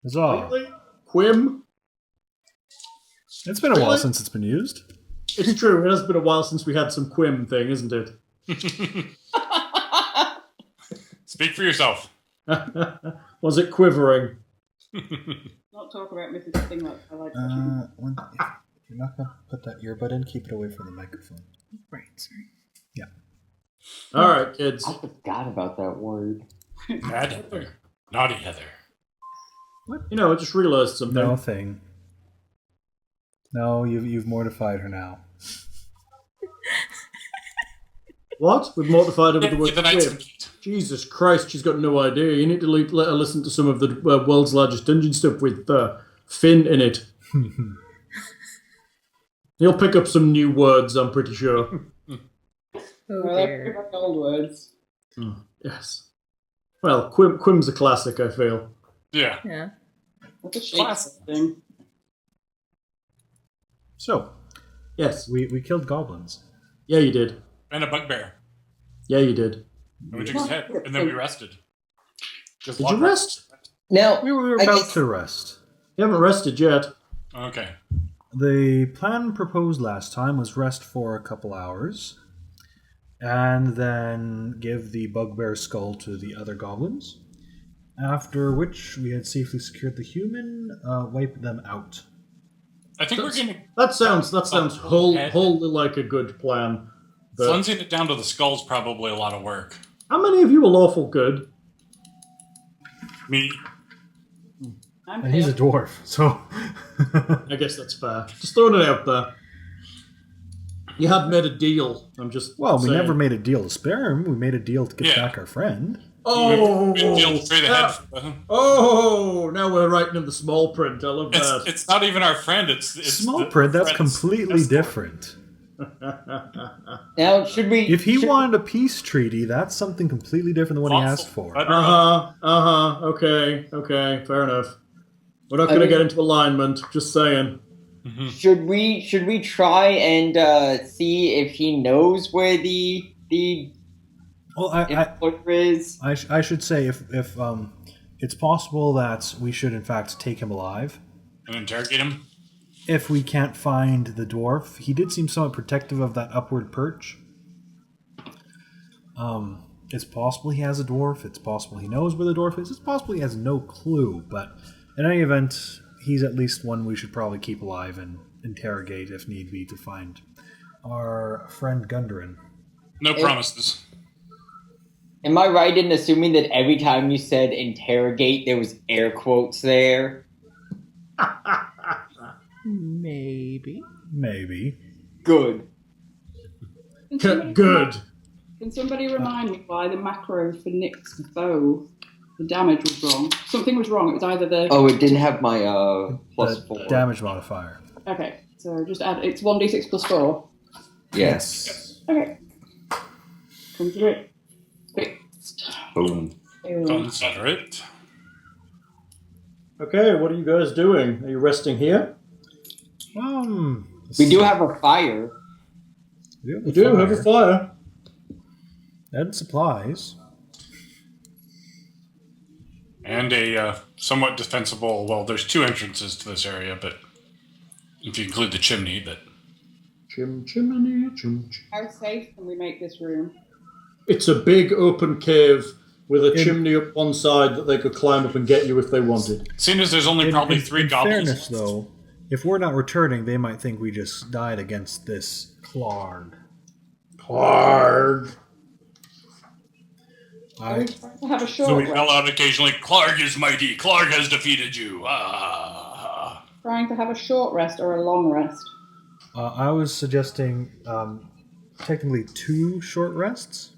Huzzah. Really? Quim? It's been a while since it's been used. It's true, it has been a while since we had some Quim thing, isn't it? Speak for yourself. Was it quivering? Not talk about Mrs. Thing like I like. If you're not going to put that earbud in, keep it away from the microphone. Right, sorry. Yeah. All right, kids. I forgot about that word. Bad Heather. Naughty Heather. What? You know, I just realised something. No thing. No, you've mortified her now. What? We've mortified her with the word the Knights quim. of Meat. Jesus Christ, she's got no idea. You need to let her listen to some of the world's largest dungeon stuff with Finn in it. He'll pick up some new words, I'm pretty sure. Well, they're pretty much old words. Yes. Well, Quim's a classic, I feel. Yeah. Yeah. That's a Shakespeare thing. So, Yes. we killed goblins. Yeah, you did. And a bugbear. Yeah, you did. And we took his head. And then we rested. Just Did you rest? Now, We were I about guess- to rest. You haven't rested yet. Okay. The plan proposed last time was rest for a couple hours, and then give the bugbear skull to the other goblins, after which we had safely secured the human, wipe them out. I think we're going to... That sounds head. wholly like a good plan. But Cleansing it down to the skull's probably a lot of work. how many of you are lawful good? Me. I'm And he's a here. dwarf, so... I guess that's fair. Just throwing it out there. You had made a deal. I'm just Well, we saying. never made a deal to spare him. We made a deal to get Yeah. back our friend. Oh, We deal straight ahead. oh! Now we're writing in the small print. I love that. It's not even our friend. It's Small the print, that's friend's completely escort. different. now should we? If he should- wanted a peace treaty, that's something completely different than what he asked for. Okay. Fair enough. We're not going to get into alignment. Just saying. should we try and see if he knows where the Well, importer is? I should say if it's possible that we should in fact take him alive. And interrogate him. If we can't find the dwarf, he did seem somewhat protective of that upward perch. It's possible he has a dwarf. It's possible he knows where the dwarf is. It's possible he has no clue. But in any event, he's at least one we should probably keep alive and interrogate if need be to find our friend Gundarin. No promises. Am I right in assuming that every time you said interrogate, there was air quotes there? Maybe. Maybe. Good. Good. Can somebody remind me why the macro for Nick's bow, the damage was wrong? Something was wrong. It was either the... Oh, it didn't have my plus The 4. damage modifier. Okay, so just add... It's 1d6 plus 4. Yes. Okay. Consider it fixed. Boom. Consider it. Okay, what are you guys doing? Are you resting here? We do have a fire. You do have a fire. And supplies. And a somewhat defensible... Well, there's 2 entrances to this area, but if you include the chimney, that... Chimney. How safe can we make this room? It's a big open cave with a chimney up one side that they could climb up and get you if they wanted. Seeing as there's only probably 3 in goblins... fairness, though, if we're not returning, they might think we just died against this Clarg. Hard. Are we trying to have a short So we rest? yell out occasionally, Clarg is mighty, Clarg has defeated you. Ah. Trying to have a short rest or a long rest? I was suggesting technically 2 short rests.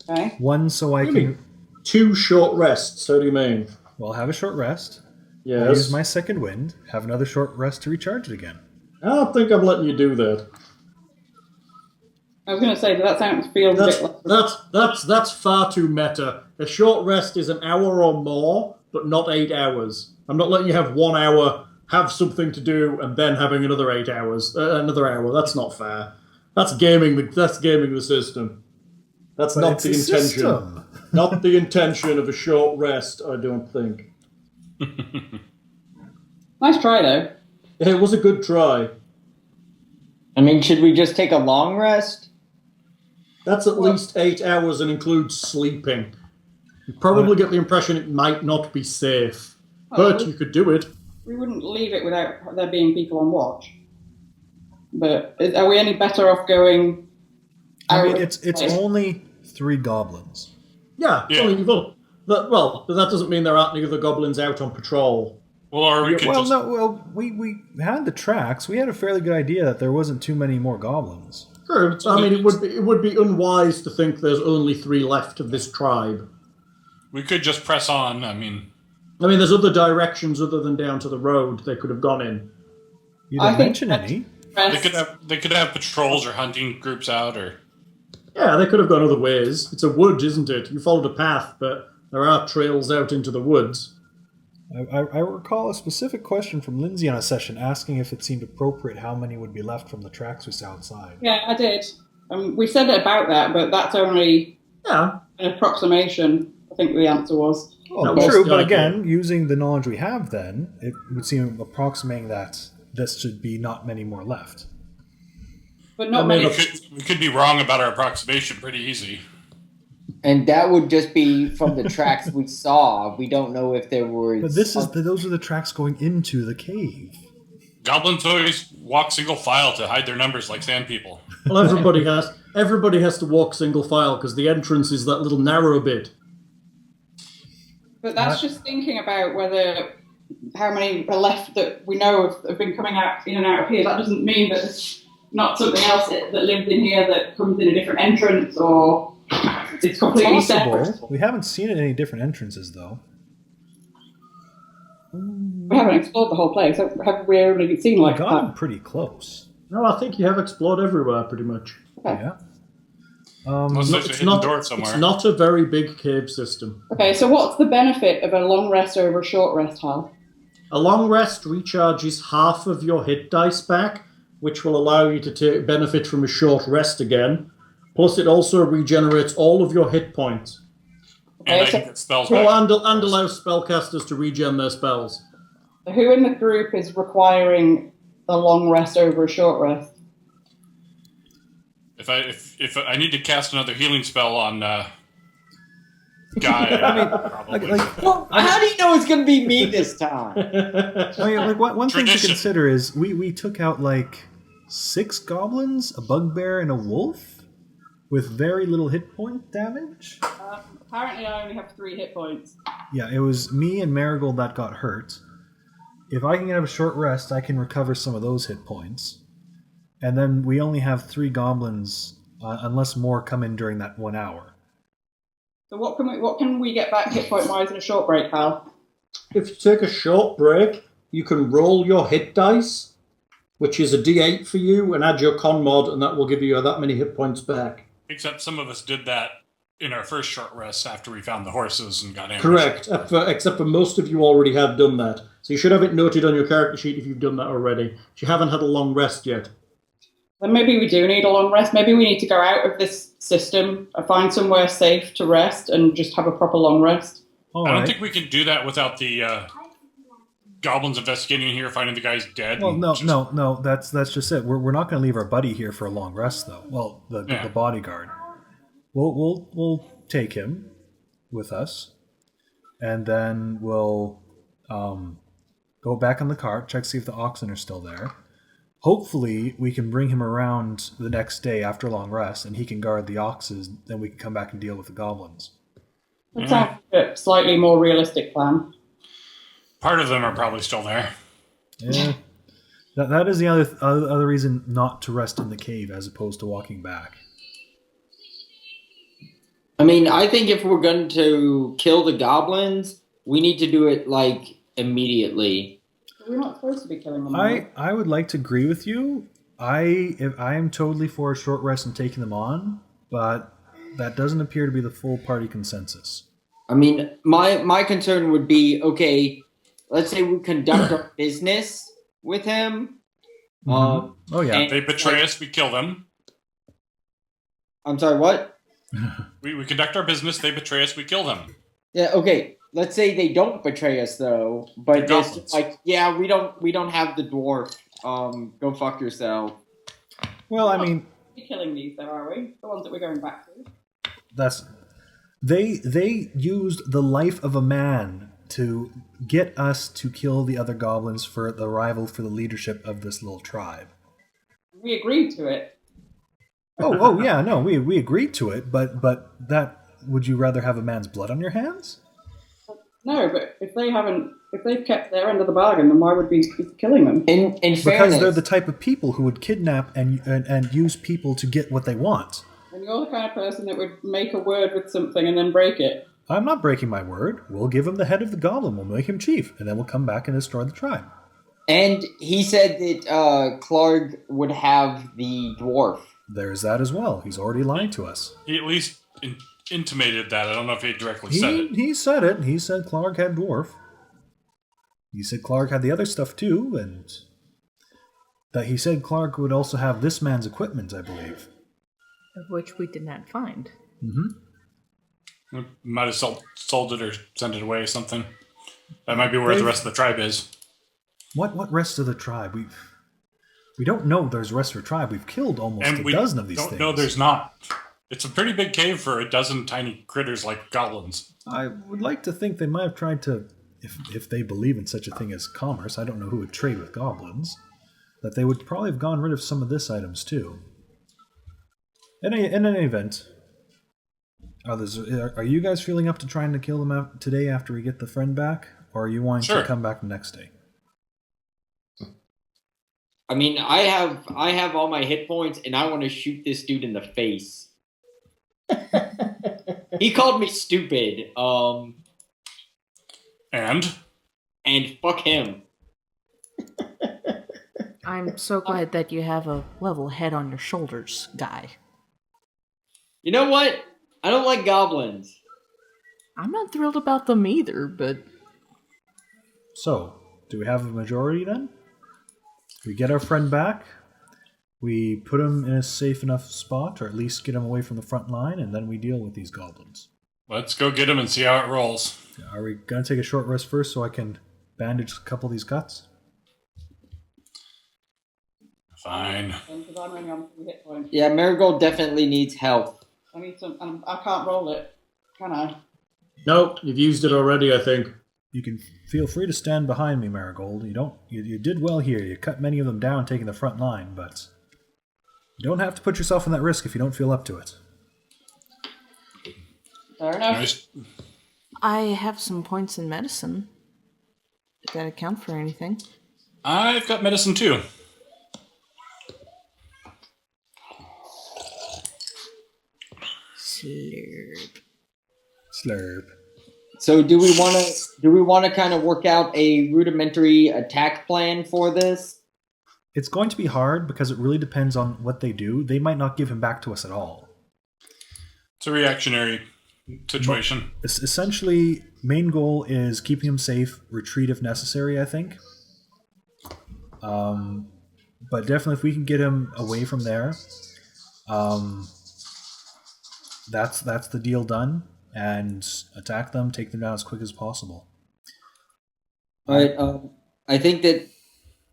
Okay. One so I What do you can... mean? 2 short rests. How do you mean? Well, have a short rest. I'll Yes. use my second wind. Have another short rest to recharge it again. I don't think I'm letting you do that. I was going to say that feels a bit like... That's far too meta. A short rest is an hour or more, but not 8 hours. I'm not letting you have 1 hour, have something to do, and then having another 8 hours. Another hour. That's not fair. That's gaming the system. That's But not it's the a intention. system. Not the intention of a short rest, I don't think. Nice try, though. It was a good try. I mean, should we just take a long rest? That's at least 8 hours and includes sleeping. You probably get the impression it might not be safe. But you could do it. We wouldn't leave it without there being people on watch. But are we any better off going... I mean, it's only 3 goblins. Yeah. Well, but that doesn't mean there aren't any other goblins out on patrol. Well, or we could just... we had the tracks. We had a fairly good idea that there wasn't too many more goblins. True. I mean, it would be unwise to think there's only 3 left of this tribe. We could just press on. I mean, there's other directions other than down to the road they could have gone in. You didn't mention any. they could have patrols or hunting groups out, or... Yeah, they could have gone other ways. It's a wood, isn't it? You followed a path, but there are trails out into the woods. I recall a specific question from Lindsay on a session asking if it seemed appropriate how many would be left from the tracks we saw outside. Yeah, I did. We said about that, but that's only an approximation, I think the answer was. Well, true, but again, using the knowledge we have then, it would seem approximating that this should be not many more left. But not many. We could be wrong about our approximation pretty easy. And that would just be from the tracks we saw. We don't know if there were... But those are the tracks going into the cave. Goblins always walk single file to hide their numbers like sand people. Well, everybody has to walk single file because the entrance is that little narrow bit. But that's just thinking about how many are left that we know have been coming out in and out of here. That doesn't mean that there's not something else that lives in here that comes in a different entrance or it's completely separate. We haven't seen any different entrances, though. We haven't explored the whole place. Have we only seen We've gotten pretty close. No, I think you have explored everywhere pretty much. Okay. Yeah. It's not a very big cave system. Okay, so what's the benefit of a long rest over a short rest, Hal? A long rest recharges half of your hit dice back, which will allow you to benefit from a short rest again. Plus, it also regenerates all of your hit points. And I can get spells back. And allows spellcasters to regen their spells. So who in the group is requiring a long rest over a short rest? If I need to cast another healing spell on Guy, probably. How do you know it's going to be me this time? One thing to consider is we took out 6 goblins, a bugbear, and a wolf with very little hit point damage. Apparently, I only have 3 hit points. Yeah, it was me and Marigold that got hurt. If I can have a short rest, I can recover some of those hit points. And then we only have 3 goblins, unless more come in during that 1 hour. So what can we get back hit point wise in a short break, Hal? If you take a short break, you can roll your hit dice, which is a D8 for you, and add your con mod, and that will give you that many hit points back. Except some of us did that in our first short rest after we found the horses and got ambushed. Correct, except for most of you already have done that. So you should have it noted on your character sheet if you've done that already. If you haven't had a long rest yet. Then maybe we do need a long rest. Maybe we need to go out of this system and find somewhere safe to rest and just have a proper long rest. I don't think we can do that without the goblins investigating here, finding the guy's dead. Well, no. That's just it. We're not going to leave our buddy here for a long rest, though. Well, the bodyguard. We'll take him with us, and then we'll go back on the cart, check see if the oxen are still there. Hopefully, we can bring him around the next day after a long rest, and he can guard the oxes. Then we can come back and deal with the goblins. That sounds like a slightly more realistic plan. Part of them are probably still there. Yeah, that is the other reason not to rest in the cave as opposed to walking back. I mean, I think if we're going to kill the goblins, we need to do it immediately. We're not supposed to be killing them. I would like to agree with you. I am totally for a short rest and taking them on, but that doesn't appear to be the full party consensus. I mean, my concern would be, okay, let's say we conduct our business with him. Oh yeah, they betray us, we kill them. I'm sorry, what? We conduct our business, they betray us, we kill them. Yeah, okay. let's say they don't betray us though, but They're just goblins. like, yeah, we don't have the dwarf. Go fuck yourself. Well, I mean, We're killing these, though, are we? The ones that we're going back to. that's they used the life of a man to get us to kill the other goblins for the rival for the leadership of this little tribe. We agreed to it. Oh yeah, no, we agreed to it, but that would you rather have a man's blood on your hands? No, but if they've kept their end of the bargain, then why would we be killing them? In Because fairness, they're the type of people who would kidnap and use people to get what they want. And you're the kind of person that would make a word with something and then break it. I'm not breaking my word. We'll give him the head of the goblin. We'll make him chief, and then we'll come back and destroy the tribe. and he said that Clark would have the dwarf. There's that as well. He's already lied to us. He at least intimated that. I don't know if he directly said it. He said it. He said Clark had dwarf. He said Clark had the other stuff too, and that he said Clark would also have this man's equipment, I believe. Of which we did not find. Might have sold it or sent it away or something. That might be where the rest of the tribe is. What rest of the tribe? We don't know there's rest of the tribe. We've killed almost And a we dozen of these don't things. know there's not. It's a pretty big cave for a dozen tiny critters like goblins. I would like to think they might have tried to, if they believe in such a thing as commerce, I don't know who would trade with goblins, that they would probably have gone rid of some of this items too. In any event, are you guys feeling up to trying to kill them out today after we get the friend back? Or are you wanting Sure. to come back the next day? I mean, I have all my hit points, and I want to shoot this dude in the face. He called me stupid. And And fuck him. I'm so glad that you have a level head on your shoulders, guy. You know what? I don't like goblins. I'm not thrilled about them either, but So, do we have a majority then? We get our friend back, we put him in a safe enough spot, or at least get him away from the front line, and then we deal with these goblins. let's go get him and see how it rolls. Are we going to take a short rest first so I can bandage a couple of these cuts? Fine. Because I'm only on 3 hit points. Yeah, Marigold definitely needs help. I need some. I can't roll it, can I? Nope, you've used it already, I think. You can feel free to stand behind me, Marigold. You did well here. You cut many of them down taking the front line, but you don't have to put yourself in that risk if you don't feel up to it. Fair enough. Nice. I have some points in medicine. Did that account for anything? I've got medicine too. Slurp. Slurp. So do we want to kind of work out a rudimentary attack plan for this? It's going to be hard because it really depends on what they do. They might not give him back to us at all. It's a reactionary situation. Essentially, main goal is keeping him safe, retreat if necessary, I think. But definitely if we can get him away from there, that's the deal done, and attack them, take them down as quick as possible. But I think that,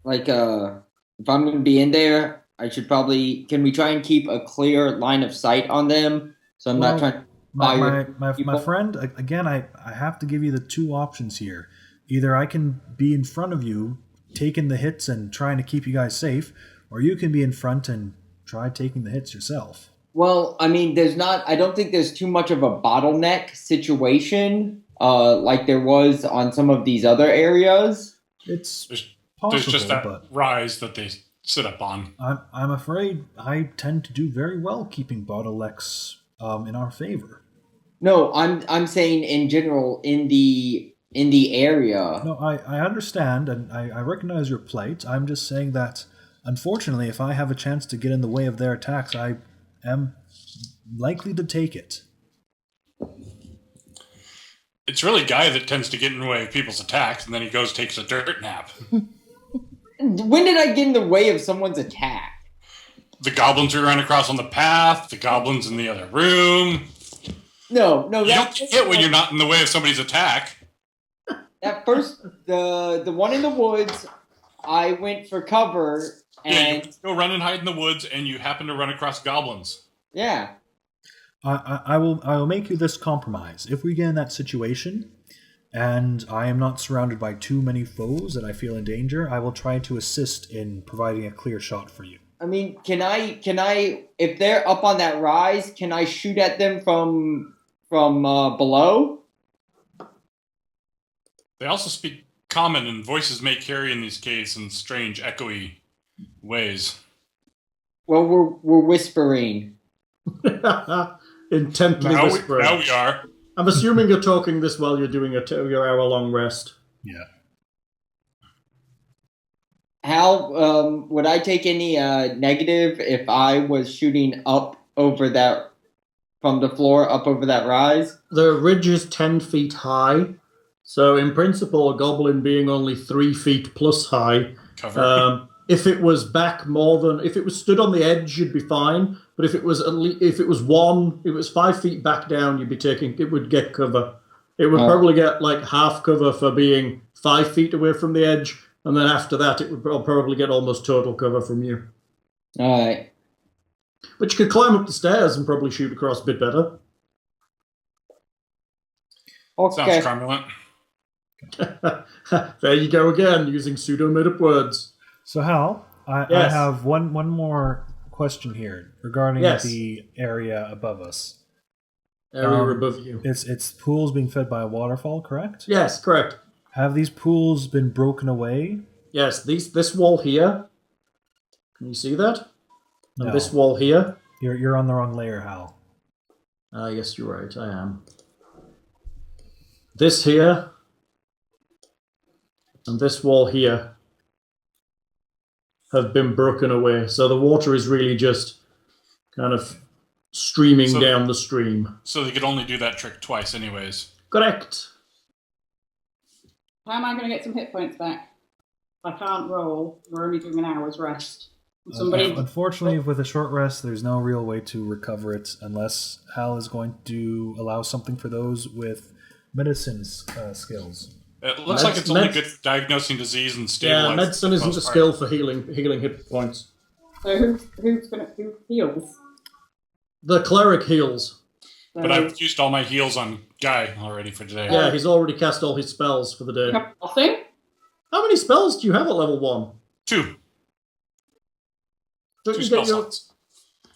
like, if I'm going to be in there, I should probably... Can we try and keep a clear line of sight on them? So I'm not trying to fire My people? friend, again, I have to give you the two options here. Either I can be in front of you, taking the hits and trying to keep you guys safe, or you can be in front and try taking the hits yourself. Well, I mean, I don't think there's too much of a bottleneck situation like there was on some of these other areas. It's There's possible, just that but rise that they sit up on. I'm afraid I tend to do very well keeping bottlenecks in our favor. No, I'm saying in general in the area. No, I understand, and I recognize your plight. I'm just saying that, unfortunately, if I have a chance to get in the way of their attacks, I am likely to take it. It's really Guy that tends to get in the way of people's attacks, and then he goes takes a dirt nap. When did I get in the way of someone's attack? The goblins we ran across on the path, the goblins in the other room. No, You don't get hit when you're not in the way of somebody's attack. At first, the one in the woods, I went for cover, and You go run and hide in the woods, and you happen to run across goblins. yeah. I will make you this compromise. If we get in that situation, and I am not surrounded by too many foes that I feel in danger, I will try to assist in providing a clear shot for you. I mean, can I, if they're up on that rise, can I shoot at them from below? They also speak common, and voices may carry in these caves in strange, echoey ways. Well, we're whispering. Intently whispering. Now we are. I'm assuming you're talking this while you're doing your hour-long rest. Yeah. Hal, would I take any negative if I was shooting up over that, from the floor up over that rise? The ridge is 10 feet high, so in principle, a goblin being only 3 feet plus high. Cover. If it was back if it was stood on the edge, you'd be fine. But if it was 5 feet back down, it would get cover. It would probably get like half cover for being 5 feet away from the edge, and then after that, it would probably get almost total cover from you. All right. But you could climb up the stairs and probably shoot across a bit better. Okay. Sounds cromulent. There you go again, using pseudo-made-up words. So Hal, I have one more question here regarding the area above us. Area above you. It's pools being fed by a waterfall, correct? Yes, correct. Have these pools been broken away? Yes, this wall here. Can you see that? And No. this wall here. You're on the wrong layer, Hal. Yes, you're right. I am. This here. And this wall here have been broken away. So the water is really just kind of streaming down the stream. So they could only do that trick twice anyways. Correct. How am I going to get some hit points back? I can't roll. We're only doing an hour's rest. Unfortunately, with a short rest, there's no real way to recover it unless Hal is going to allow something for those with medicine skills. It looks like it's only good at diagnosing disease and stabilizing. Yeah, medicine isn't a skill for healing hit points. So who heals? The cleric heals. But I've used all my heals on Guy already for today. Yeah, he's already cast all his spells for the day. Nothing? How many spells do you have at level 1? 2. Don't 2 you spell get your... slots.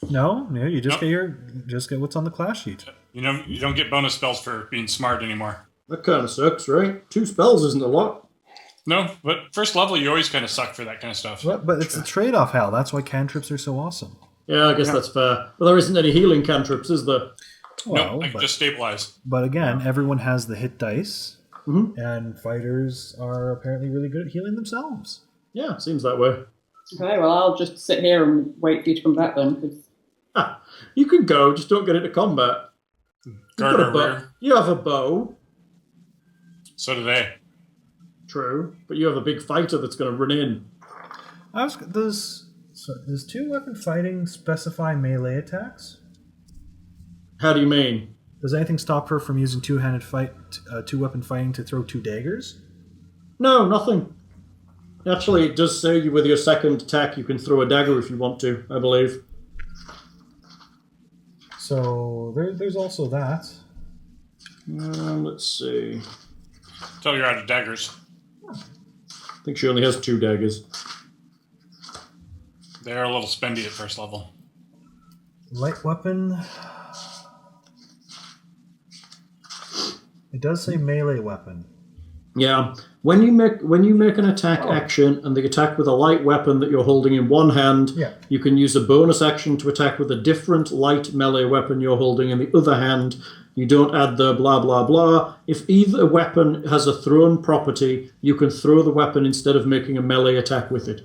No, you just get what's on the class sheet. You don't get bonus spells for being smart anymore. That kind of sucks, right? 2 spells isn't a lot. No, but first level you always kind of suck for that kind of stuff. But it's a trade-off, Hal. That's why cantrips are so awesome. Yeah, I guess that's fair. But there isn't any healing cantrips, is there? No, I can just stabilize. But again, everyone has the hit dice, and fighters are apparently really good at healing themselves. Yeah, seems that way. Okay, well, I'll just sit here and wait for you to come back then. You can go, just don't get into combat. Guard our rear. You have a bow. So do they. True, but you have a big fighter that's going to run in. Does two-weapon fighting specify melee attacks? How do you mean? Does anything stop her from using two-weapon fighting to throw 2 daggers? No, nothing. Actually, it does say you with your second attack you can throw a dagger if you want to, I believe. So there's also that. Let's see. Until you're out of daggers. I think she only has 2 daggers. They're a little spendy at first level. Light weapon. It does say melee weapon. Yeah, when you make an attack action and the attack with a light weapon that you're holding in one hand, you can use a bonus action to attack with a different light melee weapon you're holding in the other hand. You don't add the blah blah blah. If either weapon has a thrown property, you can throw the weapon instead of making a melee attack with it.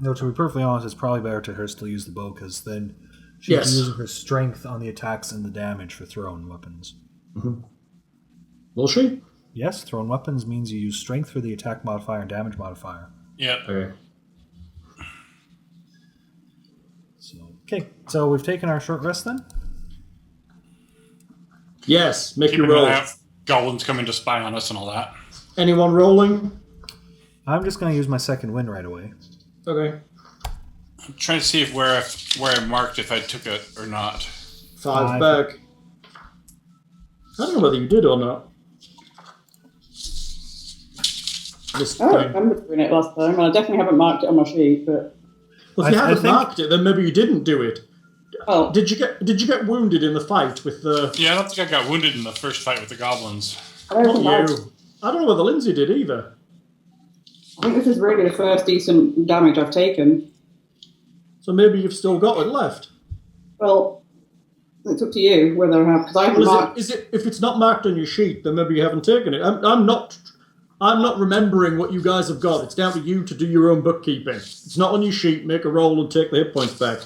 No, to be perfectly honest, it's probably better to her still use the bow, because then she can use her strength on the attacks and the damage for thrown weapons. Will she? Yes, thrown weapons means you use strength for the attack modifier and damage modifier. Yeah. Okay, so we've taken our short rest then? Yes, make Keep your an eye roll. out. Goblins coming to spy on us and all that. Anyone rolling? I'm just going to use my second win right away. Okay. I'm trying to see if where I marked if I took it or not. 5 back. I don't know whether you did or not. I remember doing it last time, and I definitely haven't marked it on my sheet. But well, if you haven't marked it, then maybe you didn't do it. Well, did you get wounded in the fight with the? Yeah, I don't think I got wounded in the first fight with the goblins. Not you. I don't know whether Lindsay did either. I think this is really the first decent damage I've taken. So maybe you've still got it left. Well, it's up to you whether I have, because I haven't marked. Is it if it's not marked on your sheet, then maybe you haven't taken it. I'm not remembering what you guys have got. It's down to you to do your own bookkeeping. It's not on your sheet. Make a roll and take the hit points back.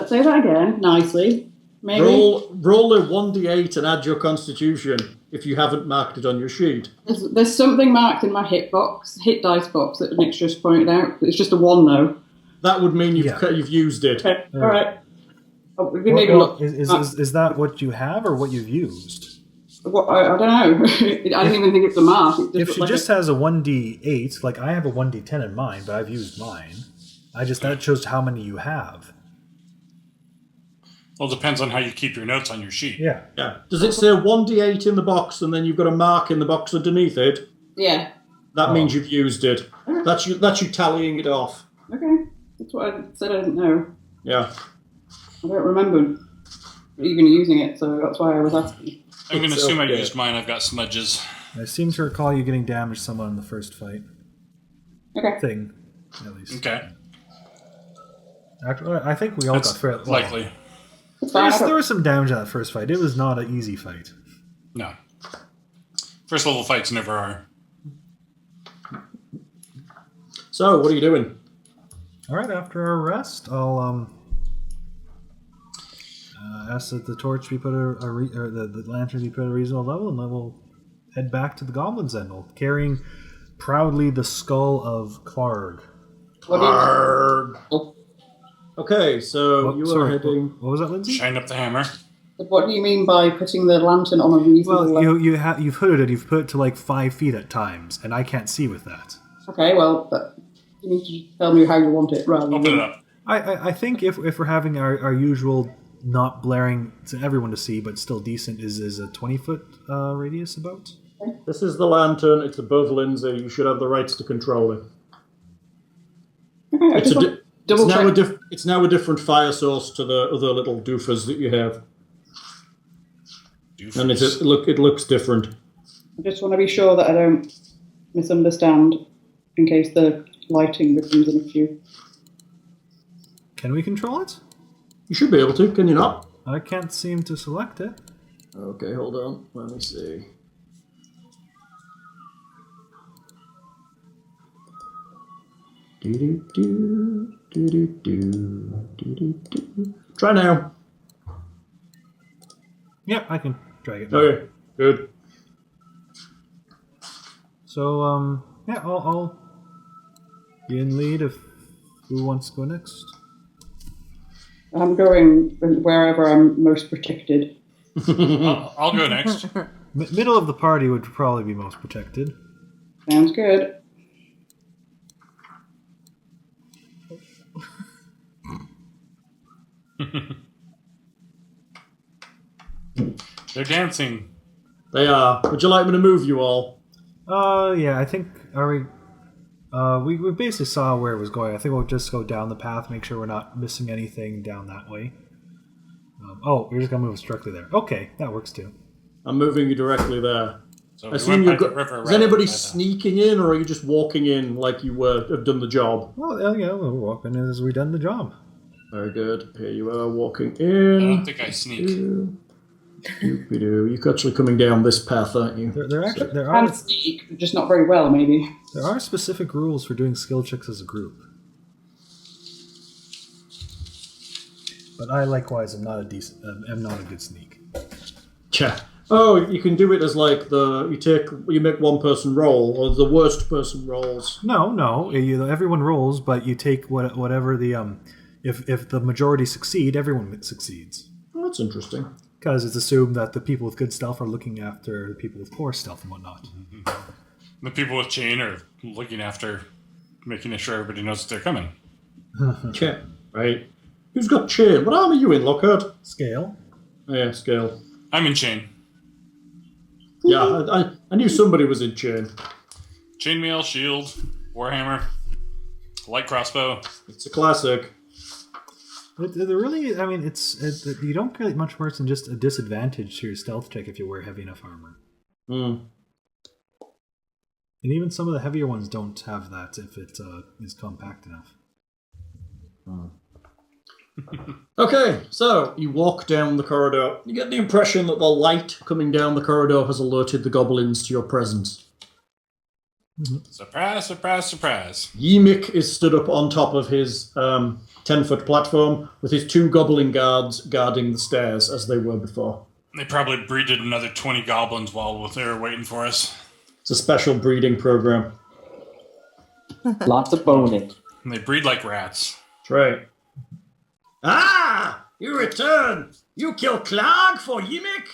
Say that again, nicely. Maybe. Roll a 1d8 and add your constitution if you haven't marked it on your sheet. There's something marked in my hit dice box that Nick's just pointed out. It's just a 1 though. That would mean you've used it. Okay, alright. Is that what you have or what you've used? Well, I don't know. I didn't even think it's a mark. If she just has a 1d8, like I have a 1d10 in mine, but I've used mine. That shows how many you have. Well, it depends on how you keep your notes on your sheet. Yeah. Does it say 1d8 in the box and then you've got a mark in the box underneath it? Yeah. That means you've used it. That's you tallying it off. Okay. That's what I said I didn't know. Yeah. I don't remember even using it, so that's why I was asking. I'm going to assume I used mine. I've got smudges. I seem to recall you getting damaged somewhat in the first fight. Okay. Thing, at least. Okay. Actually, I think we all got fairly likely. There was some damage in that first fight. It was not an easy fight. No. First level fights never are. So, what are you doing? All right, after our rest, I'll ask that the torch be put or the lantern be put at a reasonable level, and then we'll head back to the goblins' end, carrying proudly the skull of Clarg. Okay, so you are heading. What was that, Lindsay? Shine up the hammer. What do you mean by putting the lantern on a reasonable level? Well, you've hooded it. You've put it to like 5 feet at times, and I can't see with that. Okay, well, you need to tell me how you want it rather Open it up. I think if we're having our usual not blaring to everyone to see, but still decent, is a 20-foot radius about. This is the lantern. It's above Lindsay. You should have the rights to control it. Okay, it's now a different fire source to the other little doofers that you have. Doofers. And it looks different. I just want to be sure that I don't misunderstand in case the lighting becomes an issue. Can we control it? You should be able to, can you not? I can't seem to select it. Okay, hold on. Let me see. Try now. Yep, I can drag it. Okay, good. So, yeah, I'll be in lead if who wants to go next. I'm going wherever I'm most protected. I'll go next. Middle of the party would probably be most protected. Sounds good. They're dancing. They are. Would you like me to move you all? Yeah, I think, we basically saw where it was going. I think we'll just go down the path, make sure we're not missing anything down that way. We're just going to move us directly there. Okay, that works too. I'm moving you directly there. So is anybody sneaking in, or are you just walking in like you have done the job? Well, yeah, we're walking in as we've done the job. Very good. Here you are walking in. I don't think I sneak. You're actually coming down this path, aren't you? There I are can sneak, just not very well, maybe. There are specific rules for doing skill checks as a group. But I likewise am not a good sneak. Yeah. Oh, you can do it as like you make one person roll, or the worst person rolls. No. Everyone rolls, but you take whatever the if the majority succeed, everyone succeeds. Well, that's interesting. Because it's assumed that the people with good stealth are looking after the people with poor stealth and whatnot. The people with chain are looking after, making sure everybody knows that they're coming. Okay, right. Who's got chain? What arm are you in, Lockhart? Scale. Oh, yeah, scale. I'm in chain. Yeah, I knew somebody was in chain. Chainmail, shield, warhammer, light crossbow. It's a classic. Really, I mean, you don't get much worse than just a disadvantage to your stealth check if you wear heavy enough armor. Hmm. And even some of the heavier ones don't have that if it is compact enough. Okay, so you walk down the corridor. You get the impression that the light coming down the corridor has alerted the goblins to your presence. Surprise, surprise, surprise. Ymik is stood up on top of his 10-foot platform with his 2 goblin guards guarding the stairs as they were before. They probably breeded another 20 goblins while they were waiting for us. It's a special breeding program. Lots of boning. And they breed like rats. That's right. Ah! You return! You kill Clog for Ymik?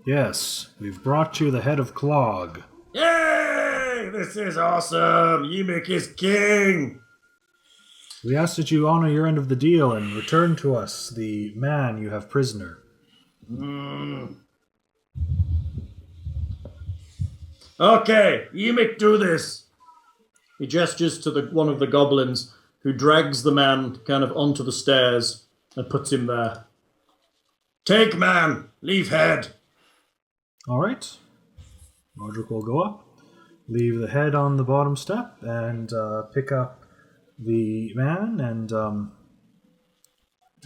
Yes, we've brought you the head of Clog. Yay! This is awesome! Ymik is king! We ask that you honor your end of the deal and return to us the man you have prisoner. Okay, Ymik, do this. He gestures to one of the goblins, who drags the man kind of onto the stairs and puts him there. Take man, leave head. All right. Rodrick will go up, leave the head on the bottom step, and pick up the man, and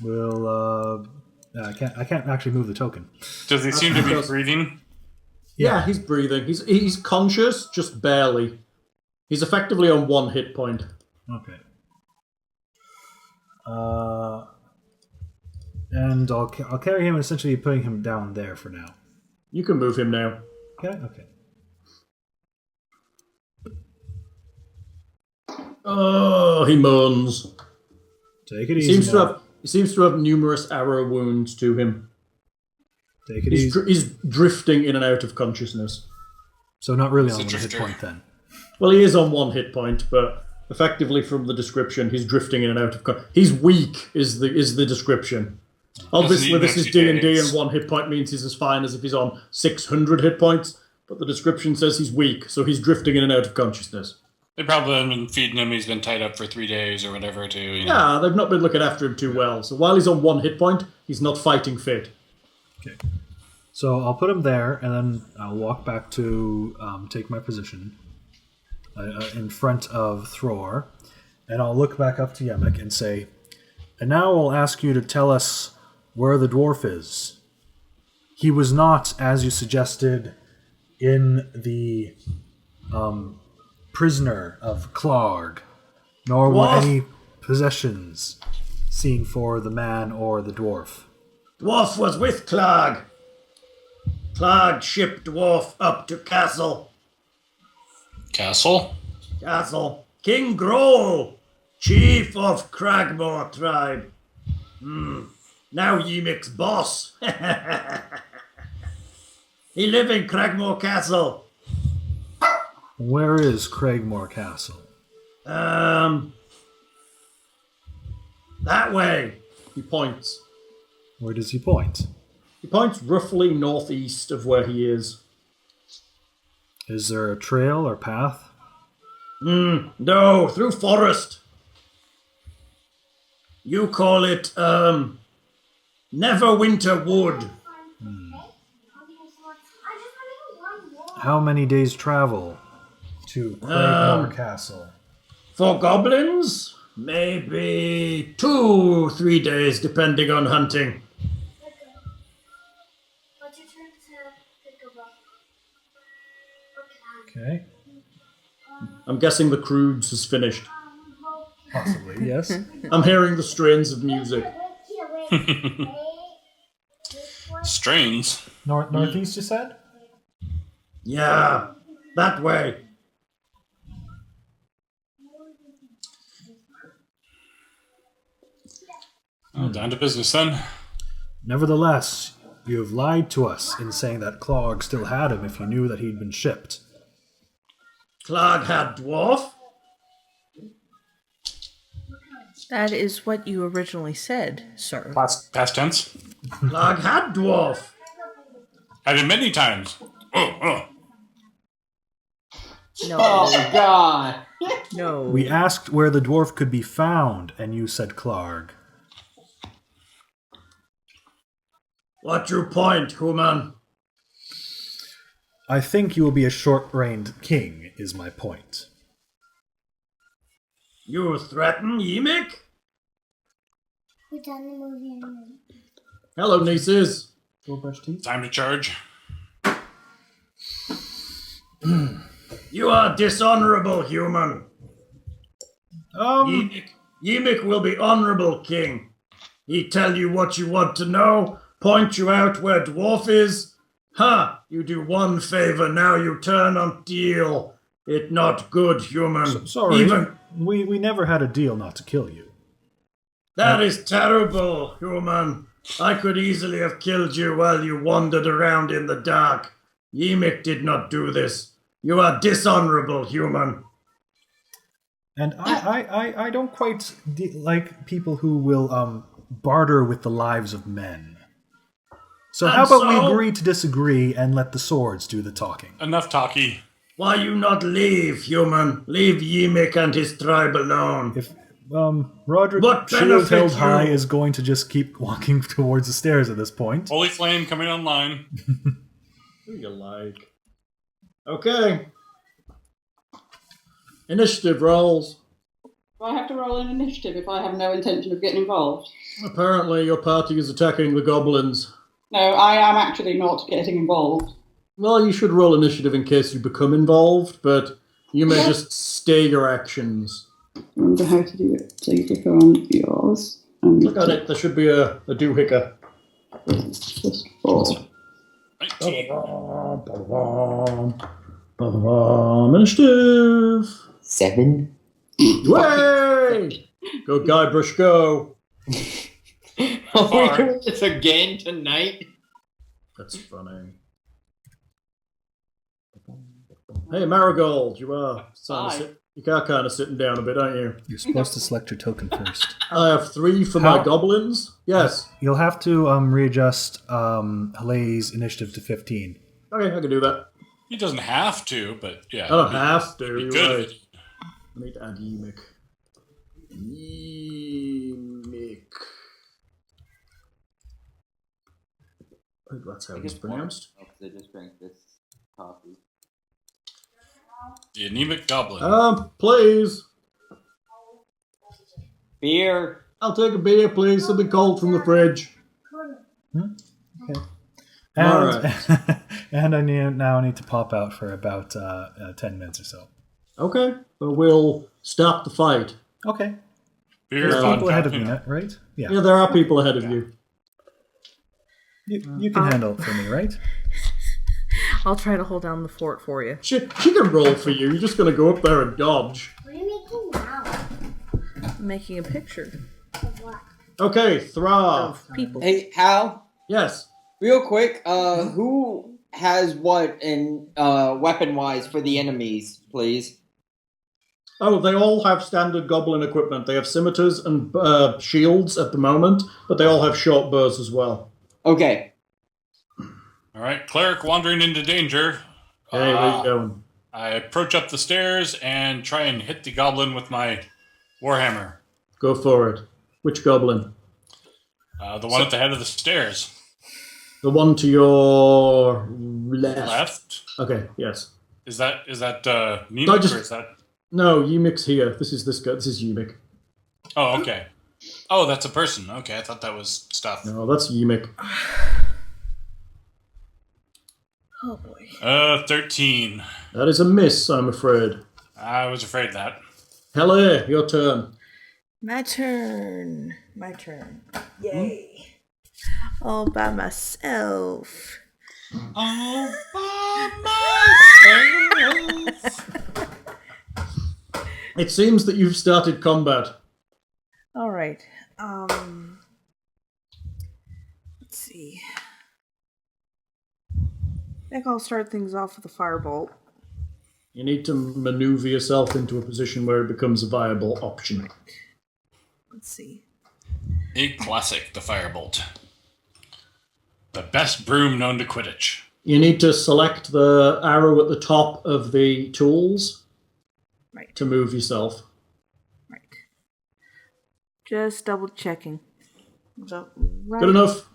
we'll... I can't actually move the token. Does he seem to be breathing? Yeah, he's breathing. He's conscious, just barely. He's effectively on 1 hit point. Okay. And I'll carry him, essentially putting him down there for now. You can move him now. Okay. Oh, he moans. Take it easy. He seems to have numerous arrow wounds to him. Take it easy. He's drifting in and out of consciousness. So not really on He's a 1 hit drifter. point then. Well, he is on 1 hit point, but effectively from the description, he's drifting in and out of consciousness. He's weak, is the description. Obviously, this is D&D, and 1 hit point means he's as fine as if he's on 600 hit points, but the description says he's weak, so he's drifting in and out of consciousness. They probably haven't been feeding him. He's been tied up for 3 days or whatever, too. You know. Yeah, they've not been looking after him too well, so while he's on 1 hit point, he's not fighting fit. Okay. So I'll put him there, and then I'll walk back to take my position in front of Thror, and I'll look back up to Ymik and say, and now I'll ask you to tell us where the dwarf is. He was not, as you suggested, in the prisoner of Clog, nor were Dwarf? any possessions seen for the man or the dwarf. Dwarf was with Clog. Clog shipped Dwarf up to Castle. Castle? Castle. King Grohl, chief of Cragmore tribe. Now Ymik's boss. He live in Cragmore Castle. Where is Cragmore Castle? That way. He points. Where does he point? He points roughly northeast of where he is. Is there a trail or path? No, through forest. You call it, Neverwinter Wood. How many days travel to Cragmore Castle? For goblins, maybe 2-3 days, depending on hunting. Okay. I'm guessing the Croods has finished. Possibly, yes. I'm hearing the strains of music. Strains. Northeast, you said? Yeah, that way. Oh, down to business then. Nevertheless, You've lied to us in saying that Clog still had him if you knew that he'd been shipped. Clog had dwarf? That is what you originally said, sir. Past tense. Clog had dwarf. Had it many times. Oh. No. Oh, God. No. We asked where the dwarf could be found, and you said Clarg. What's your point, human? I think you will be a short-reigned king, is my point. You threaten Ymik? Hello, nieces. Time to charge. You are dishonorable, human. Ymik will be honorable, king. He tell you what you want to know, point you out where dwarf is. You do one favor, now you turn on deal. It not good, human. Sorry, we never had a deal not to kill you. That is terrible, human. I could easily have killed you while you wandered around in the dark. Ymik did not do this. You are dishonorable, human. And I don't quite like people who will barter with the lives of men. So how about we agree to disagree and let the swords do the talking? Enough talky. Why you not leave, human? Leave Ymik and his tribe alone. If Rodrick, shield held high, is going to just keep walking towards the stairs at this point. Holy Flame coming online. Who you like? Okay. Initiative rolls. Do I have to roll an initiative if I have no intention of getting involved? Apparently your party is attacking the goblins. No, I am actually not getting involved. Well, you should roll initiative in case you become involved, but you may just stay your actions. I wonder how to do it. So you click on yours. And Look at it, there should be a doohickey. Just 4. 19. Initiative! 7. Way! Go Guybrush, go! Are we doing this again tonight? That's funny. Hey, Marigold, you are kind of sitting down a bit, aren't you? You're supposed to select your token first. I have 3 for my goblins. Yes. You'll have to readjust Heleh's initiative to 15. Okay, I can do that. He doesn't have to, but yeah. I don't have to. Be You're good. right. I need to add Ymik. Ymik. That's how it's pronounced. I just drank this coffee. The anemic goblin. Please. Beer. I'll take a beer, please. Something cold from the fridge. Okay. All right. And I now need to pop out for about 10 minutes or so. Okay. But we'll stop the fight. Okay. Beer, There's people vodka, ahead of you me, know. right? Yeah. Yeah, there are people ahead of you. You can handle it for me, right? I'll try to hold down the fort for you. She can roll for you. You're just going to go up there and dodge. What are you making now? I'm making a picture Of what? Okay, Thra. of people. Hey, Hal, Yes. real quick, who has what in weapon-wise for the enemies, please? Oh, they all have standard goblin equipment. They have scimitars and shields at the moment, but they all have short bows as well. Okay. All right, cleric wandering into danger. Hey, where you going? I approach up the stairs and try and hit the goblin with my warhammer. Go for it. Which goblin? The one at the head of the stairs. The one to your left. Left. Okay, yes. Is that Nemec, No, just- or is that? No, Ymik's here. This is this guy. This is Ymik. Oh, okay. Oh, that's a person. Okay, I thought that was stuff. No, that's Ymik. Oh boy. 13. That is a miss, I'm afraid. I was afraid of that. Heleh, your turn. My turn. My turn. Yay. All by myself. All by myself. It seems that you've started combat. All right. Let's see. I think I'll start things off with a firebolt. You need to maneuver yourself into a position where it becomes a viable option. Let's see. A classic, the firebolt. The best broom known to Quidditch. You need to select the arrow at the top of the tools to move yourself. Right. Just double checking. So, right, Good enough?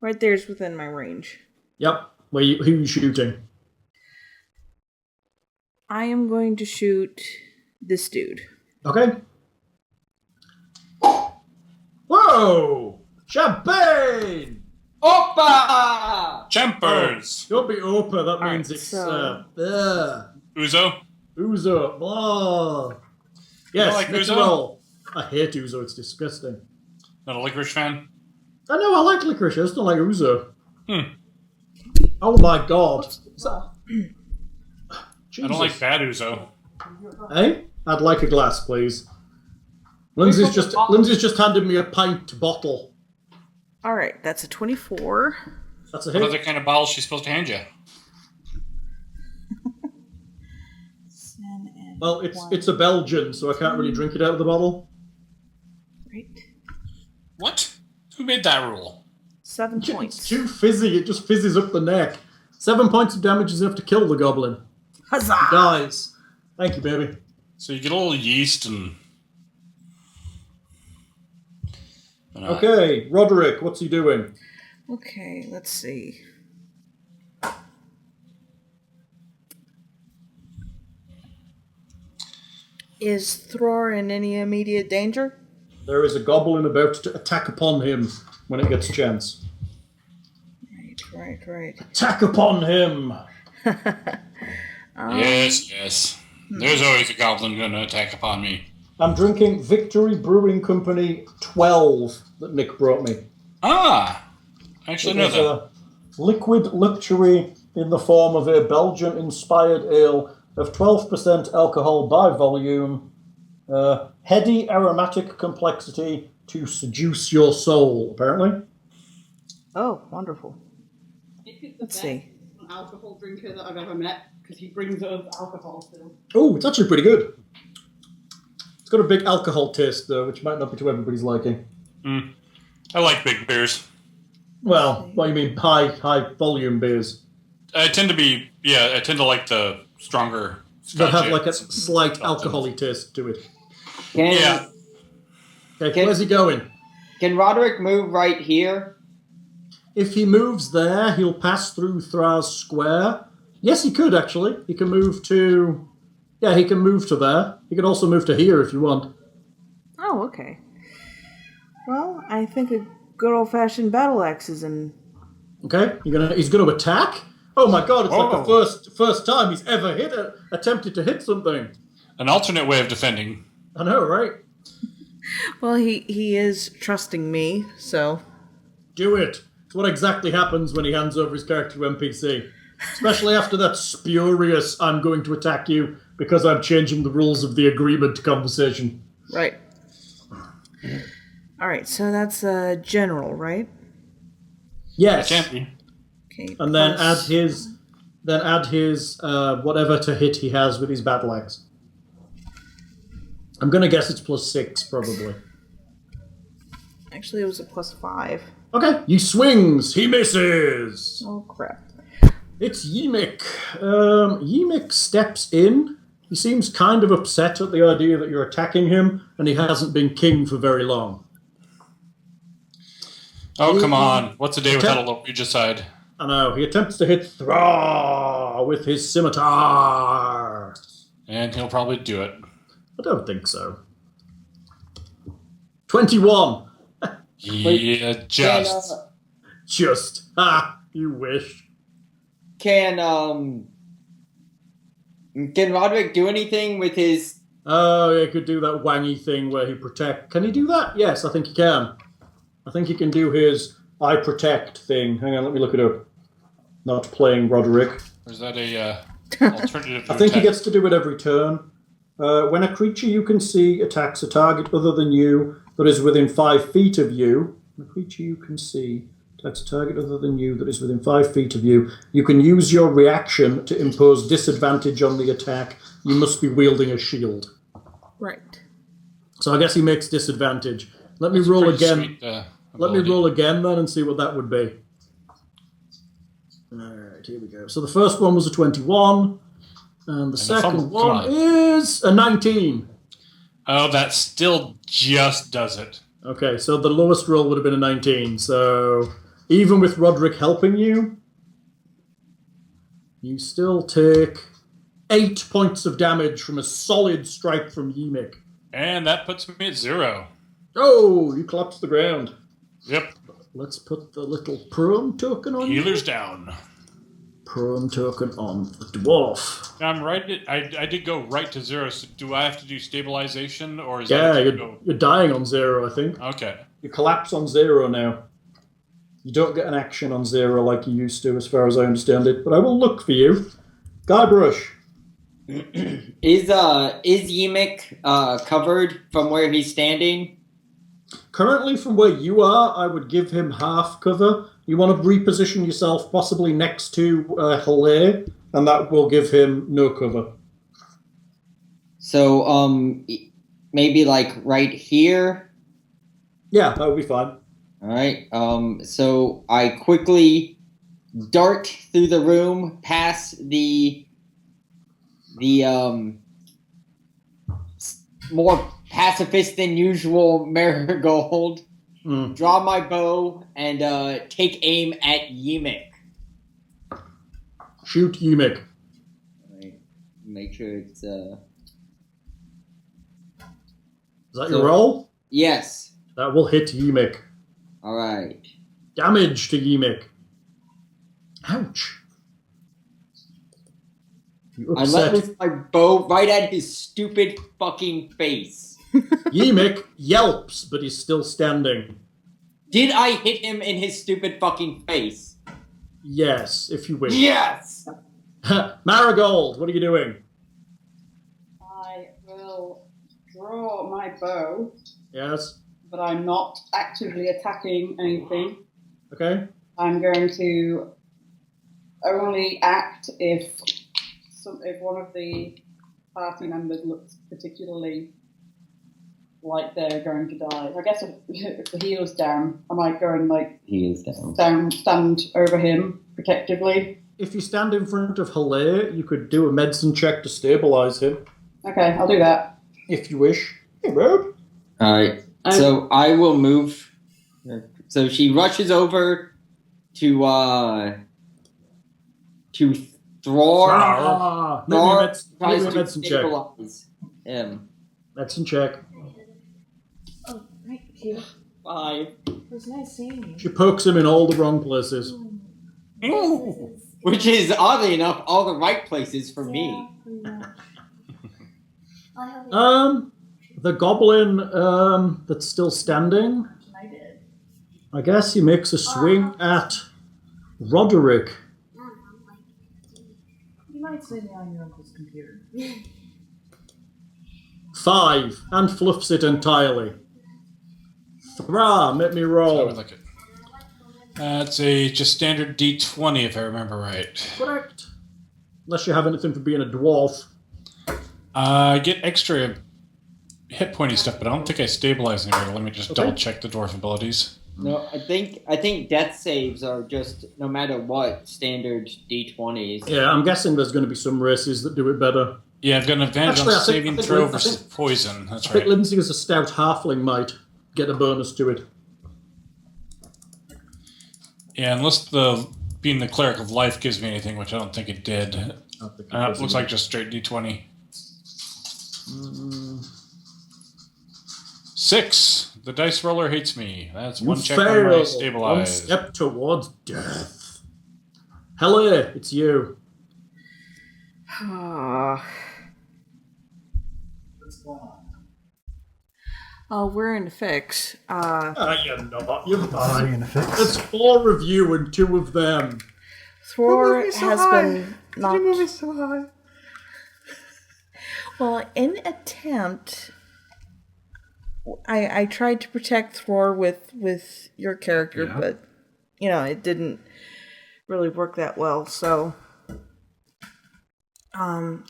right there's within my range. Yep. Who are you shooting? I am going to shoot this dude. Okay. Whoa! Champagne! Opa! Champers! Don't be Opa, that means Alright, it's so- Uzo? Ouzo. Blah. Yes, like next ouzo? roll. I hate Ouzo, it's disgusting. Not a licorice fan? I know, I like licorice, I just don't like Ouzo. Oh my god. I don't like bad Uzo. Hey? I'd like a glass, please. Lindsay's just handed me a pint bottle. Alright, that's a 24. That's a What hit. other kind of bottle is she supposed to hand you? Well, it's a Belgian, so I can't really drink it out of the bottle. Right. What? Who made that rule? 7 It's points. too fizzy, it just fizzes up the neck. 7 points of damage is enough to kill the goblin. Huzzah! He dies. Thank you, baby. So you get a little yeast and... Okay, Rodrick, what's he doing? Okay, let's see. Is Thror in any immediate danger? There is a goblin about to attack upon him when it gets a chance. Right. Attack upon him! Yes. There's always a goblin going to attack upon me. I'm drinking Victory Brewing Company 12 that Nick brought me. Ah! I actually know It's that. a liquid luxury in the form of a Belgian-inspired ale of 12% alcohol by volume, heady aromatic complexity to seduce your soul, apparently. Oh, wonderful. Nick is the Let's best see. alcohol drinker that I've ever met because he brings us alcohol still. Oh, it's actually pretty good. It's got a big alcohol taste, though, which might not be to everybody's liking. I like big beers. Well, what do you mean high volume beers? I tend to like the stronger That Scotch have like a ales. slight alcohol-y taste to it. Yeah. Okay, where's he going? Can Rodrick move right here? If he moves there, he'll pass through Thraz Square. Yes, he could, actually. He can move to... Yeah, he can move to there. He can also move to here if you want. Oh, okay. Well, I think a good old-fashioned battle axe is in... Okay, he's gonna attack? Oh my god, it's like Oh. the first time he's ever attempted to hit something. An alternate way of defending. I know, right? Well, he is trusting me, so... Do it. It's what exactly happens when he hands over his character to NPC. Especially after that spurious, I'm going to attack you because I'm changing the rules of the agreement conversation. Right. Alright, so that's general, right? Yes. Can't be. Okay. And then plus- add his whatever to hit he has with his battle axe. I'm gonna guess it's +6, probably. Actually, it was a +5. Okay, he swings, he misses. Oh, crap. It's Yimik. Yimik steps in. He seems kind of upset at the idea that you're attacking him, and he hasn't been king for very long. Oh, come on. What's a day without a little regicide? I know, he attempts to hit Thror with his scimitar. And he'll probably do it. I don't think so. 21. Yeah, just. Just. You wish. Can Rodrick do anything with his... Oh, yeah, he could do that wangy thing where he protect. Can he do that? Yes, I think he can. I think he can do his I protect thing. Hang on, let me look it up. Not playing Rodrick. Or is that a alternative? I think he gets to do it every turn. When a creature you can see attacks a target other than you that is within 5 feet of you, a creature you can see Select a target other than you that is within 5 feet of you. You can use your reaction to impose disadvantage on the attack. You must be wielding a shield. Right. So I guess he makes disadvantage. Let me roll again. Let me roll again then and see what that would be. Alright, here we go. So the first one was a 21. And the second one is a 19. Oh, that still just does it. Okay, so the lowest roll would have been a 19. So even with Rodrick helping you, you still take 8 points of damage from a solid strike from Ymik. And that puts me at 0. Oh, you collapse the ground. Yep. Let's put the little prone token on Healer's you. down. Prone token on the dwarf. I'm right. I did go right to 0. So do I have to do stabilization, or is Yeah, that you're dying on 0, I think. Okay. You collapse on 0 now. You don't get an action on 0 like you used to, as far as I understand it. But I will look for you. Guybrush. Is Ymik covered from where he's standing? Currently, from where you are, I would give him half cover. You want to reposition yourself possibly next to Heleh, and that will give him no cover. So, maybe like right here? Yeah, that would be fine. Alright, so I quickly dart through the room, past the more pacifist than usual Marigold, draw my bow, and take aim at Ymik. Shoot Ymik. Alright, make sure it's Is that your roll? Yes. That will hit Ymik. Alright. Damage to Ymik. Ouch. I let loose my bow right at his stupid fucking face. Ymik yelps, but he's still standing. Did I hit him in his stupid fucking face? Yes, if you wish. Yes! Marigold, what are you doing? I will draw my bow, Yes. but I'm not actively attacking anything. Okay. I'm going to only act if one of the party members looks particularly like they're going to die. I guess if the healer's down, I might go and He is down. stand over him protectively. If you stand in front of Heleh, you could do a medicine check to stabilize him. Okay, I'll do that. If you wish. Hey, Rob. Alright, so I will move. So she rushes over to Thror. Make me a Tries to medicine check. stabilize him. Medicine check. Oh, thank you. 5. It was nice seeing you. She pokes him in all the wrong places. Which is, oddly enough, all the right places for me. The goblin that's still standing, I did. I guess he makes a swing at Rodrick. You might say me on your uncle's computer. 5, and fluffs it entirely. Thra, make me I roll. would like it. That's a just standard D20 if I remember right. Correct. Unless you have anything for being a dwarf. I get extra hit pointy stuff, but I don't think I stabilize anywhere. Let me just double check the dwarf abilities. No, I think death saves are just, no matter what, standard D20s. Yeah, I'm guessing there's going to be some races that do it better. Yeah, I've got an advantage Actually, on saving throw versus poison. That's I think right. Lindsay as a stout halfling might get a bonus to it. Yeah, unless being the cleric of life gives me anything, which I don't think it did. Looks like just straight D20. 6. The dice roller hates me. That's one check on my One stabilize. step towards death. Heleh, it's you. Oh, we're in a fix. You're not. You're Are fine. we in a fix? It's 4 of you and 2 of them. Thor has been knocked. You move me so high. Well, in attempt, I tried to protect Thor with your character, Yeah. but it didn't really work that well. So,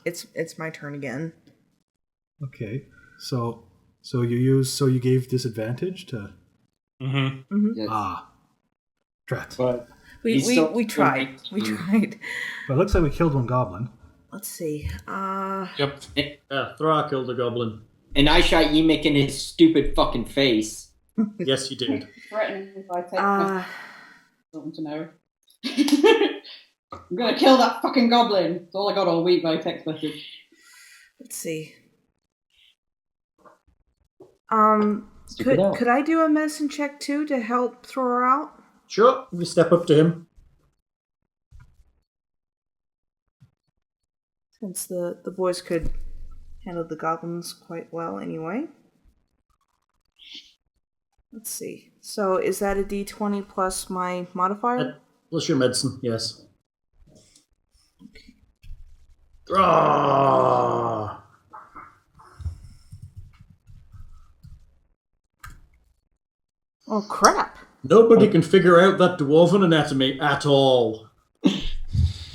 it's my turn again. Okay. So you gave disadvantage to. Mm-hmm. Yes. Drat. But We tried. We Mm. tried. But it looks like we killed one goblin. Let's see. Yep. Yeah, Thra killed a goblin. And I shot Yimik in his stupid fucking face. Yes, you did. Threatening if I take I want to know. I'm gonna kill that fucking goblin. That's all I got all week by text message. Let's see. Stupid elf. Could I do a medicine check too to help throw her out? Sure, we step up to him. Since the boys could handle the goblins quite well anyway. Let's see. So is that a d20 plus my modifier? Plus your medicine, yes. Thra! Oh crap! Nobody can figure out that dwarven anatomy at all.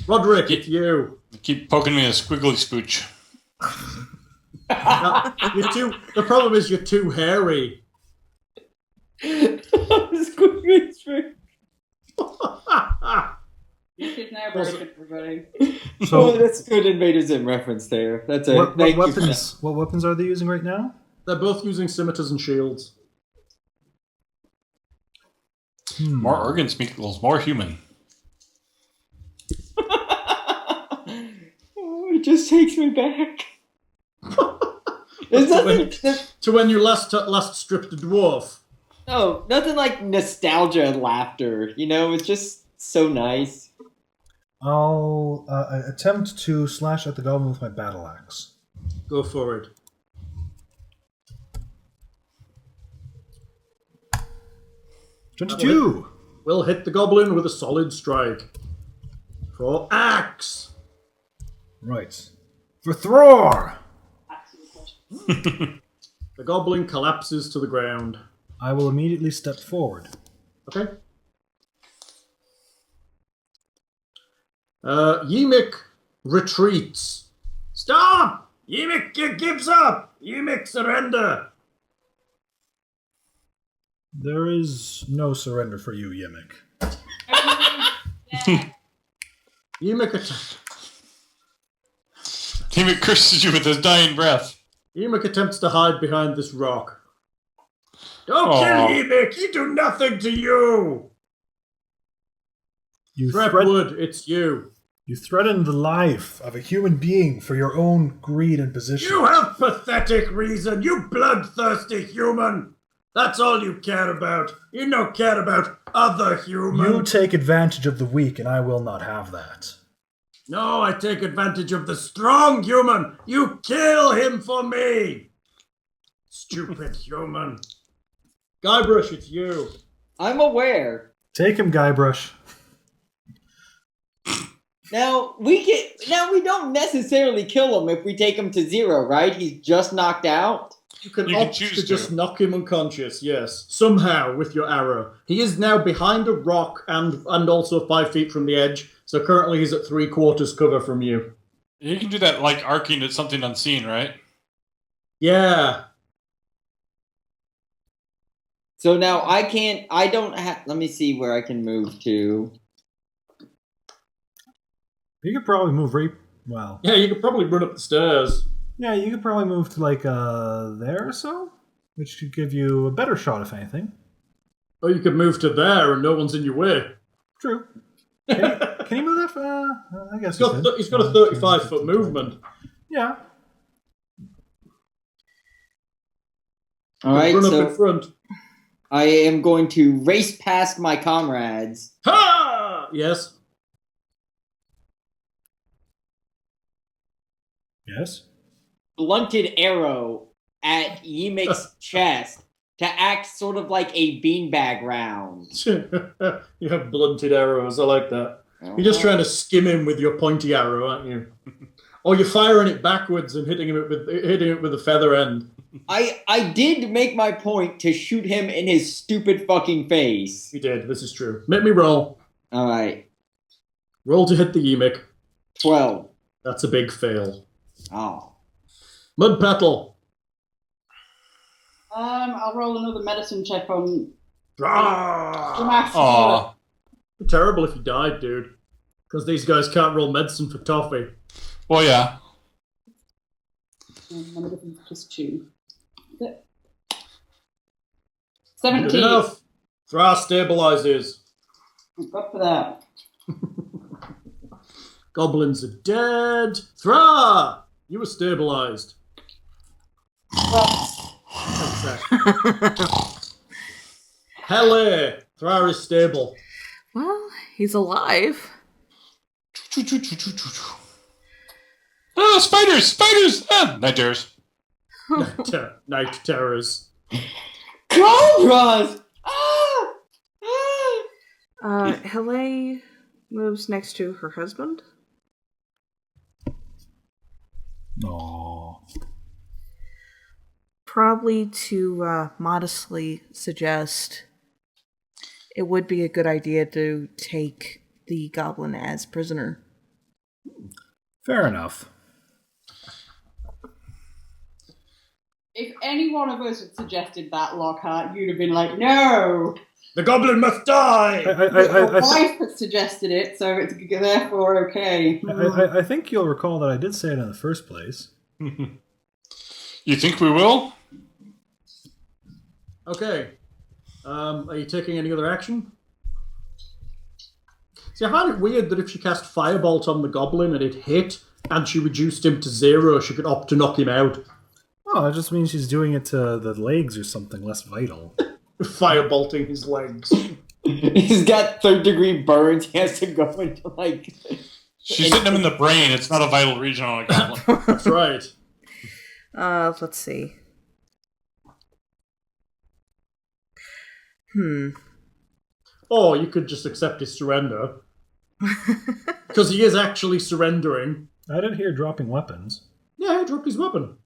Rodrick, it's you. You keep poking me a squiggly spooch. The problem is you're too hairy. This is now very good, everybody. So that's good Invaders in reference there. That's a What thank you for weapons? What weapons are they using right now? They're both using scimitars and shields. More organs equals more human. It just takes me back. There's nothing. To when you last stripped a dwarf. No, nothing like nostalgia and laughter. It's just so nice. I'll attempt to slash at the goblin with my battle axe. Go for it. $22. We'll hit the goblin with a solid strike. For axe. Right. For Thror! The goblin collapses to the ground. I will immediately step forward. Okay. Yimik retreats. Stop! Yimik gives up! Yimik surrender! There is no surrender for you, Yimik. Yimik curses you with his dying breath. Yimik attempts to hide behind this rock. Don't Aw. kill Yimik! He do nothing to you! Threpwood, it's you. You threaten the life of a human being for your own greed and position. You have pathetic reason, you bloodthirsty human! That's all you care about. You don't care about other humans. You take advantage of the weak, and I will not have that. No, I take advantage of the strong human. You kill him for me. Stupid human. Guybrush, it's you. I'm aware. Take him, Guybrush. Now we don't necessarily kill him if we take him to 0, right? He's just knocked out. You can You can opt choose to to. just knock him unconscious, yes. Somehow, with your arrow. He is now behind a rock and also 5 feet from the edge, so currently he's at 3/4 cover from you. You can do that like arcing at something unseen, right? Yeah. So now I don't have, let me see where I can move to. You could probably move well. Yeah, you could probably run up the stairs. Yeah, you could probably move to like there or so, which should give you a better shot, if anything. Or you could move to there and no one's in your way. True. Can you move that far? I guess He's got a 35-foot movement. Yeah. All right, Run up so in front. I am going to race past my comrades. Ha! Yes. Yes. Blunted arrow at Yimik's chest to act sort of like a beanbag round. You have blunted arrows. I like that. You're just trying to skim him with your pointy arrow, aren't you? Or you're firing it backwards and hitting it with the feather end. I did make my point to shoot him in his stupid fucking face. You did. This is true. Make me roll. All right. Roll to hit the Yemic. 12. That's a big fail. Oh. Mudpetal. I'll roll another medicine check on. Ah! Aw. It'd be terrible if you died, dude. Because these guys can't roll medicine for toffee. Well, yeah. My medicine's just 2. Good 17. enough. Thra stabilizes. Thank God for that. Goblins are dead. Thra! You were stabilized. Heleh! Thra is stable. Well, he's alive. Oh, spiders! Spiders! Ah, night terrors. Night terrors. Cobras! Heleh moves next to her husband. Aww. Probably to modestly suggest it would be a good idea to take the goblin as prisoner. Fair enough. If any one of us had suggested that, Lockhart, you'd have been like, no! The goblin must die! Your wife had suggested it, so it's therefore okay. I think you'll recall that I did say it in the first place. You think we will? Okay. Are you taking any other action? See, I find it weird that if she cast Firebolt on the goblin and it hit, and she reduced him to 0, she could opt to knock him out. Oh, that just means she's doing it to the legs or something less vital. Firebolting his legs. He's got 3rd-degree burns. He has to go into, like... She's hitting him in the brain. It's not a vital region on a goblin. That's right. Let's see. Or you could just accept his surrender. Because he is actually surrendering. I didn't hear dropping weapons. Yeah, he dropped his weapon.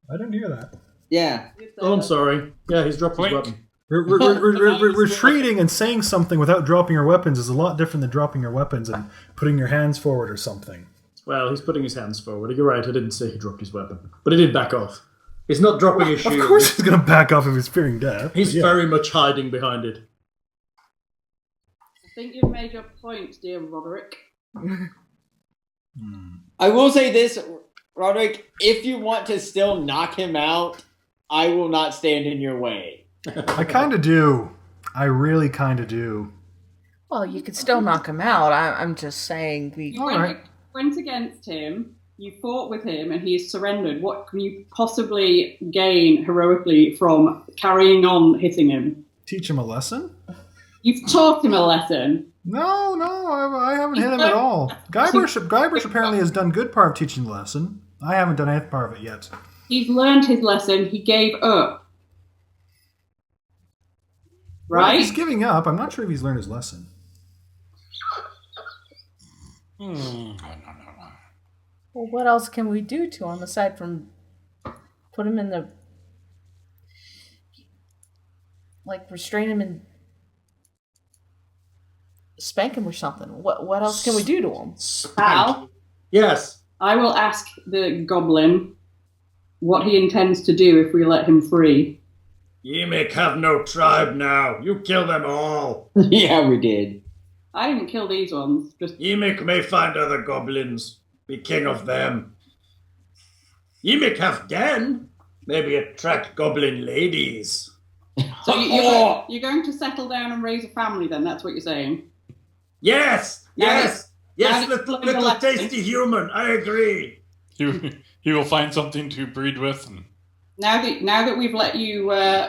I didn't hear that. Yeah. Oh, I'm sorry. Yeah, he's dropped his weapon. Retreating and saying something without dropping your weapons is a lot different than dropping your weapons and putting your hands forward or something. Well, he's putting his hands forward. You're right, I didn't say he dropped his weapon. But he did back off. He's not dropping his shield. Of course he's going to back off if he's fearing death. He's very much hiding behind it. I think you've made your point, dear Rodrick. I will say this, Rodrick, if you want to still knock him out, I will not stand in your way. I kind of do. I really kind of do. Well, you could still knock him out. I'm just saying we... You went against him, you fought with him, and he's surrendered. What can you possibly gain heroically from carrying on hitting him? Teach him a lesson? You've taught him a lesson. No, I haven't hit him at all. Guybrush apparently has done good part of teaching the lesson. I haven't done any part of it yet. He's learned his lesson. He gave up. Right? Well, if he's giving up. I'm not sure if he's learned his lesson. No. Well, what else can we do to him aside from put him in the... like, restrain him and spank him or something? What else can we do to him? Al? Yes. I will ask the goblin what he intends to do if we let him free. Ye make have no tribe now. You kill them all. Yeah, we did. I didn't kill these ones. Just Yemic may find other goblins. Be king of them. Yemic have den. Maybe attract goblin ladies. so you're going to settle down and raise a family then? That's what you're saying? Yes. Yes, now little tasty human. I agree. He will find something to breed with. And... Now that we've let you,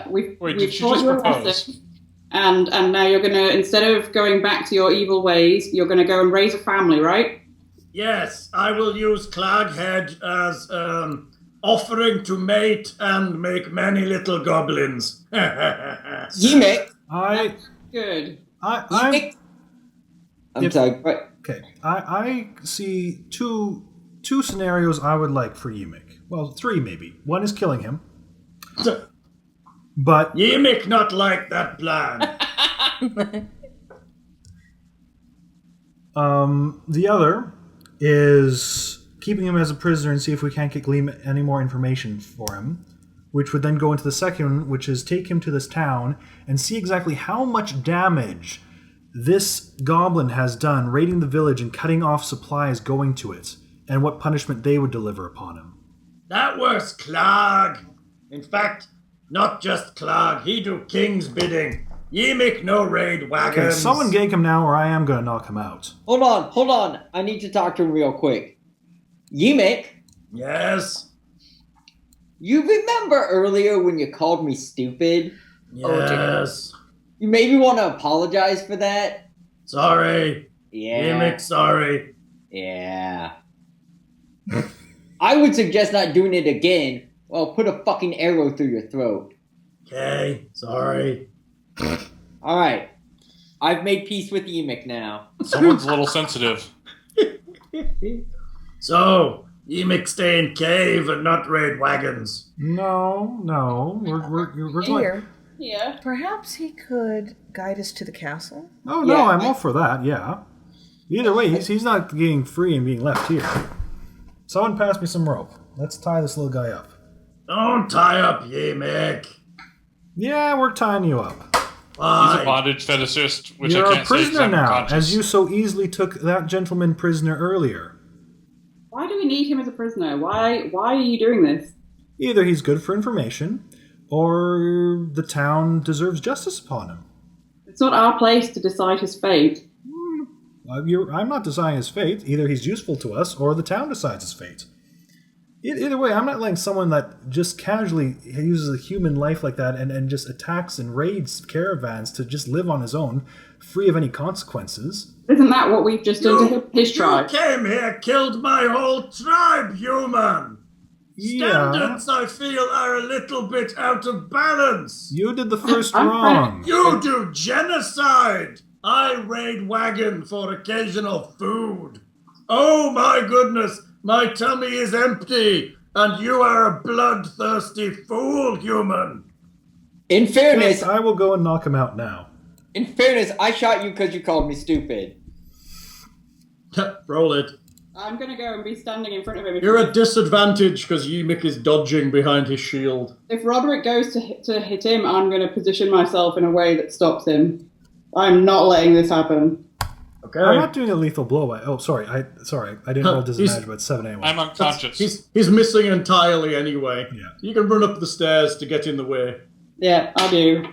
we've did she taught just you a propose? lesson, and now you're gonna, instead of going back to your evil ways, you're gonna go and raise a family, right? Yes, I will use Claghead as offering to mate and make many little goblins. Yemic. Good. I'm sorry, but... Okay, I see two scenarios I would like for Yemic. Well, 3 maybe. One is killing him. But Yimik not like that plan. the other is keeping him as a prisoner and see if we can't glean any more information for him, which would then go into the second, which is take him to this town and see exactly how much damage this goblin has done raiding the village and cutting off supplies going to it, and what punishment they would deliver upon him. That was Clog. In fact, not just Clog, he do King's bidding. Yimik no raid wagons. Okay, someone gank him now or I am going to knock him out. Hold on. I need to talk to him real quick. Yimik, Yes. you remember earlier when you called me stupid? Yes. You maybe want to apologize for that? Sorry. Yeah. Yimik, sorry. Yeah. I would suggest not doing it again. Well, put a fucking arrow through your throat. Okay, sorry. Alright. I've made peace with Yimik now. Someone's a little sensitive. So, Yimik stay in cave and not raid wagons. No. We're going... Here, Yeah. perhaps he could guide us to the castle? Oh, no, Yeah, I'm all for that, yeah. Either way, he's not getting free and being left here. Someone pass me some rope. Let's tie this little guy up. Don't tie up Yimik. Yeah, we're tying you up. He's a Why? bondage fetishist, which You're I a can't say 'cause prisoner I'm now, unconscious. as you so easily took that gentleman prisoner earlier. Why do we need him as a prisoner? Why are you doing this? Either he's good for information, or the town deserves justice upon him. It's not our place to decide his fate. I'm not deciding his fate. Either he's useful to us, or the town decides his fate. Either way, I'm not letting someone that just casually uses a human life like that and just attacks and raids caravans to just live on his own, free of any consequences. Isn't that what we've just done to his You tribe? came here, killed my whole tribe, human. Yeah, Standards, I feel, are a little bit out of balance. you did the first I'm wrong. You do genocide. I raid wagon for occasional food. Oh my goodness, my tummy is empty, and you are a bloodthirsty fool, human. In fairness, Yes, I will go and knock him out now. I shot you because you called me stupid. Roll it. I'm gonna go and be standing in front of him. You're at disadvantage because Yimik is dodging behind his shield. If Rodrick goes to hit him, I'm gonna position myself in a way that stops him. I'm not letting this happen. Okay. I'm not doing a lethal blow. I didn't roll disadvantage, but 7 anyway. I'm unconscious. He's missing entirely anyway. Yeah. You can run up the stairs to get in the way. Yeah, I do.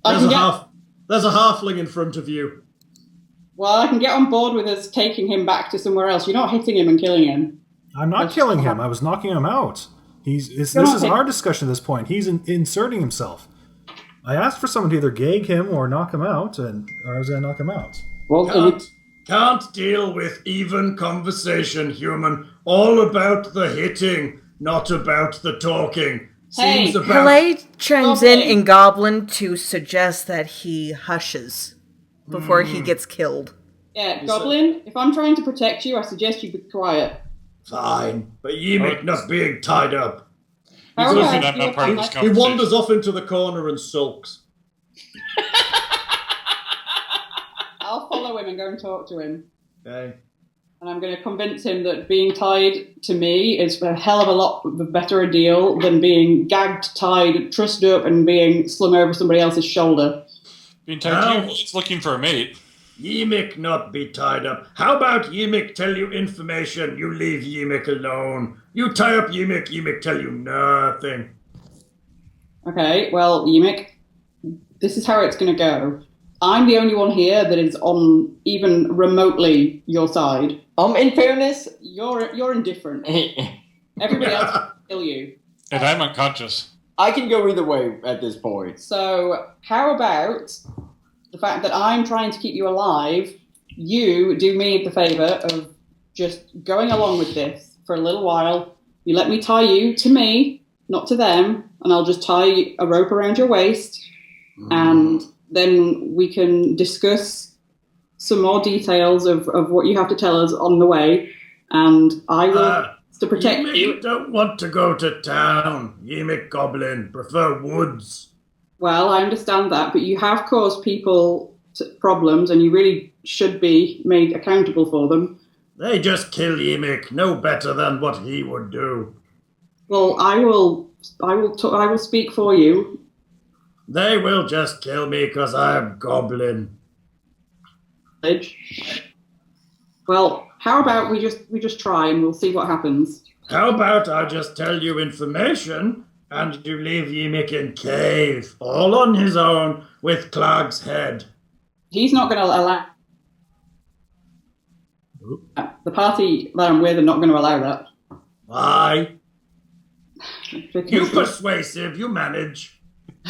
There's a halfling in front of you. Well, I can get on board with us taking him back to somewhere else. You're not hitting him and killing him. I'm not That's killing fine. him. I was knocking him out. This is okay. our discussion at this point. He's inserting himself. I asked for someone to either gag him or knock him out, or I was going to knock him out. Well, Can't deal with even conversation, human. All about the hitting, not about the talking. Hey, Seems about... Heleh chimes in Goblin. Goblin to suggest that he hushes before he gets killed. Yeah, Goblin, if I'm trying to protect you, I suggest you be quiet. Fine, but Yimik not being tied up. How He's about looking at you that part of attack this my- He conversation. wanders off into the corner and sulks. I'll follow him and go and talk to him. Okay. And I'm going to convince him that being tied to me is a hell of a lot better a deal than being gagged, tied, trussed up, and being slung over somebody else's shoulder. Being tied to you, it's looking for a mate. Yimik not be tied up. How about Yimik tell you information, you leave Yimik alone. You tie up Yimik, Yimik tell you nothing. Okay, well, Yimik, this is how it's going to go. I'm the only one here that is on even remotely your side. in fairness, You're indifferent. Everybody else will kill you. And I'm unconscious. I can go either way at this point. So how about the fact that I'm trying to keep you alive, you do me the favour of just going along with this for a little while. You let me tie you to me, not to them, and I'll just tie a rope around your waist, and then we can discuss some more details of what you have to tell us on the way, and I will to protect Yimik you. don't want to go to town. Yimik goblin prefer woods. Well, I understand that, but you have caused people problems, and you really should be made accountable for them. They just kill Yimik, no better than what he would do. Well, I will speak for you. They will just kill me because I am goblin. Well, how about we just try and we'll see what happens. How about I just tell you information and you leave Yimik in cave, all on his own, with Clark's head. He's not going to allow... The party that I'm with are not going to allow that. Why? Because You persuasive, you manage.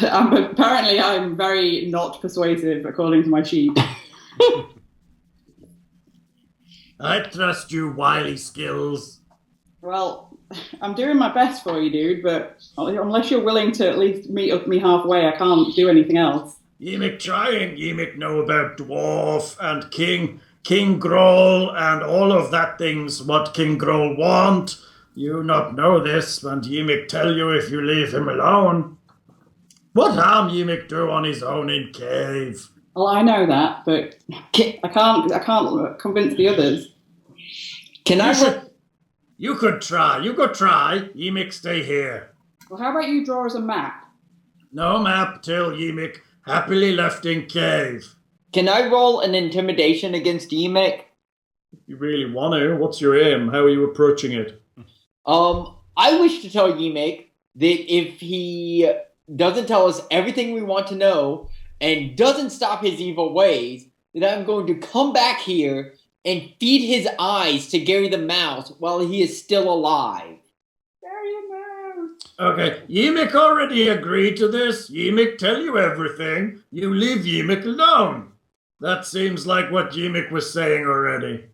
apparently I'm very not persuasive, according to my sheet. I trust you wily skills. Well, I'm doing my best for you, dude, but unless you're willing to at least meet up me halfway, I can't do anything else. Yimik trying, Yimik know about Dwarf and King Groll and all of that things what King Groll want. You not know this, and Yimik tell you if you leave him alone. What harm Yimik do on his own in cave? Well, I know that, but I can't convince the others. You could try. You could try. Yimik stay here. Well, how about you draw us a map? No map till Yimik happily left in cave. Can I roll an intimidation against Yimik? You really want to? What's your aim? How are you approaching it? I wish to tell Yimik that if he doesn't tell us everything we want to know and doesn't stop his evil ways, that I'm going to come back here and feed his eyes to Gary the Mouse while he is still alive. Gary the Mouse! Okay, Yimik already agreed to this. Yimik tell you everything. You leave Yimik alone. That seems like what Yimik was saying already.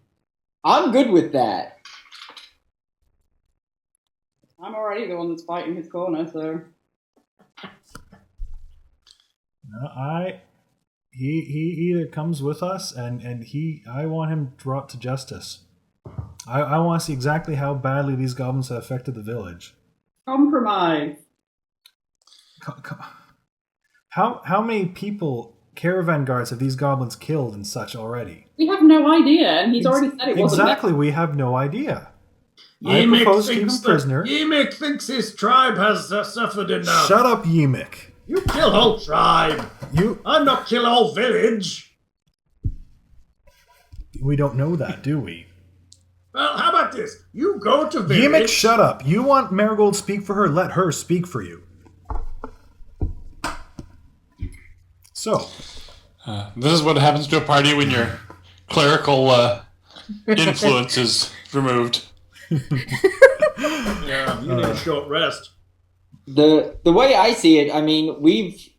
I'm good with that. I'm already the one that's fighting his corner, so... He either comes with us and I want him brought to justice. I want to see exactly how badly these goblins have affected the village. Compromise. How many people, caravan guards, have these goblins killed and such already? We have no idea, and he's already said it wasn't... Exactly, we have no idea. Yimik I propose to keep him prisoner. Yimik thinks his tribe has suffered enough. Shut up, Yimik. You kill whole tribe. I'm not kill whole village. We don't know that, do we? Well, how about this? You go to village... Yimik, shut up. You want Marigold to speak for her? Let her speak for you. So. This is what happens to a party when your clerical influence is removed. Yeah, you need a short rest. The way I see it, I mean, we've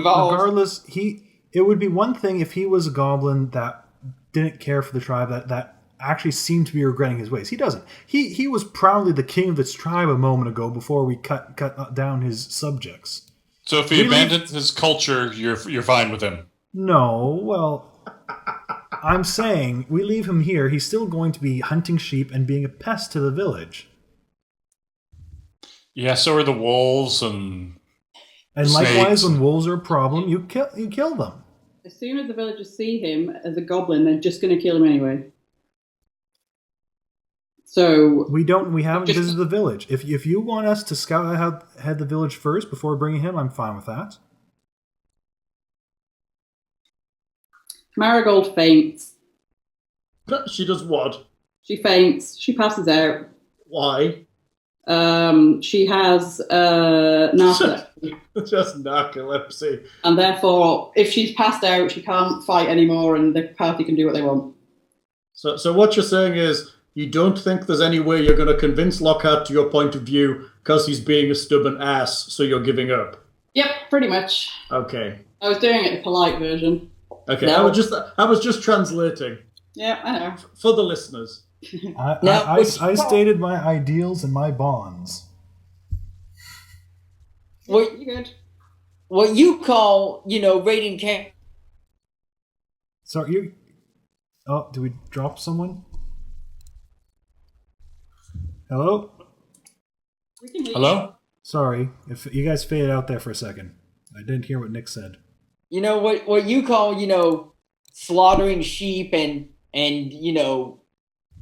all... Regardless, it would be one thing if he was a goblin that didn't care for the tribe, that actually seemed to be regretting his ways. He doesn't. He was proudly the king of this tribe a moment ago before we cut down his subjects. So if he abandoned his culture, you're fine with him? No, well... I'm saying, we leave him here, he's still going to be hunting sheep and being a pest to the village. Yeah, so are the wolves and likewise, when wolves are a problem, you kill them. As soon as the villagers see him as a goblin, they're just going to kill him anyway. So... We haven't visited the village. If you want us to scout out the village first before bringing him, I'm fine with that. Marigold faints. She does what? She faints. She passes out. Why? She has narcolepsy. Just narcolepsy. And therefore, if she's passed out, she can't fight anymore and the party can do what they want. So what you're saying is, you don't think there's any way you're going to convince Lockhart to your point of view because he's being a stubborn ass, so you're giving up? Yep, pretty much. Okay. I was doing it the polite version. Okay, I was just translating. Yeah, I know. For the listeners. I stated my ideals and my bonds. What you call, raiding camp. So you... Oh, do we drop someone? Hello? We can hear Hello? Sorry, if you guys faded out there for a second. I didn't hear what Nick said. You know what you call, slaughtering sheep and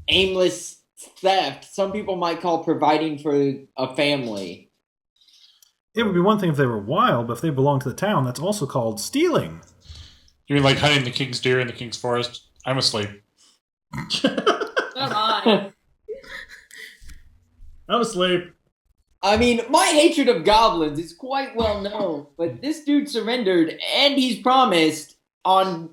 aimless theft, some people might call providing for a family. It would be one thing if they were wild, but if they belong to the town, that's also called stealing. You mean like hunting the king's deer in the king's forest? I'm asleep. Don't mind. I'm asleep. I mean, my hatred of goblins is quite well known, but this dude surrendered, and he's promised on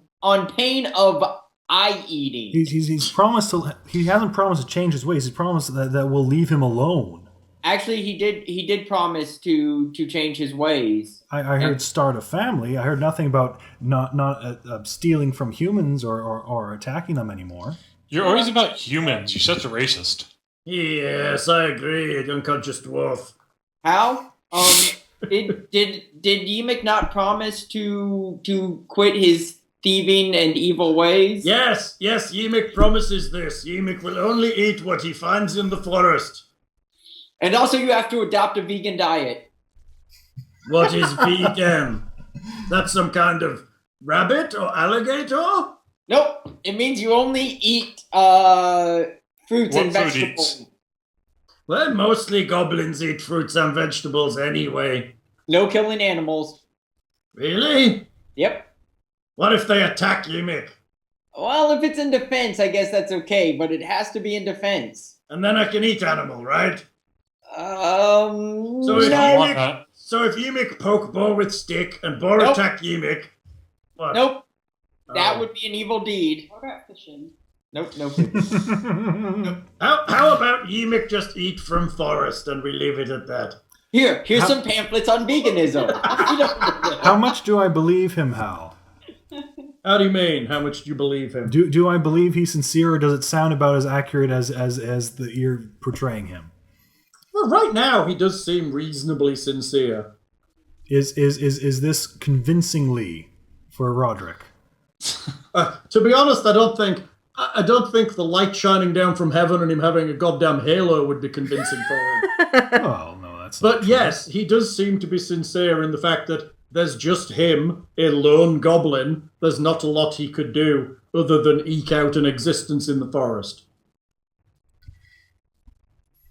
pain of eye eating. He's promised to. He hasn't promised to change his ways. He's promised that we'll leave him alone. Actually, he did promise to change his ways. I heard start a family. I heard nothing about not stealing from humans or attacking them anymore. You're always about humans. You're such a racist. Yes, I agree, unconscious dwarf. How? Did Yemek not promise to quit his thieving and evil ways? Yes, Yemek promises this. Yemek will only eat what he finds in the forest. And also you have to adopt a vegan diet. What is vegan? That's some kind of rabbit or alligator? Nope. It means you only eat fruits and vegetables. Well, mostly goblins eat fruits and vegetables anyway. No killing animals. Really? Yep. What if they attack Yemek? Well, if it's in defense, I guess that's okay, but it has to be in defense. And then I can eat animal, right? So So if no. Yemek, poke Bo with stick and Bo attack Yemek, what? Nope. That Oh. would be an evil deed. What about fishing? Nope. How about Yemek just eat from forest and we leave it at that? Here's some pamphlets on veganism. How much do I believe him, Hal? How do you mean? How much do you believe him? Do I believe he's sincere, or does it sound about as accurate as you're portraying him? Well, right now he does seem reasonably sincere. Is this convincingly for Rodrick? To be honest, I don't think the light shining down from heaven and him having a goddamn halo would be convincing for him. Oh no, that's. Not But true. yes, he does seem to be sincere in the fact that there's just him, a lone goblin. There's not a lot he could do other than eke out an existence in the forest.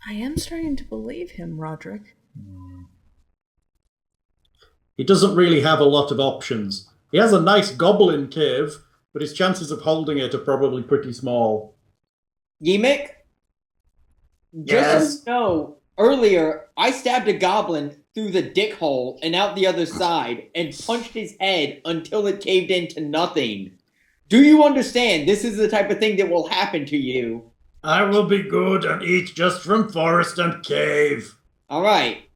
I am starting to believe him, Rodrick. He doesn't really have a lot of options. He has a nice goblin cave, but his chances of holding it are probably pretty small. Yemek? Yes? Just so you know, earlier, I stabbed a goblin through the dick hole and out the other side and punched his head until it caved into nothing. Do you understand? This is the type of thing that will happen to you. I will be good and eat just from forest and cave. All right.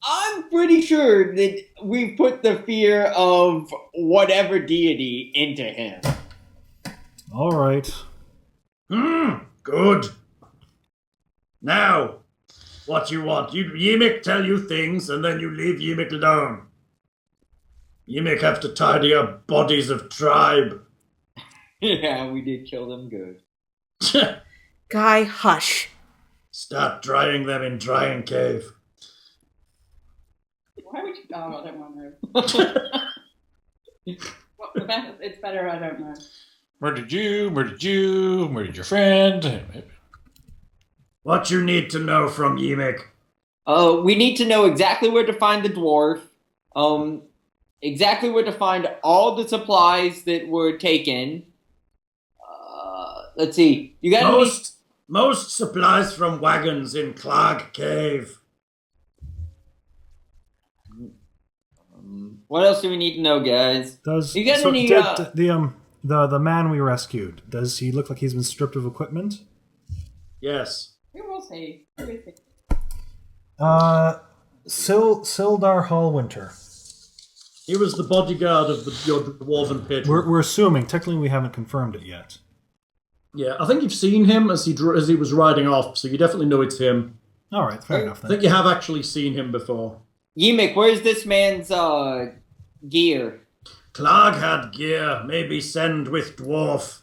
I'm pretty sure that we put the fear of whatever deity into him. All right. Good. Now, what you want? Yemek tell you things, and then you leave Yemek alone. Yemek have to tidy up bodies of tribe. Yeah, we did kill them good. Guy, hush. Start drying them in drying cave. Why would you? Oh, I don't want to know. It's better I don't know. Murdered your friend. What you need to know from Yemek? We need to know exactly where to find the dwarf. Exactly where to find all the supplies that were taken. Let's see. You got most supplies from wagons in Clag Cave. What else do we need to know, guys? You got any? The man we rescued, does he look like he's been stripped of equipment? Yes. Who was he? Who is he? Sildar Hallwinter. He was the bodyguard of your dwarven patron. We're assuming. Technically, we haven't confirmed it yet. Yeah, I think you've seen him as he was riding off, so you definitely know it's him. All right, fair enough I then. think you have actually seen him before. Yemek, where's this man's gear? Clag had gear. Maybe send with dwarf.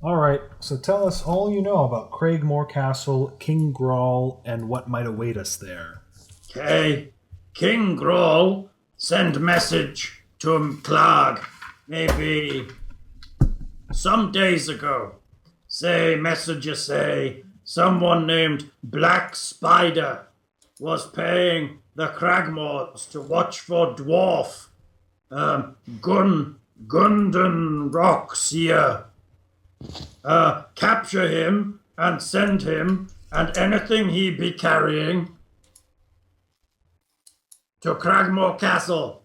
All right, so tell us all you know about Craigmore Castle, King Grawl, and what might await us there. Okay. King Grawl send message to Clark maybe some days ago. Messenger say someone named Black Spider was paying the Cragmores to watch for dwarf Gundan Rocks here. Capture him and send him and anything he be carrying to Cragmore Castle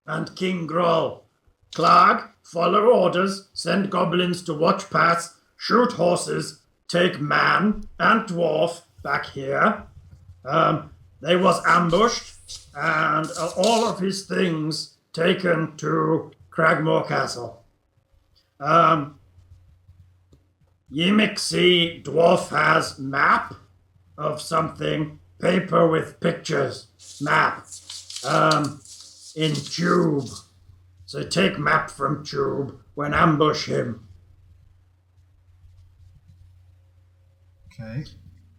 and King Grawl. Clark, follow orders, send goblins to watch pass, shoot horses, take man and dwarf back here. They was ambushed and all of his things taken to Cragmore Castle. Yimik see dwarf has map of something, paper with pictures, map, in tube. So take map from tube when ambush him. Okay.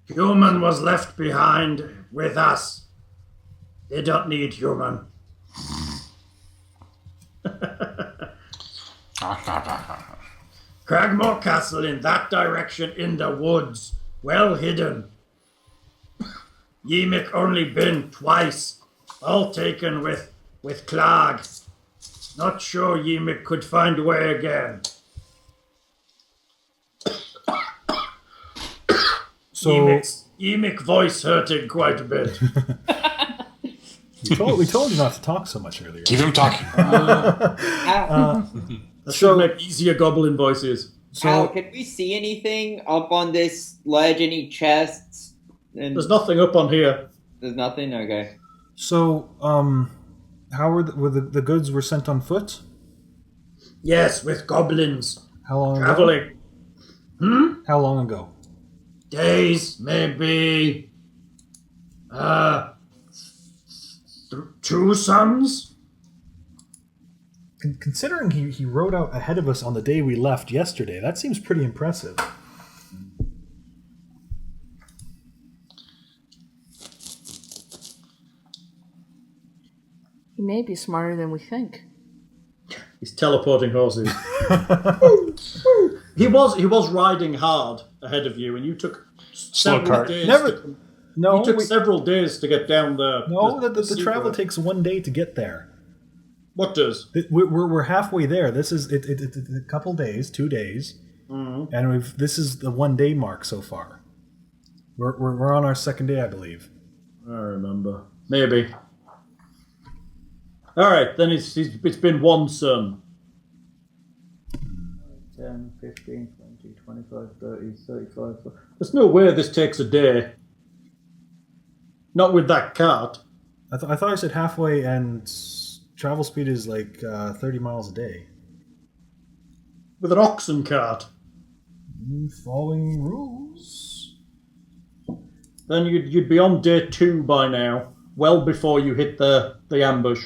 Human was left behind with us. They don't need human. Cragmore Castle in that direction in the woods, well hidden. Yimik only been twice, all taken with Clark. Not sure Yimik could find way again. So Yimik voice hurting quite a bit. we told you not to talk so much earlier. Keep him talking. That should make easier goblin voices. Al, can we see anything up on this ledge? Any chests? And There's nothing up on here. There's nothing? Okay. So, how were the goods were sent on foot? Yes, with goblins. How long ago? Traveling. How long ago? Days, maybe. 2 suns? Considering he rode out ahead of us on the day we left yesterday, that seems pretty impressive. He may be smarter than we think. He's teleporting horses. He was riding hard ahead of you, and you took several cart. days. No, you took several days to get down the. No, the travel takes 1 day to get there. What does? We're halfway there. This is it's a couple days, 2 days, and this is the 1 day mark so far. We're on our second day, I believe. I remember. Maybe. All right, then it's been 1 sun. 10, 15, 20, 25, 30, 35. There's no way this takes a day. Not with that cart. I thought I said halfway, and travel speed is like 30 miles a day. With an oxen cart. Following rules. Then you'd be on day 2 by now, well before you hit the ambush.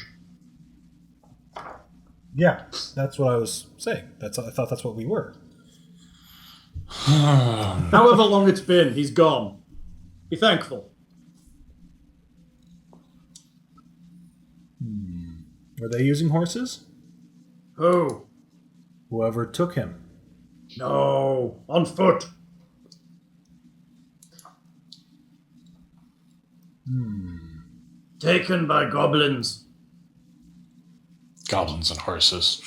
Yeah, that's what I was saying. I thought that's what we were. However long it's been, he's gone. Be thankful. Were they using horses? Who? Whoever took him. No, on foot. Taken by goblins. Goblins and horses.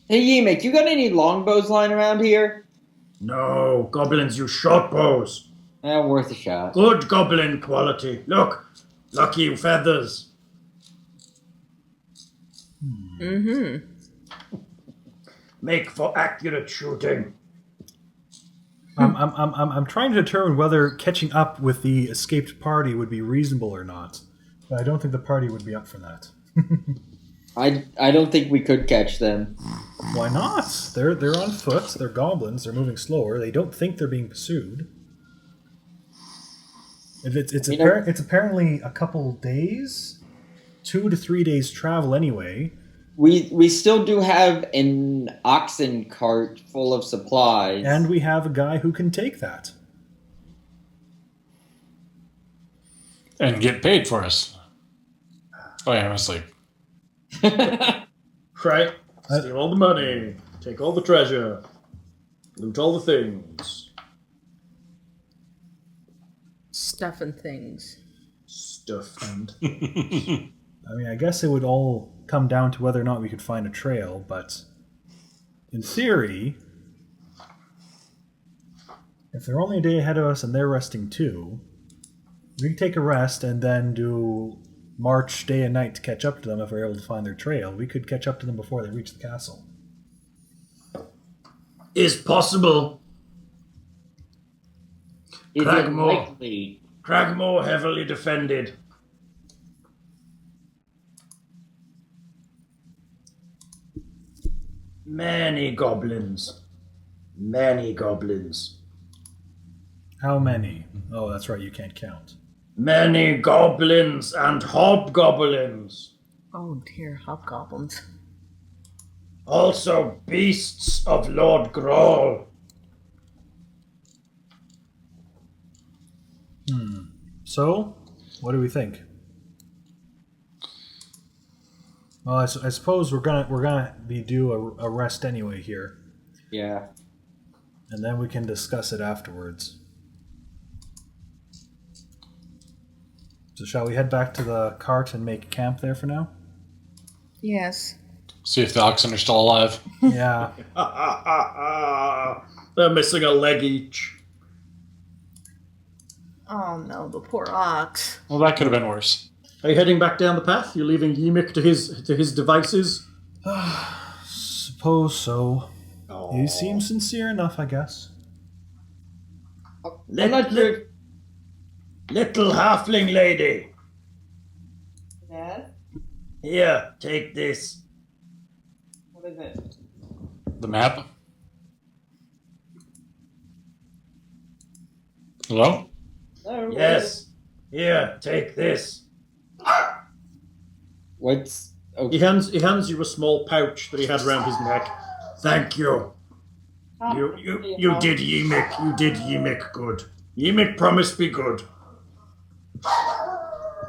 Hey, Yemek, you got any longbows lying around here? No, goblins use short bows. Worth a shot. Good goblin quality. Look, lucky feathers. Mm-hmm. Make for accurate shooting. I'm trying to determine whether catching up with the escaped party would be reasonable or not. But I don't think the party would be up for that. I don't think we could catch them. Why not? They're on foot. They're goblins. They're moving slower. They don't think they're being pursued. If it's apparently a couple days, 2 to 3 days travel anyway. We still do have an oxen cart full of supplies. And we have a guy who can take that. And get paid for us. Oh yeah, I'm asleep. Right. Steal all the money. Take all the treasure. Loot all the things. Stuff and things. Stuff and... I mean, I guess it would all come down to whether or not we could find a trail, but in theory, if they're only a day ahead of us and they're resting too, we could take a rest and then do march day and night to catch up to them if we're able to find their trail. We could catch up to them before they reach the castle. Is possible. Is it Cragmore. likely? Cragmore heavily defended. Many goblins. Many goblins. How many? Oh, that's right, you can't count. Many goblins and hobgoblins. Oh dear, hobgoblins. Also beasts of Lord Grawl. So, what do we think? Well, I suppose we're gonna be due a rest anyway here, Yeah. and then we can discuss it afterwards. So, shall we head back to the cart and make camp there for now? Yes. See if the oxen are still alive. Yeah. They're missing a leg each. Oh no, the poor ox. Well, that could have been worse. Are you heading back down the path? You're leaving Ymik to his devices? Suppose so. He seems sincere enough, I guess. I'm not sure. Little halfling lady. Yes? Here, take this. What is it? The map. Hello? Oh, Yes. Here, take this. What's He hands you a small pouch that he had around his neck. Thank you. You did Ymik. You did Ymik good. Ymik promised be good.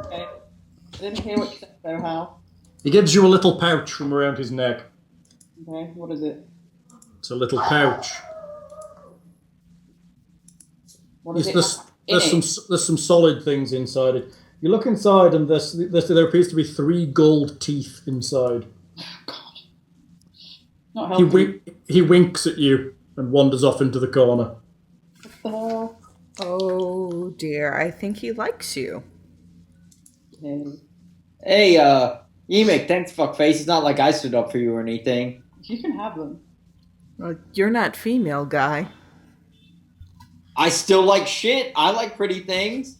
Okay. I didn't hear what you said though, Hal. He gives you a little pouch from around his neck. Okay, what is it? It's a little pouch. What is There's it? some solid things inside it. You look inside, and there appears to be 3 gold teeth inside. God. Not helping. He winks at you and wanders off into the corner. What the hell? Oh dear, I think he likes you. Okay. Hey, Emic, thanks, fuckface. It's not like I stood up for you or anything. You can have them. Well, you're not female, guy. I still like shit. I like pretty things.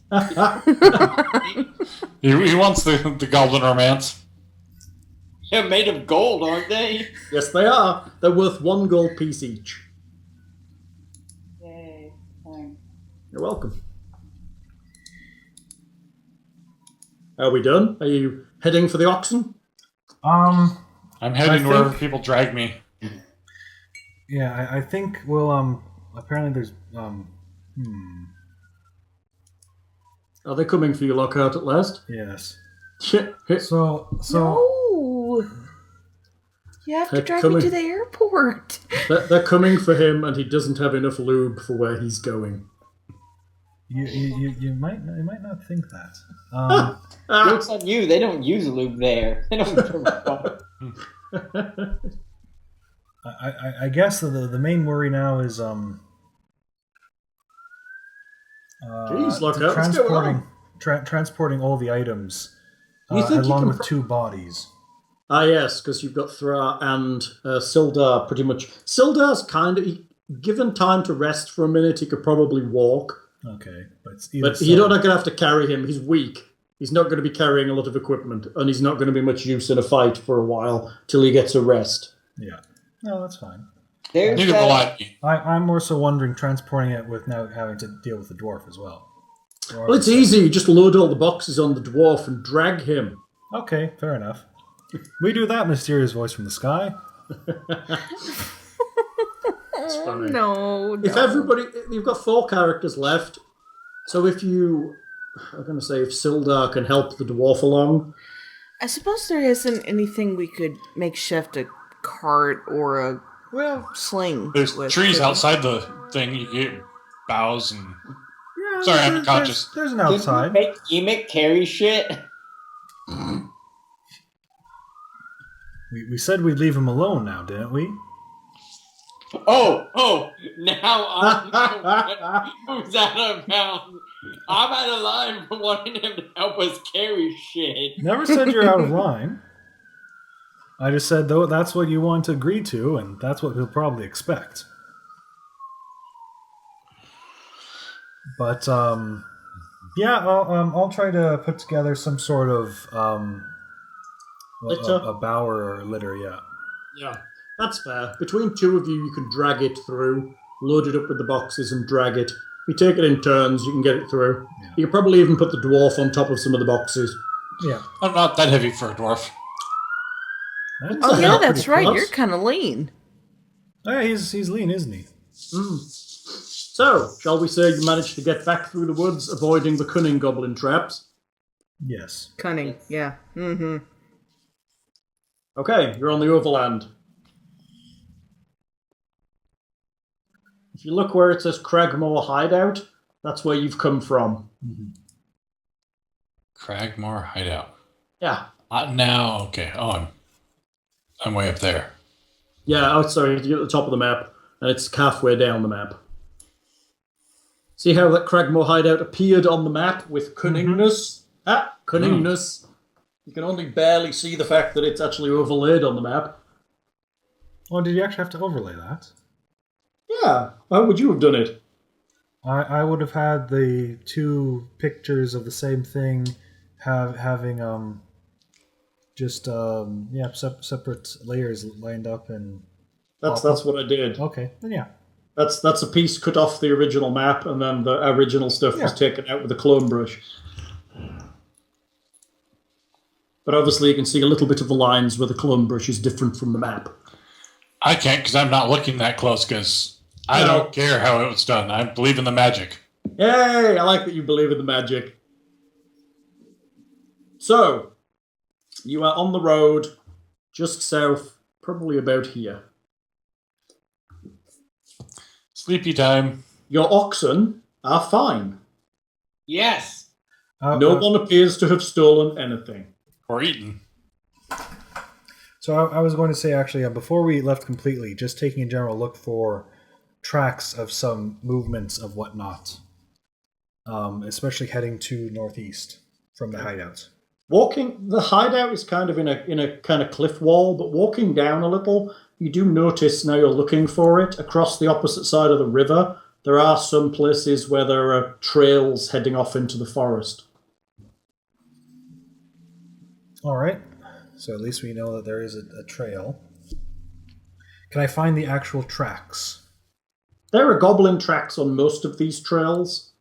He wants the goblin romance. They're made of gold, aren't they? Yes, they are. They're worth 1 gold piece each. Yay. Thanks. You're welcome. Are we done? Are you heading for the oxen? I'm heading I wherever think- people drag me. Yeah, I think we'll, apparently there's, Are they coming for your lockout at last? yes. Shit. So, No! You have to They're drive me coming. to the airport. They're coming for him, and he doesn't have enough lube for where he's going. you might not think that. Joke's on you. They don't use lube there. They don't give a fuck. I guess the main worry now is Jeez, lockout, what's going on? transporting all the items You think you along can with 2 bodies. Ah, yes, because you've got Thror and Sildar pretty much. Sildar's given time to rest for a minute, he could probably walk. Okay, but You're not going to have to carry him. He's weak. He's not going to be carrying a lot of equipment, and he's not going to be much use in a fight for a while till he gets a rest. Yeah, no, that's fine. There's Neither will I. I'm more so wondering transporting it with now having to deal with the dwarf as well. Well, it's easy. You just load all the boxes on the dwarf and drag him. Okay, fair enough. We do that, mysterious voice from the sky. It's funny. No. If everybody, you've got 4 characters left, so if you, I'm going to say, if Sildar can help the dwarf along, I suppose there isn't anything we could makeshift a cart or a sling. There's with. trees outside the thing. You get boughs and. Yeah, Sorry, I'm unconscious. There's an Didn't outside. we make Emic carry shit? We said we'd leave him alone now, didn't we? Oh, now I'm who's out of bounds. I'm out of line for wanting him to help us carry shit. Never said you're out of line. I just said, though, that's what you want to agree to, and that's what he'll probably expect. But, yeah, I'll try to put together some sort of, a bower or litter, yeah. yeah, that's fair. Between 2 of you, you can drag it through, load it up with the boxes and drag it. You take it in turns, you can get it through. Yeah. You can probably even put the dwarf on top of some of the boxes. Yeah. I'm not that heavy for a dwarf. Oh, yeah, that's pretty right. close. You're kind of lean. Oh, yeah, he's lean, isn't he? So, shall we say you managed to get back through the woods, avoiding the cunning goblin traps? Yes. Cunning, yeah. Mm-hmm. Okay, you're on the overland. If you look where it says Cragmore Hideout, that's where you've come from. Cragmore Hideout. Yeah. Now, okay. Oh, I'm way up there. Yeah, oh, sorry, you're at the top of the map, and it's halfway down the map. See how that Cragmore Hideout appeared on the map with cunningness? Cunningness. You can only barely see the fact that it's actually overlaid on the map. Oh, did you actually have to overlay that? Yeah, how would you have done it? I would have had the 2 pictures of the same thing having separate layers lined up and That's what I did. okay, then yeah. That's a piece cut off the original map, and then the original stuff was taken out with a clone brush. But obviously you can see a little bit of the lines where the clone brush is different from the map. I can't because I'm not looking that close because I don't care how it was done. I believe in the magic. Yay! I like that you believe in the magic. So, you are on the road, just south, probably about here. Sleepy time. Your oxen are fine. Yes. No one appears to have stolen anything. Or eaten. So I was going to say, actually, before we left completely, just taking a general look for tracks of some movements of whatnot, especially heading to northeast from the hideout. The hideout is kind of in a kind of cliff wall, but walking down a little, you do notice now you're looking for it, across the opposite side of the river, there are some places where there are trails heading off into the forest. All right. So at least we know that there is a trail. Can I find the actual tracks? There are goblin tracks on most of these trails.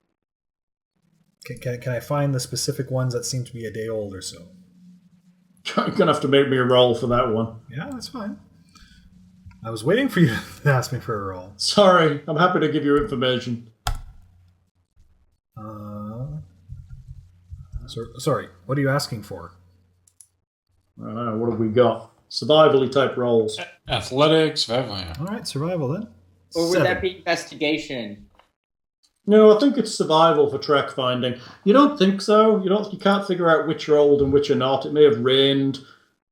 Can I find the specific ones that seem to be a day old or so? You're going to have to make me a roll for that one. Yeah, that's fine. I was waiting for you to ask me for a roll. Sorry, I'm happy to give you information. Sorry, what are you asking for? I don't know, what have we got? Survival-y type rolls. Athletics, survival. Yeah. All right, survival then. Or would 7. that be investigation? No, I think it's survival for track finding. You don't think so? You can't figure out which are old and which are not. It may have rained.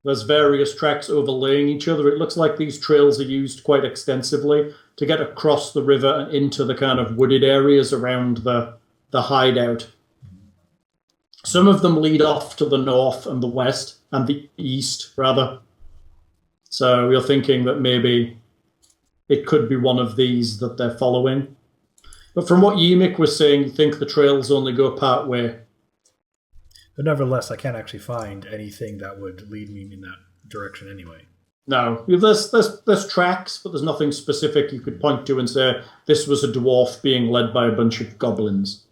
There's various tracks overlaying each other. It looks like these trails are used quite extensively to get across the river and into the kind of wooded areas around the hideout. Some of them lead off to the north and the west, and the east, rather. So you're thinking that maybe it could be one of these that they're following. But from what Ymik was saying, you think the trails only go part way. But nevertheless, I can't actually find anything that would lead me in that direction anyway. No, there's tracks, but there's nothing specific you could point to and say, this was a dwarf being led by a bunch of goblins.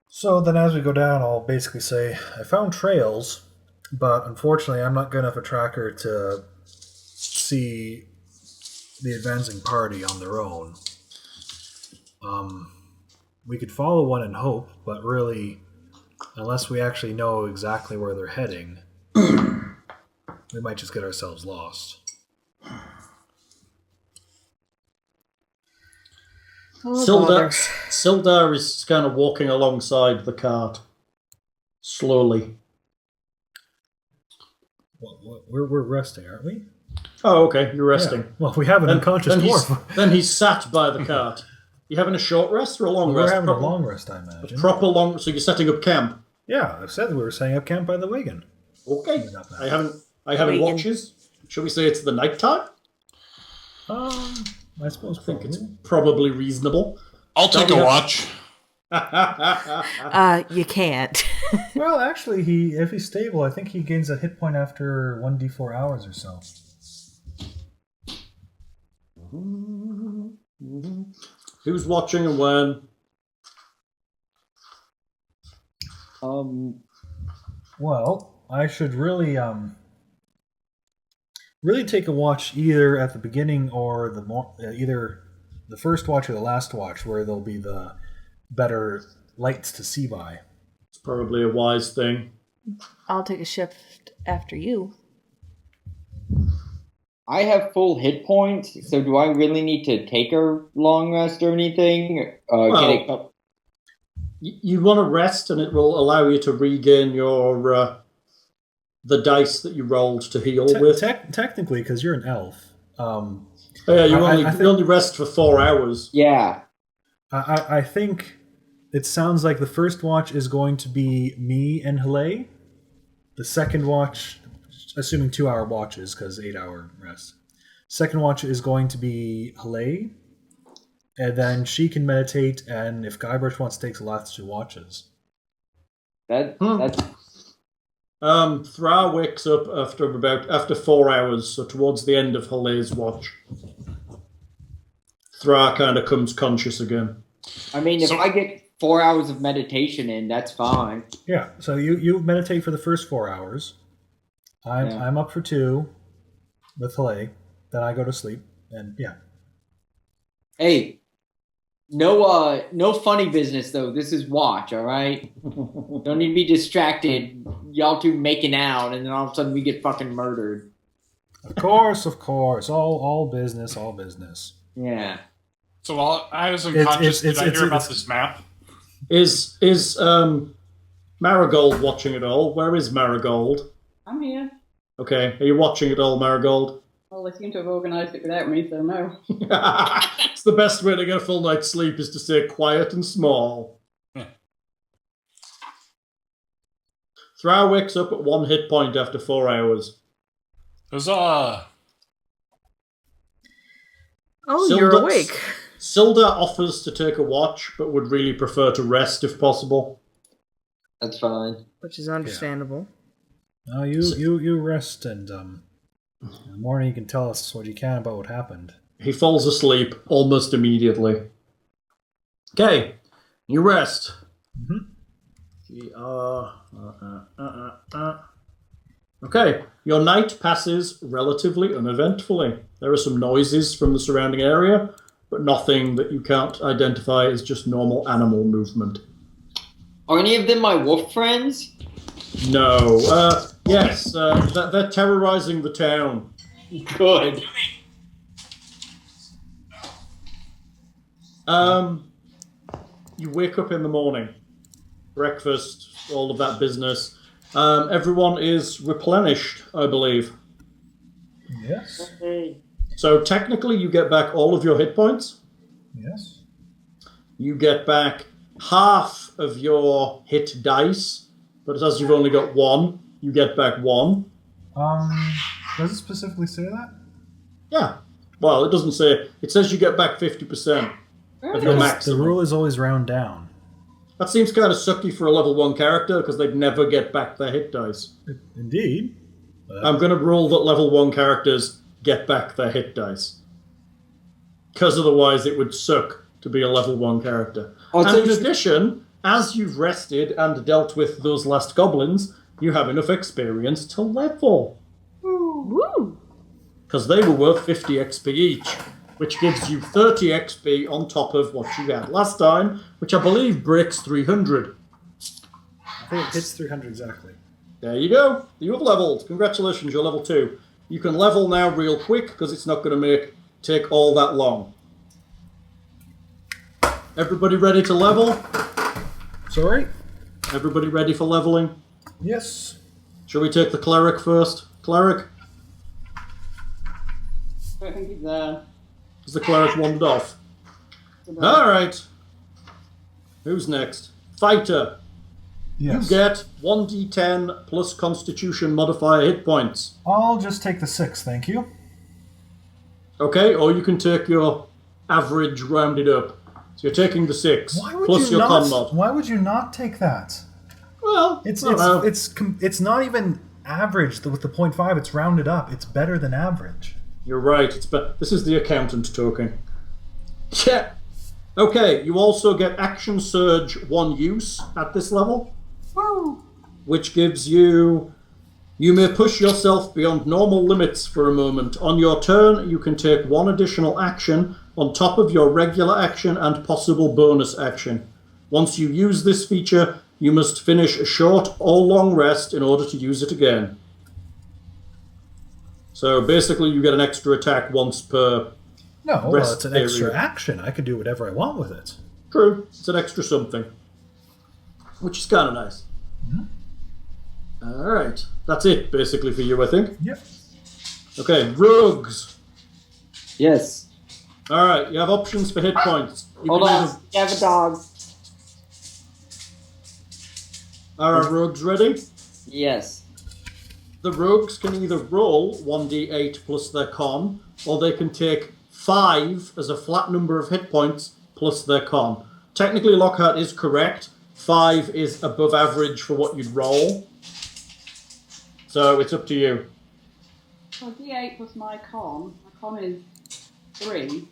So then as we go down, I'll basically say, I found trails, But unfortunately, I'm not good enough a tracker to see the advancing party on their own. We could follow one and hope, but really, unless we actually know exactly where they're heading, we might just get ourselves lost. Sildar is kind of walking alongside the cart, slowly. Well, we're resting, aren't we? Oh, okay, you're resting. Yeah. Well, we have an unconscious dwarf. Then he's sat by the cart. You having a short rest or a long rest? We're having a long rest, I imagine. A proper long. So you're setting up camp. Yeah, I've said we were setting up camp by the wagon. Okay. I haven't watches. Shall we say it's the night time? I suppose I think it's probably reasonable. I'll take a watch. You can't. Well, actually, if he's stable, I think he gains a hit point after 1d4 hours or so. Who's watching and when? Well, I should really take a watch either at the beginning or either the first watch or the last watch, where there'll be the better lights to see by. It's probably a wise thing. I'll take a shift after you. I have full hit points, so do I really need to take a long rest or anything? You want to rest, and it will allow you to regain your the dice that you rolled to heal with. Technically, because you're an elf. You only rest for 4 hours. Yeah. I think it sounds like the first watch is going to be me and Heleh. The second watch, assuming 2-hour watches, because 8-hour rest. Second watch is going to be Heleh, and then she can meditate, and if Guybrush wants to take the last 2 watches. That's Thra wakes up after 4 hours, so towards the end of Heleh's watch. Thra kind of comes conscious again. I mean, if I get 4 hours of meditation in, that's fine. Yeah, so you meditate for the first 4 hours. I'm up for 2 with Heleh. Then I go to sleep, and yeah. Hey, no funny business though. This is watch, all right? Don't need to be distracted. Y'all two making out, and then all of a sudden we get fucking murdered. Of course. All business, all business. Yeah. So while I was unconscious, did I hear about this map? Is Marigold watching it all? Where is Marigold? I'm here. Okay, are you watching it all, Marigold? Well, they seem to have organised it without me, so no. It's the best way to get a full night's sleep is to stay quiet and small. Thra wakes up at 1 hit point after 4 hours. Huzzah! Oh, you're awake. Sildar offers to take a watch, but would really prefer to rest if possible. That's fine. Which is understandable. No, you rest, and in the morning you can tell us what you can about what happened. He falls asleep almost immediately. Okay, you rest. Mm-hmm. Okay, your night passes relatively uneventfully. There are some noises from the surrounding area, but nothing that you can't identify as just normal animal movement. Are any of them my wolf friends? No. Yes, they're terrorizing the town. Good. You wake up in the morning. Breakfast, all of that business. Everyone is replenished, I believe. Yes. So technically you get back all of your hit points. Yes. You get back half of your hit dice, but as you've only got 1, you get back 1. Does it specifically say that? Yeah. Well, it doesn't say. It says you get back 50% of your maximum. The rule is always round down. That seems kind of sucky for a level 1 character, because they'd never get back their hit dice. Indeed. I'm going to rule that level 1 characters get back their hit dice. Because otherwise it would suck to be a level 1 character. And in addition, as you've rested and dealt with those last goblins, you have enough experience to level. Woo! Because they were worth 50 XP each, which gives you 30 XP on top of what you had last time, which I believe breaks 300. I think it hits 300 exactly. There you go. You have leveled. Congratulations, you're level 2. You can level now real quick because it's not going to take all that long. Everybody ready to level? Sorry? Everybody ready for leveling? Yes. Shall we take the cleric first? Cleric? I don't think he's there. Is the cleric wandered off? Alright. Who's next? Fighter. Yes. You get 1d10 plus constitution modifier hit points. I'll just take the 6, thank you. Okay, or you can take your average rounded up. So you're taking the 6 plus your con mod. Why would you not take that? Well, It's not even average with the 0.5. It's rounded up. It's better than average. You're right. This is the accountant talking. Yeah. Okay, you also get action surge 1 use at this level. Woo! Which gives you... You may push yourself beyond normal limits for a moment. On your turn, you can take 1 additional action on top of your regular action and possible bonus action. Once you use this feature, you must finish a short or long rest in order to use it again. So basically you get an extra attack once per No, rest it's an extra period. action. I could do whatever I want with it. True, it's an extra something. Which is kind of nice. Alright, that's it basically for you, I think. Yep. Okay, rogues. Yes. Alright, you have options for hit points. You Hold can on. either- You have a dog. Are rogues ready? Yes. The rogues can either roll 1d8 plus their con, or they can take 5 as a flat number of hit points plus their con. Technically, Lockhart is correct. 5 is above average for what you'd roll. So it's up to you. Well, D8 plus my con. My con is 3.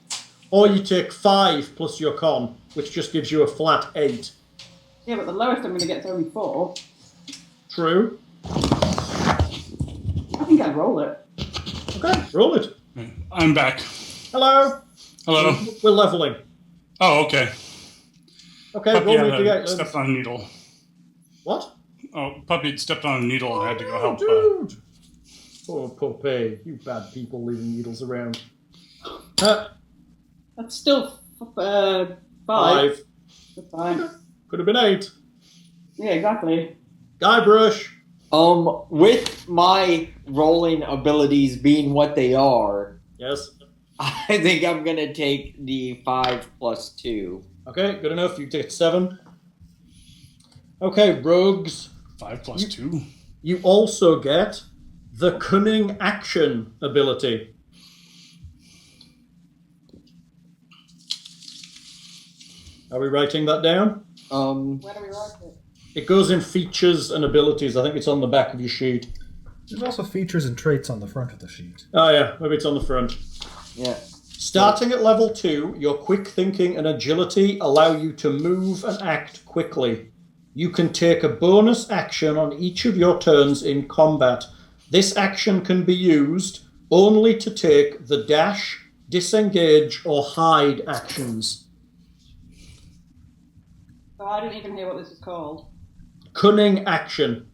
Or you take 5 plus your con, which just gives you a flat 8. Yeah, but the lowest I'm going to get is only 4. True. I think I'd roll it. Okay, roll it. I'm back. Hello. Hello. We're leveling. Oh, okay. Okay, Puppy roll me had the stepped on a needle. What? Oh, Puppy had stepped on a needle and had to go help. Dude. Poor puppy. You bad people leaving needles around. That's still 5. 5. That's fine. Could have been 8. Yeah, exactly. Guybrush. With my rolling abilities being what they are, Yes. I think I'm gonna take the 5 plus 2. Okay, good enough. You take 7. Okay, rogues. 5 plus 2. You also get the cunning action ability. Are we writing that down? Where do we write it? It goes in features and abilities. I think it's on the back of your sheet. There's also features and traits on the front of the sheet. Oh yeah, maybe it's on the front. Yeah. Starting at level 2, your quick thinking and agility allow you to move and act quickly. You can take a bonus action on each of your turns in combat. This action can be used only to take the dash, disengage, or hide actions. So I didn't even hear what this is called. Cunning action.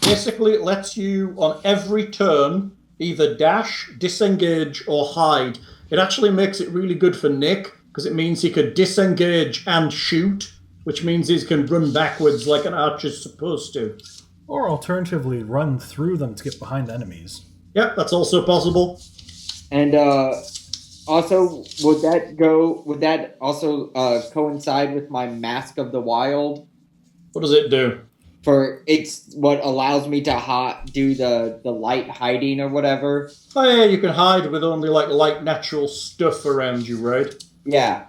Basically, it lets you, on every turn, either dash, disengage, or hide. It actually makes it really good for Nick, because it means he could disengage and shoot, which means he can run backwards like an archer's supposed to. Or alternatively, run through them to get behind enemies. Yep, that's also possible. And also, would that also coincide with my Mask of the Wild? What does it do? For it's what allows me to do the light hiding or whatever. Oh yeah, you can hide with only like light natural stuff around you, right? Yeah.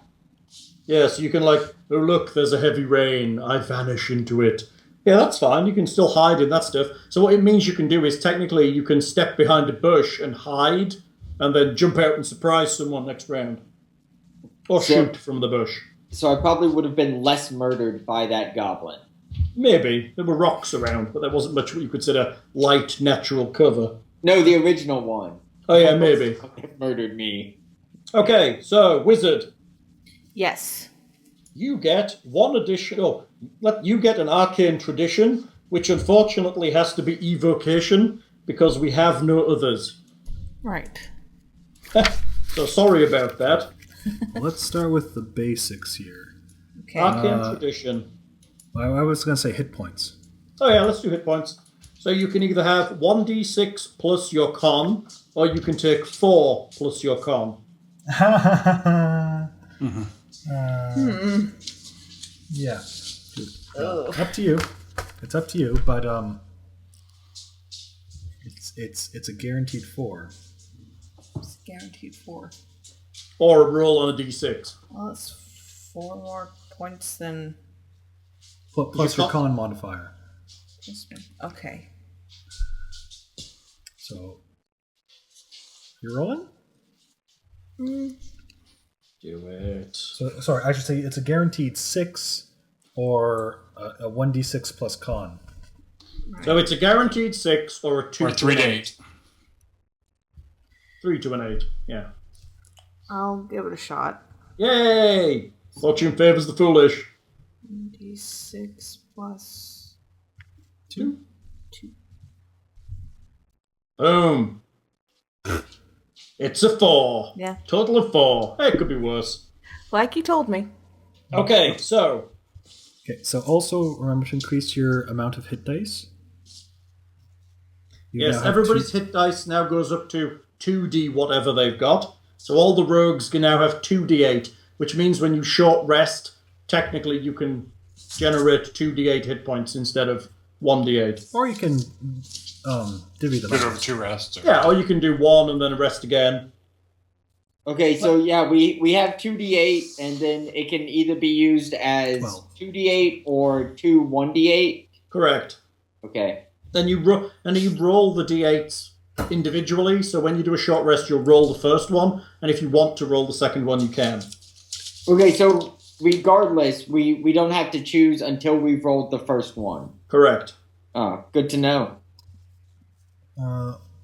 Yeah, so you can like, oh look, there's a heavy rain, I vanish into it. Yeah, that's fine, you can still hide in that stuff. So what it means you can do is technically you can step behind a bush and hide, and then jump out and surprise someone next round. Or shoot from the bush. so I probably would have been less murdered by that goblin. Maybe. There were rocks around, but there wasn't much what you consider light, natural cover. No, the original one. Oh, yeah, maybe. Murdered me. Okay, so, wizard. Yes. You get one additional... You get an arcane tradition, which unfortunately has to be evocation, because we have no others. Right. So sorry about that. Let's start with the basics here. Okay. Arcane tradition. I was going to say hit points. Oh yeah, let's do hit points. So you can either have 1d6 plus your con, or you can take 4 plus your con. Yeah. Up to you. It's up to you, but it's a guaranteed 4. It's guaranteed 4. Or roll on a d6. Well, it's 4 more points than... Plus your con modifier. Okay. So, you're rolling? Do it. So, sorry, I should say it's a guaranteed 6 or a 1d6 plus con. So it's a guaranteed 6 or a 2 Or 3 to 8. 3 to an 8, yeah. I'll give it a shot. Yay! Fortune favours the foolish. D6 plus 2. 2. Boom. It's a 4. Yeah. Total of 4. Hey, it could be worse. Like you told me. Okay, so... Okay, so also remember to increase your amount of hit dice. You now Yes, have everybody's hit dice now goes up to 2d whatever they've got. So all the rogues can now have 2d8, which means when you short rest, technically you can generate 2d8 hit points instead of 1d8. Or you can divvy them Put out. over 2 rests. Yeah, or you can do 1 and then a rest again. Okay, so yeah, we have 2d8, and then it can either be used as 2d8 or 2 1d8. Correct. Okay. Then you roll the d8s individually, so when you do a short rest, you'll roll the first one, and if you want to roll the second one, you can. Okay, so regardless, we don't have to choose until we've rolled the first one. Correct. Oh, good to know.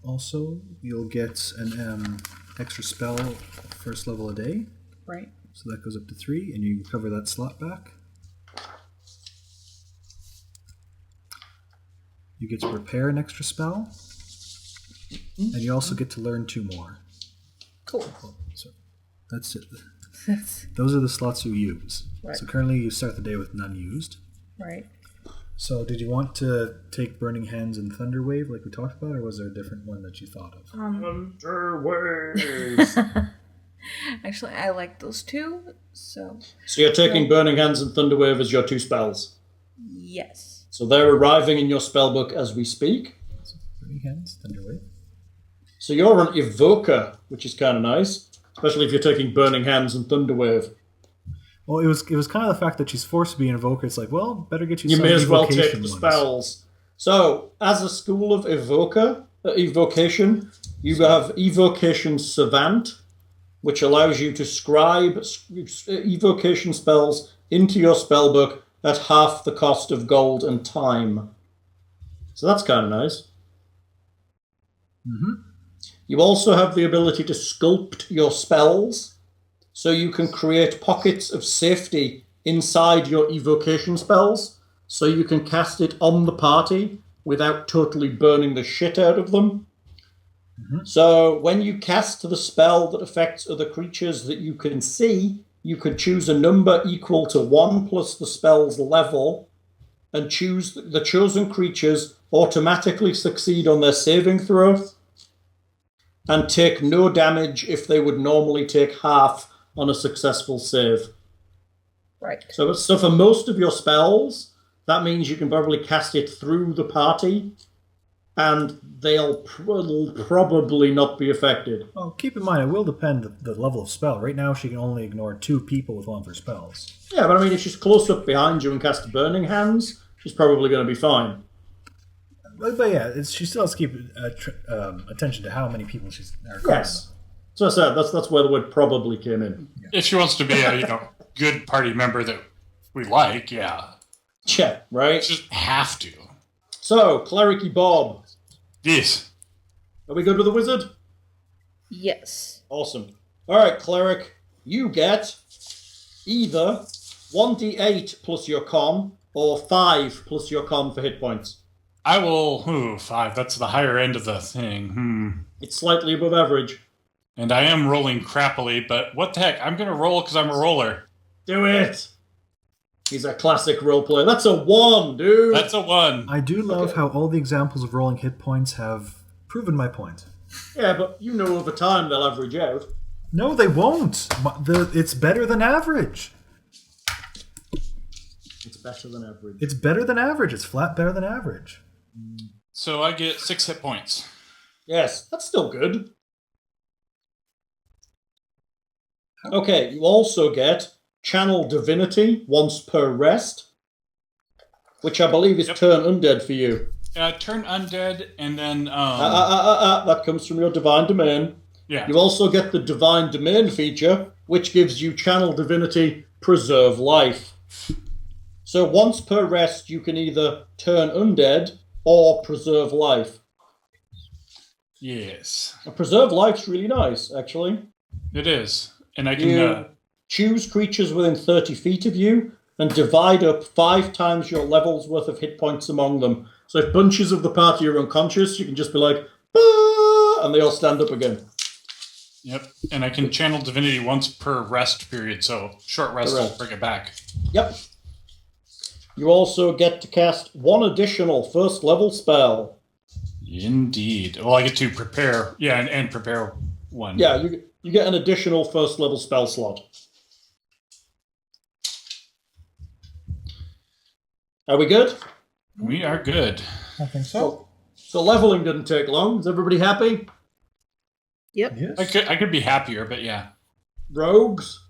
Also, you'll get an extra spell first level a day. Right. So that goes up to 3, and you recover that slot back. You get to prepare an extra spell, and you also get to learn 2 more. Cool. So that's it. Those are the slots you use. Right. So currently you start the day with none used. Right. So did you want to take Burning Hands and Thunderwave like we talked about, or was there a different one that you thought of? Thunderwave! Actually, I like those 2, so... So you're taking Burning Hands and Thunderwave as your 2 spells. Yes. So they're arriving in your spellbook as we speak. So Burning Hands, Thunderwave. So you're an Evoker, which is kind of nice, especially if you're taking Burning Hands and Thunderwave. Well, it was kind of the fact that she's forced to be an Evoker. It's like, well, better get you You some may as well evocation take the ones. spells. So, as a school of evocation, you have Evocation Savant, which allows you to scribe evocation spells into your spellbook at half the cost of gold and time. So that's kind of nice. Mm-hmm. You also have the ability to sculpt your spells, so you can create pockets of safety inside your evocation spells, so you can cast it on the party without totally burning the shit out of them. Mm-hmm. So when you cast the spell that affects other creatures that you can see, you could choose a number equal to 1 plus the spell's level, and choose the chosen creatures automatically succeed on their saving throw, and take no damage if they would normally take half on a successful save. Right. So for most of your spells, that means you can probably cast it through the party, and they'll probably not be affected. Well, keep in mind, it will depend the level of spell. Right now, she can only ignore 2 people with one of her spells. Yeah, but I mean, if she's close up behind you and cast Burning Hands, she's probably going to be fine. But yeah, she still has to keep attention to how many people she's... Yes. So I said that's where the word probably came in. If she wants to be a good party member that we like, yeah. Yeah, right? Just have to. So, Cleric-y Bob. Yes. Are we good with the wizard? Yes. Awesome. Alright, Cleric, you get either 1d8 plus your con, or 5 plus your con for hit points. I will... 5. That's the higher end of the thing. It's slightly above average. And I am rolling crappily, but what the heck? I'm going to roll because I'm a roller. Do it! He's a classic roleplayer. That's a 1, dude! That's a 1. I do love how all the examples of rolling hit points have proven my point. Yeah, but you know over time they'll average out. No, they won't. It's better than average. It's better than average. It's better than average. It's flat better than average. So I get 6 hit points. Yes, that's still good. Okay, you also get Channel Divinity once per rest, which I believe is Turn Undead for you. Turn undead, and then... That comes from your Divine Domain. Yeah. You also get the Divine Domain feature, which gives you Channel Divinity Preserve Life. So once per rest, you can either turn undead or preserve life. Yes. Preserve life's really nice, actually. It is. And I can... You choose creatures within 30 feet of you and divide up 5 times your level's worth of hit points among them. So if bunches of the party are unconscious, you can just be like, "Ah!" and they all stand up again. Yep. And I can channel divinity once per rest period, so short rest will bring it back. Yep. You also get to cast 1 additional first level spell. Indeed. Well, I get to prepare, and prepare 1. Yeah, you get an additional first level spell slot. Are we good? We are good. I think so. So leveling didn't take long. Is everybody happy? Yep. Yes. I could be happier, but yeah. Rogues?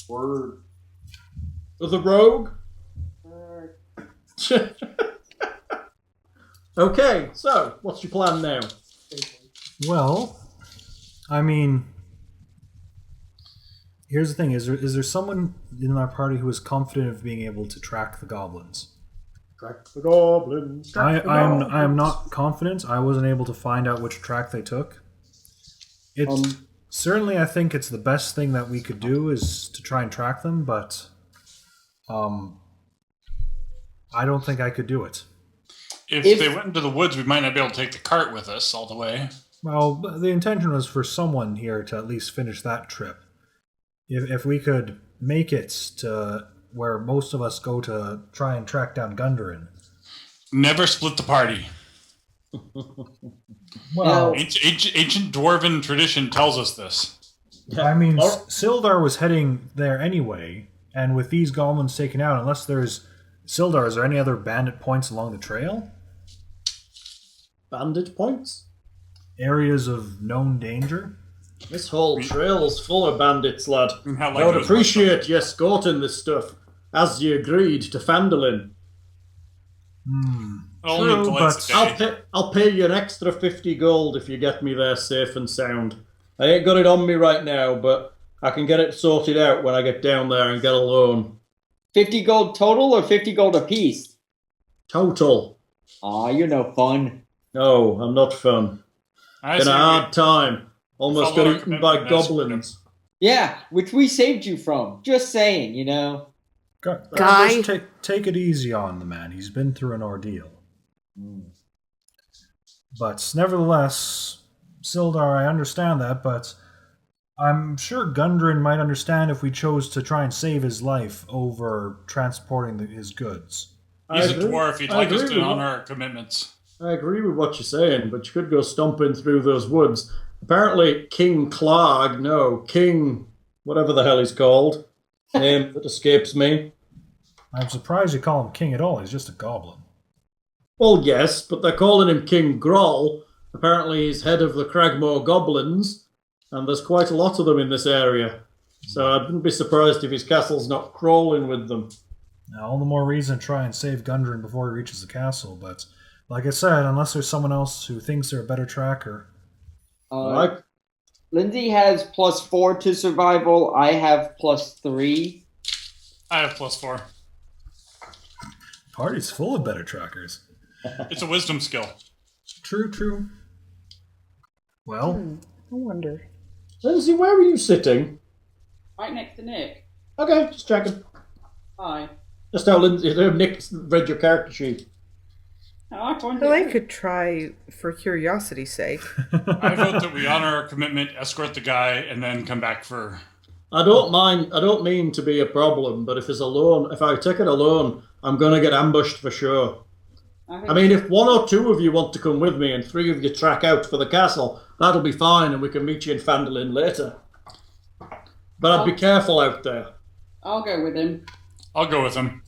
Word. The rogue? Okay, so what's your plan now? Well, I mean, here's the thing: is there someone in our party who is confident of being able to track the goblins? Track the goblins. I am not confident. I wasn't able to find out which track they took. It's certainly, I think it's the best thing that we could do is to try and track them, but I don't think I could do it. If they went into the woods, we might not be able to take the cart with us all the way. Well, the intention was for someone here to at least finish that trip. If we could make it to where most of us go to try and track down Gundarin. Never split the party. Well, Ancient dwarven tradition tells us this. I mean, Sildar was heading there anyway, and with these goblins taken out, unless there's... Sildar, is there any other bandit points along the trail? Bandit points? Areas of known danger? This whole trail's full of bandits, lad. How I would appreciate you escorting this stuff, as you agreed to Phandelver. Only True, twice but a day. I'll pay you an extra 50 gold if you get me there safe and sound. I ain't got it on me right now, but I can get it sorted out when I get down there and get a loan. 50 gold total or 50 gold apiece? Total. Aw, you're no fun. No, I'm not fun. Been a hard time. Almost got eaten by goblins. Yeah, which we saved you from. Just saying, you know. Guy. Just take it easy on the man. He's been through an ordeal. But nevertheless, Sildar, I understand that, but I'm sure Gundren might understand if we chose to try and save his life over transporting his goods. He's a dwarf. He'd like us to honor our commitments. I agree with what you're saying, but you could go stomping through those woods. Apparently, King whatever the hell he's called, name that escapes me. I'm surprised you call him king at all. He's just a goblin. Well, yes, but they're calling him King Groll. Apparently, he's head of the Cragmore goblins, and there's quite a lot of them in this area. So I wouldn't be surprised if his castle's not crawling with them. Now, all the more reason to try and save Gundren before he reaches the castle, but like I said, unless there's someone else who thinks they're a better tracker. I Lindsay has +4 to survival. I have +3. I have +4. Party's full of better trackers. It's a wisdom skill. True. Well, I wonder. Lindsay, where are you sitting? Right next to Nick. Okay, just checking. Hi. Just how Nick read your character sheet. Oh, I found Well, I it. could try for curiosity's sake. I vote that we honor our commitment, escort the guy, and then come back for... I don't mean to be a problem, but if I take it alone, I'm going to get ambushed for sure. I mean, if 1 or 2 of you want to come with me and 3 of you track out for the castle, that'll be fine and we can meet you in Phandelver later. But I'd be careful out there. I'll go with him. I'll go with him.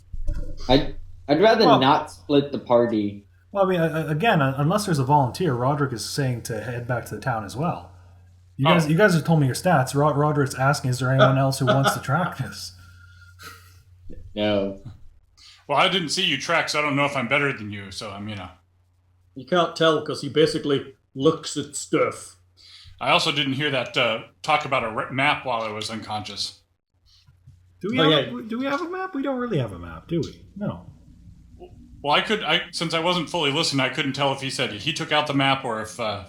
I'd rather not split the party. I mean, again, unless there's a volunteer, Rodrick is saying to head back to the town as well. You guys have told me your stats. Roderick's asking, is there anyone else who wants to track this? No. Well, I didn't see you track, so I don't know if I'm better than you, so I'm, You can't tell because he basically looks at stuff. I also didn't hear that talk about a map while I was unconscious. Do we have a map? We don't really have a map, do we? No. Well, since I wasn't fully listening, I couldn't tell if he said he took out the map or if the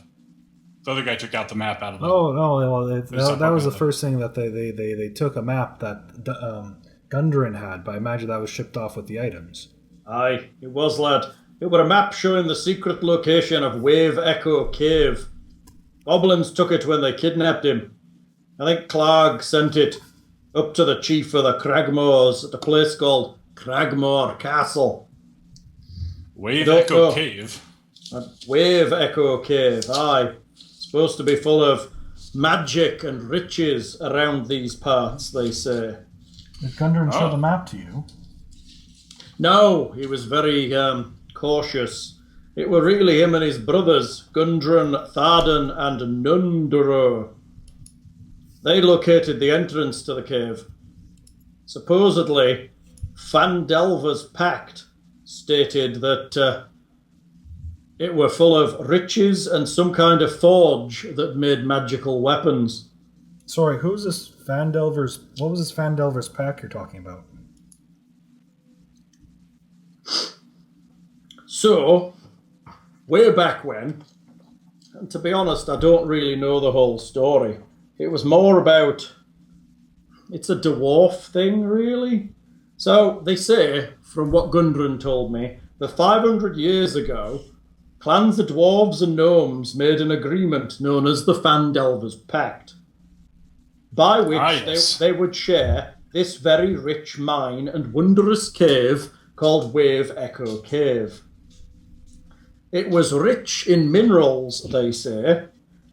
other guy took out the map out of the... Oh, no, well, that was the first thing that they took a map that Gundren had, but I imagine that was shipped off with the items. Aye, it was, lad. It were a map showing the secret location of Wave Echo Cave. Goblins took it when they kidnapped him. I think Clark sent it up to the chief of the Cragmores at a place called Cragmore Castle. Wave Echo Cave? Wave Echo Cave, aye. Supposed to be full of magic and riches around these parts, they say. Did Gundren show the map to you? No, he was very cautious. It were really him and his brothers, Gundren, Tharden, and Nunduro. They located the entrance to the cave. Supposedly, Phandelver's pact stated that it were full of riches and some kind of forge that made magical weapons. Sorry, who's this Phandelver's... What was this Phandelver's pack you're talking about? So, way back when, and to be honest, I don't really know the whole story. It was more about... It's a dwarf thing, really. So, they say, from what Gundren told me, that 500 years ago, clans of dwarves and gnomes made an agreement known as the Phandelver's Pact, by which they would share this very rich mine and wondrous cave called Wave Echo Cave. It was rich in minerals, they say,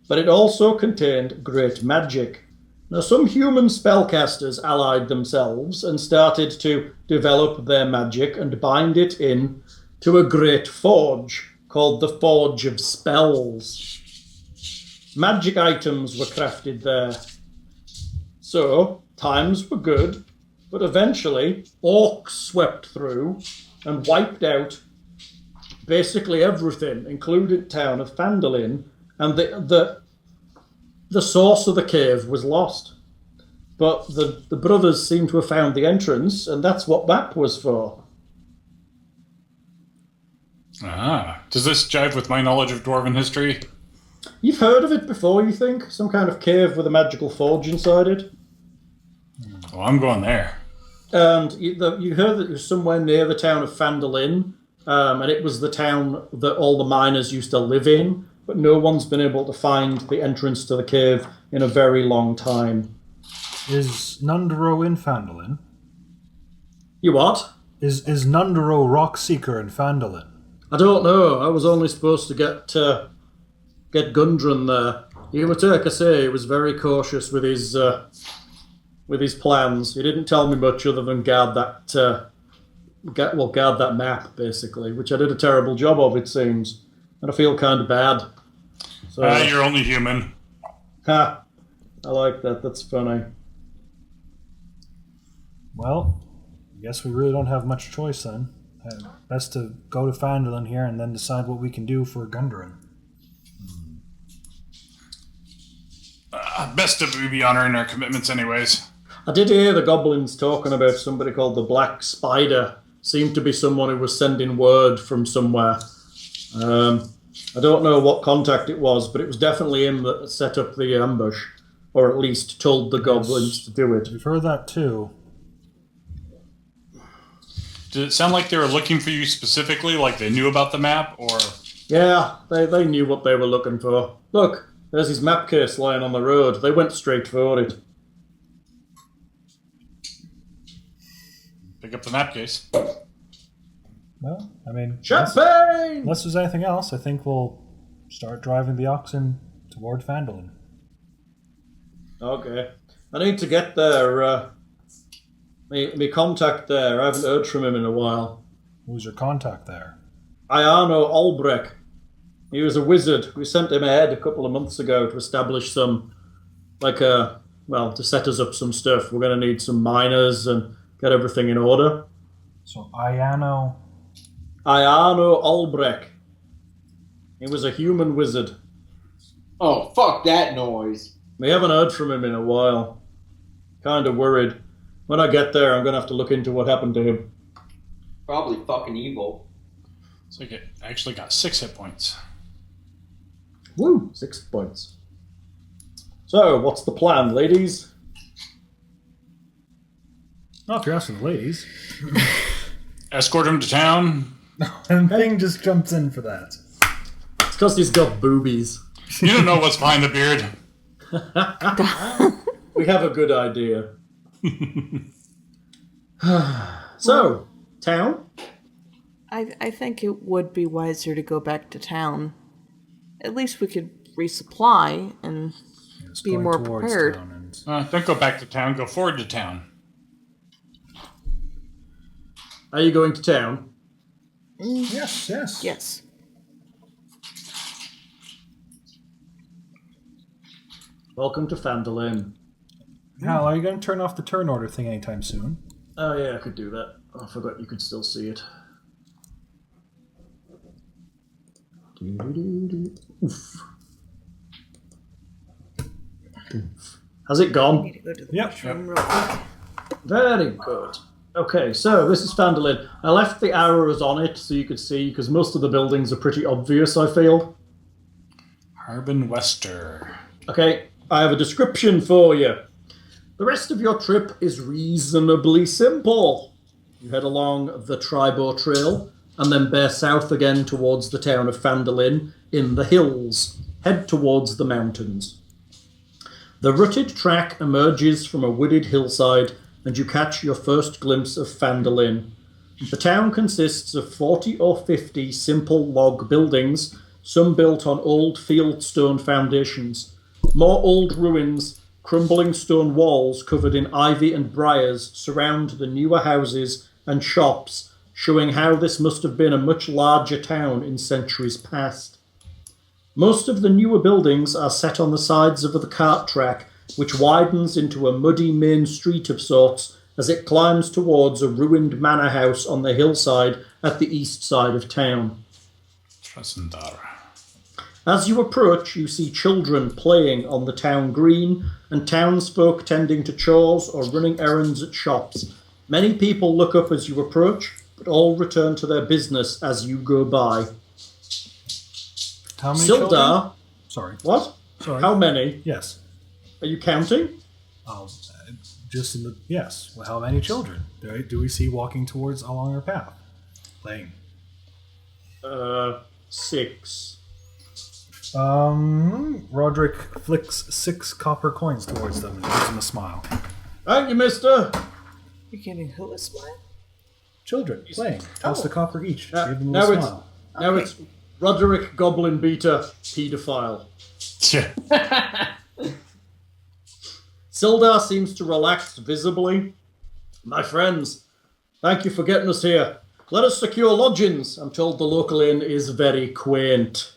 but it also contained great magic. Now, some human spellcasters allied themselves and started to develop their magic and bind it in to a great forge called the Forge of Spells. Magic items were crafted there. So, times were good, but eventually orcs swept through and wiped out basically everything, including the town of Phandelver, and the source of the cave was lost. But the brothers seem to have found the entrance, and that's what map was for. Does this jive with my knowledge of dwarven history? You've heard of it before, you think? Some kind of cave with a magical forge inside it? Well, I'm going there. And you heard that it was somewhere near the town of Phandelver, and it was the town that all the miners used to live in, but no one's been able to find the entrance to the cave in a very long time. Is Nunduro in Phandelver? You what? Is Nunduro Rockseeker in Phandelver? I don't know. I was only supposed to get Gundren there. He would take, I say, he was very cautious with his plans. He didn't tell me much other than guard that map, basically, which I did a terrible job of, it seems. And I feel kind of bad. So, You're only human. Ha! I like that. That's funny. Well, I guess we really don't have much choice then. Best to go to Phandelver here and then decide what we can do for Gundren. Best if we be honoring our commitments anyways. I did hear the goblins talking about somebody called the Black Spider. Seemed to be someone who was sending word from somewhere. I don't know what contact it was, but it was definitely him that set up the ambush. Or at least told the goblins to do it. We've heard that too. Did it sound like they were looking for you specifically, like they knew about the map, or... Yeah, they knew what they were looking for. Look, there's his map case lying on the road. They went straight for it. Pick up the map case. Well, I mean... Champagne! Unless there's anything else, I think we'll start driving the oxen toward Phandelver. Okay. I need to get there. Me contact there. I haven't heard from him in a while. Who's your contact there? Iano Albrecht. He was a wizard. We sent him ahead a couple of months ago to establish some, to set us up some stuff. We're going to need some miners and get everything in order. So, Iano Albrecht. He was a human wizard. Oh, fuck that noise. We haven't heard from him in a while. Kind of worried. When I get there, I'm going to have to look into what happened to him. Probably fucking evil. So I actually got 6 hit points. Woo! 6 points. So, what's the plan, ladies? Oh, if you're asking the ladies. Escort him to town. And Thing just jumps in for that. It's because he's got boobies. You don't know what's behind the beard. We have a good idea. So, town? I think it would be wiser to go back to town. At least we could resupply and It's be going more towards prepared. town and- Don't go back to town. Go forward to town. Are you going to town? Yes. Yes. Welcome to Phandelver. Hal, are you going to turn off the turn order thing anytime soon? Oh yeah, I could do that. I forgot you could still see it. Oof. Has it I gone? need to go to the Yep. washroom real quick. Very good. Okay, so this is Phandelver. I left the arrows on it so you could see, because most of the buildings are pretty obvious, I feel. Harbin Wester. Okay, I have a description for you. The rest of your trip is reasonably simple. You head along the Tribor Trail, and then bear south again towards the town of Phandelver in the hills. Head towards the mountains. The rutted track emerges from a wooded hillside, and you catch your first glimpse of Phandelver. The town consists of 40 or 50 simple log buildings, some built on old fieldstone foundations. More old ruins, crumbling stone walls covered in ivy and briars surround the newer houses and shops, showing how this must have been a much larger town in centuries past. Most of the newer buildings are set on the sides of the cart track, which widens into a muddy main street of sorts as it climbs towards a ruined manor house on the hillside at the east side of town. Trasandara. As you approach, you see children playing on the town green and townsfolk tending to chores or running errands at shops. Many people look up as you approach, but all return to their business as you go by. How many children? Sildar, Sorry. what? Sorry. How many? Yes. Are you counting? Oh, just in the... Yes. Well, how many children do we see walking towards along our path? Playing. 6. Rodrick flicks 6 copper coins towards them and gives them a smile. Thank you, mister. You're getting who a smile? Children playing. Toss a copper each. Now- Give them a now little it's- smile. Now it's Rodrick Goblin Beater, paedophile. Yeah. Sildar seems to relax visibly. My friends, thank you for getting us here. Let us secure lodgings. I'm told the local inn is very quaint.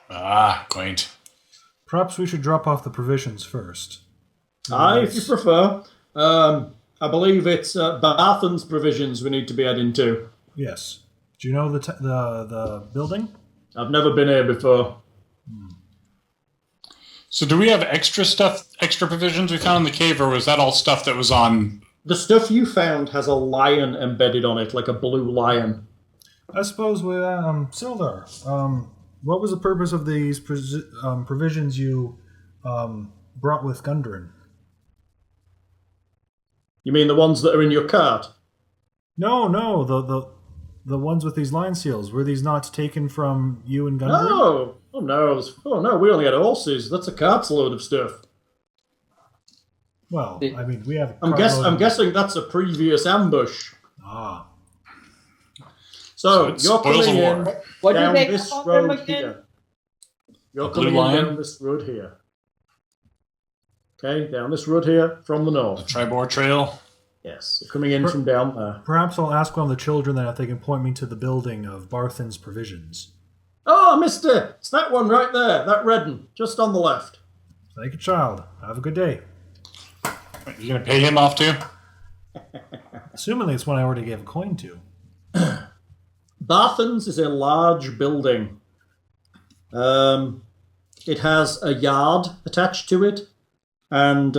Ah, quaint. Perhaps we should drop off the provisions first. Aye, if you prefer. I believe it's Barthen's provisions we need to be heading to. Yes. Do you know the building? I've never been here before. So do we have extra provisions we found in the cave, or was that all stuff that was on... The stuff you found has a lion embedded on it, like a blue lion. I suppose we, Sildar, what was the purpose of these provisions you brought with Gundren? You mean the ones that are in your cart? No, the ones with these lion seals. Were these not taken from you and Gundren? No! Oh no, we only had horses. That's a cart's load of stuff. Well, I mean, we have... I'm guessing that's a previous ambush. Ah. So it you're spoils coming the in war. What down did they this call them road again? here. You're Blue coming in lion? down this road here. Okay, down this road here from the The north. Tribor Trail? Yes, you're coming in from down there. Perhaps I'll ask one of the children then if they can point me to the building of Barthen's Provisions. Oh, mister! It's that one right there, that red one, just on the left. Thank you, child. Have a good day. You going to pay him off too? Assumingly it's one I already gave a coin to. Barthen's is a large building. It has a yard attached to it, and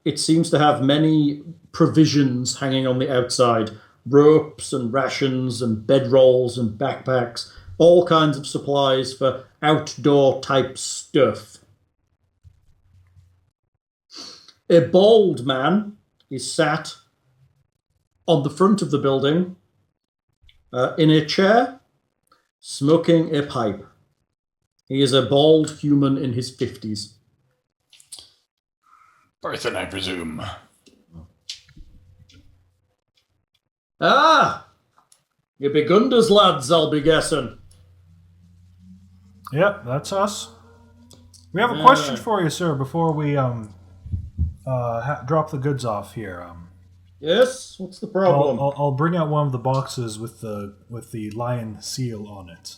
it seems to have many provisions hanging on the outside. Ropes and rations and bedrolls and backpacks. All kinds of supplies for outdoor type stuff. A bald man is sat on the front of the building in a chair, smoking a pipe. He is a bald human in his 50s. Barthen, I presume. Ah! You Begunders lads, I'll be guessing. Yep, that's us. We have a question for you, sir, before we drop the goods off here. Yes? What's the problem? I'll bring out one of the boxes with the lion seal on it.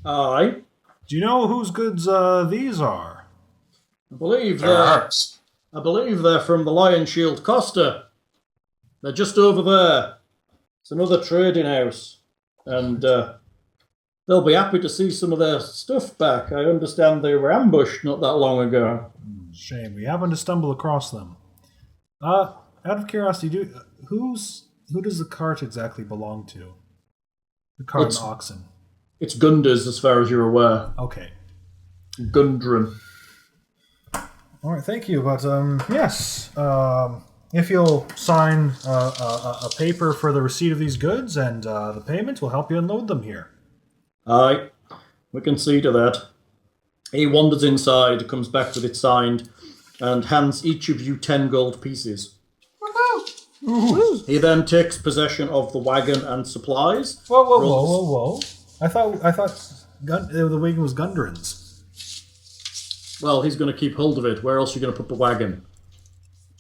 Aye. Do you know whose goods these are? I believe They're ours. they're from the Lion Shield Costa. They're just over there. It's another trading house. And they'll be happy to see some of their stuff back. I understand they were ambushed not that long ago. Shame. We happened to stumble across them. Out of curiosity, who does the cart exactly belong to? The cart and oxen. It's Gunders, as far as you're aware. Okay. Gundren. All right, thank you. But yes, if you'll sign a paper for the receipt of these goods and the payment, we'll help you unload them here. Aye, we can see to that. He wanders inside, comes back with it signed, and hands each of you 10 gold pieces. Woo. He then takes possession of the wagon and supplies. Whoa! I thought the wagon was Gundren's. Well, he's going to keep hold of it. Where else are you going to put the wagon?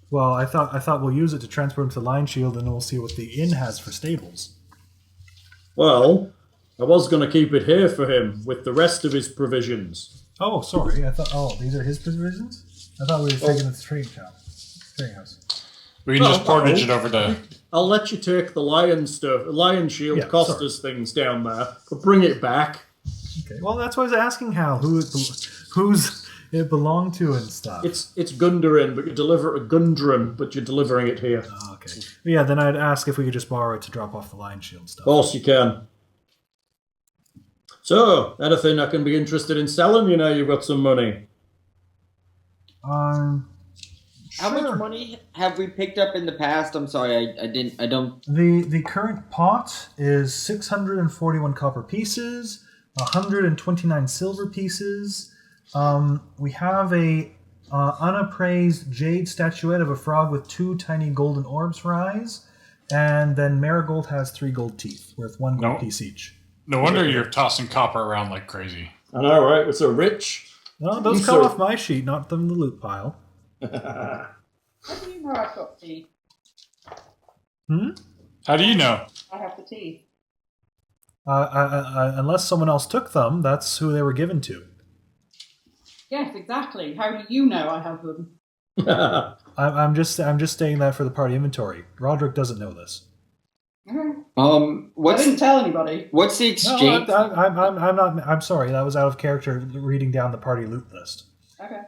Well, I thought we'll use it to transport him to Lion Shield, and then we'll see what the inn has for stables. Well, I was going to keep it here for him with the rest of his provisions. Oh, sorry. I thought. Oh, these are his provisions. I thought we were taking it to the trading house. We can just portage it over to... I'll let you take the lion stuff, Lion Shield Costa's things down there, but bring it back. Okay. Well, that's why I was asking Hal who's it belonged to and stuff. It's Gundarin, but you deliver a Gundren, but you're delivering it here. Oh, okay. Yeah, then I'd ask if we could just borrow it to drop off the Lion Shield stuff. Of course you can. So, anything I can be interested in selling? You know you've got some money. How much money have we picked up in the past? I'm sorry, I don't... The current pot is 641 copper pieces, 129 silver pieces. We have a unappraised jade statuette of a frog with 2 tiny golden orbs for eyes, and then Marigold has 3 gold teeth, worth 1 gold piece each. No wonder you're tossing copper around like crazy. I know, right? We're so rich. No, those come off my sheet, not from the loot pile. How do you know I've got teeth? How do you know? I have the teeth. Unless someone else took them, that's who they were given to. Yes, exactly. How do you know I have them? I'm just stating that for the party inventory. Rodrick doesn't know this. Okay. I didn't tell anybody. What's the exchange? No, I'm not. I'm sorry. That was out of character. Reading down the party loot list. Okay.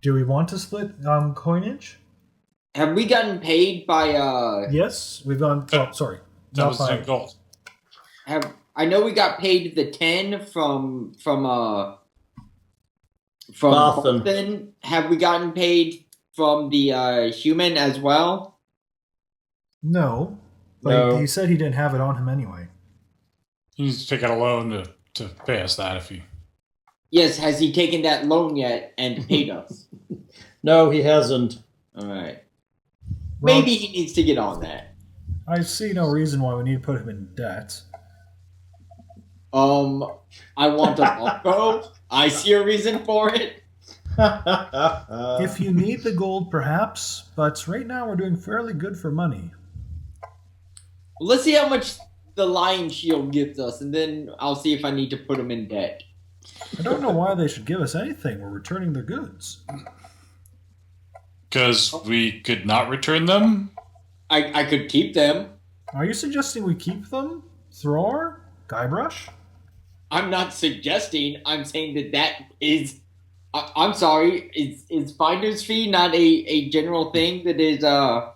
Do we want to split coinage? Have we gotten paid by Yes, we've gone. Oh, sorry. That was Not by- 10 gold. I know we got paid the 10 from Barthen. Barthen. Have we gotten paid from the human as well? No, but No. he said he didn't have it on him anyway. He needs to take out a loan to pay us that if he... Yes, has he taken that loan yet and paid us? No, he hasn't. All right. Well, Maybe he needs to get on that. I see no reason why we need to put him in debt. I want a longbow. I see a reason for it. If you need the gold, perhaps, but right now we're doing fairly good for money. Let's see how much the lion shield gives us, and then I'll see if I need to put him in debt. I don't know why they should give us anything. We're returning their goods. Because we could not return them? I could keep them. Are you suggesting we keep them? Thror? Guybrush? I'm not suggesting. I'm saying that is. I'm sorry. Is finder's fee not a general thing that is? I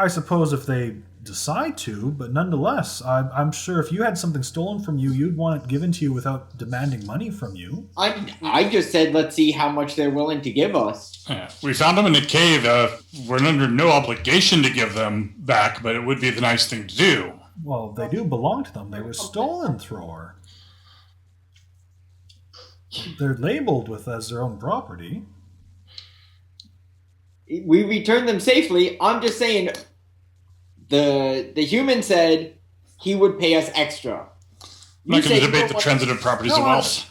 suppose if they decide to, but nonetheless, I'm sure if you had something stolen from you, you'd want it given to you without demanding money from you. I just said let's see how much they're willing to give us. Yeah, we found them in a cave. We're under no obligation to give them back, but it would be the nice thing to do. Well, they do belong to them. They were stolen, Thror. They're labeled as their own property. We returned them safely. I'm just saying. The human said he would pay us extra. I'm not going to said debate the transitive properties of wealth.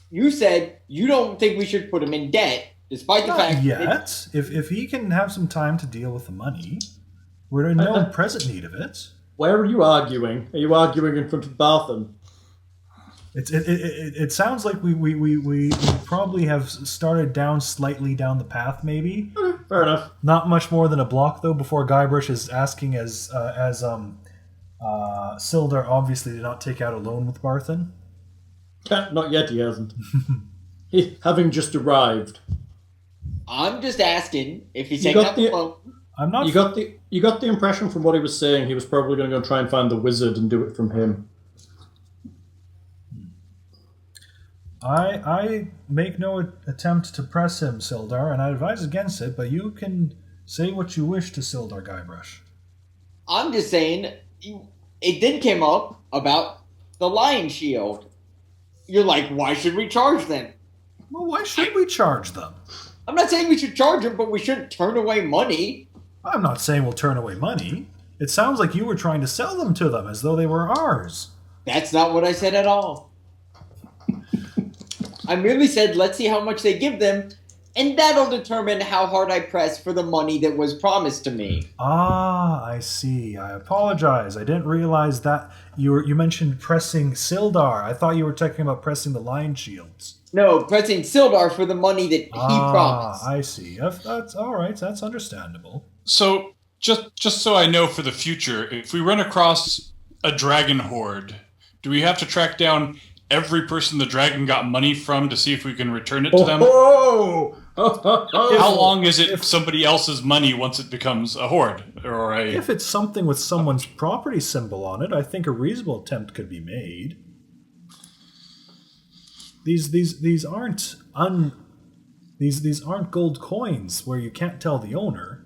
You said you don't think we should put him in debt, despite the fact yet. If he can have some time to deal with the money, we're in no present need of it. Where are you arguing? Are you arguing in front of Barthen? It sounds like we probably have started slightly down the path, maybe. Fair enough. Not much more than a block, though, before Guybrush is asking as Sildar obviously did not take out a loan with Barthen. Not yet, he hasn't. He having just arrived. I'm just asking if he's taking out the loan. I'm not. You got the impression from what he was saying he was probably going to go try and find the wizard and do it from him. I make no attempt to press him, Sildar, and I advise against it, but you can say what you wish to Sildar, Guybrush. I'm just saying, it did come up about the lion shield. You're like, why should we charge them? Well, why should we charge them? I'm not saying we should charge them, but we shouldn't turn away money. I'm not saying we'll turn away money. It sounds like you were trying to sell them to them as though they were ours. That's not what I said at all. I merely said, let's see how much they give them, and that'll determine how hard I press for the money that was promised to me. Ah, I see. I apologize. I didn't realize that you mentioned pressing Sildar. I thought you were talking about pressing the lion shields. No, pressing Sildar for the money that he promised. I see. That's all right. That's understandable. So, just so I know for the future, if we run across a dragon horde, do we have to track down every person the dragon got money from to see if we can return it to them? How long is it somebody else's money once it becomes a horde? If it's something with someone's property symbol on it, I think a reasonable attempt could be made. These aren't gold coins where you can't tell the owner.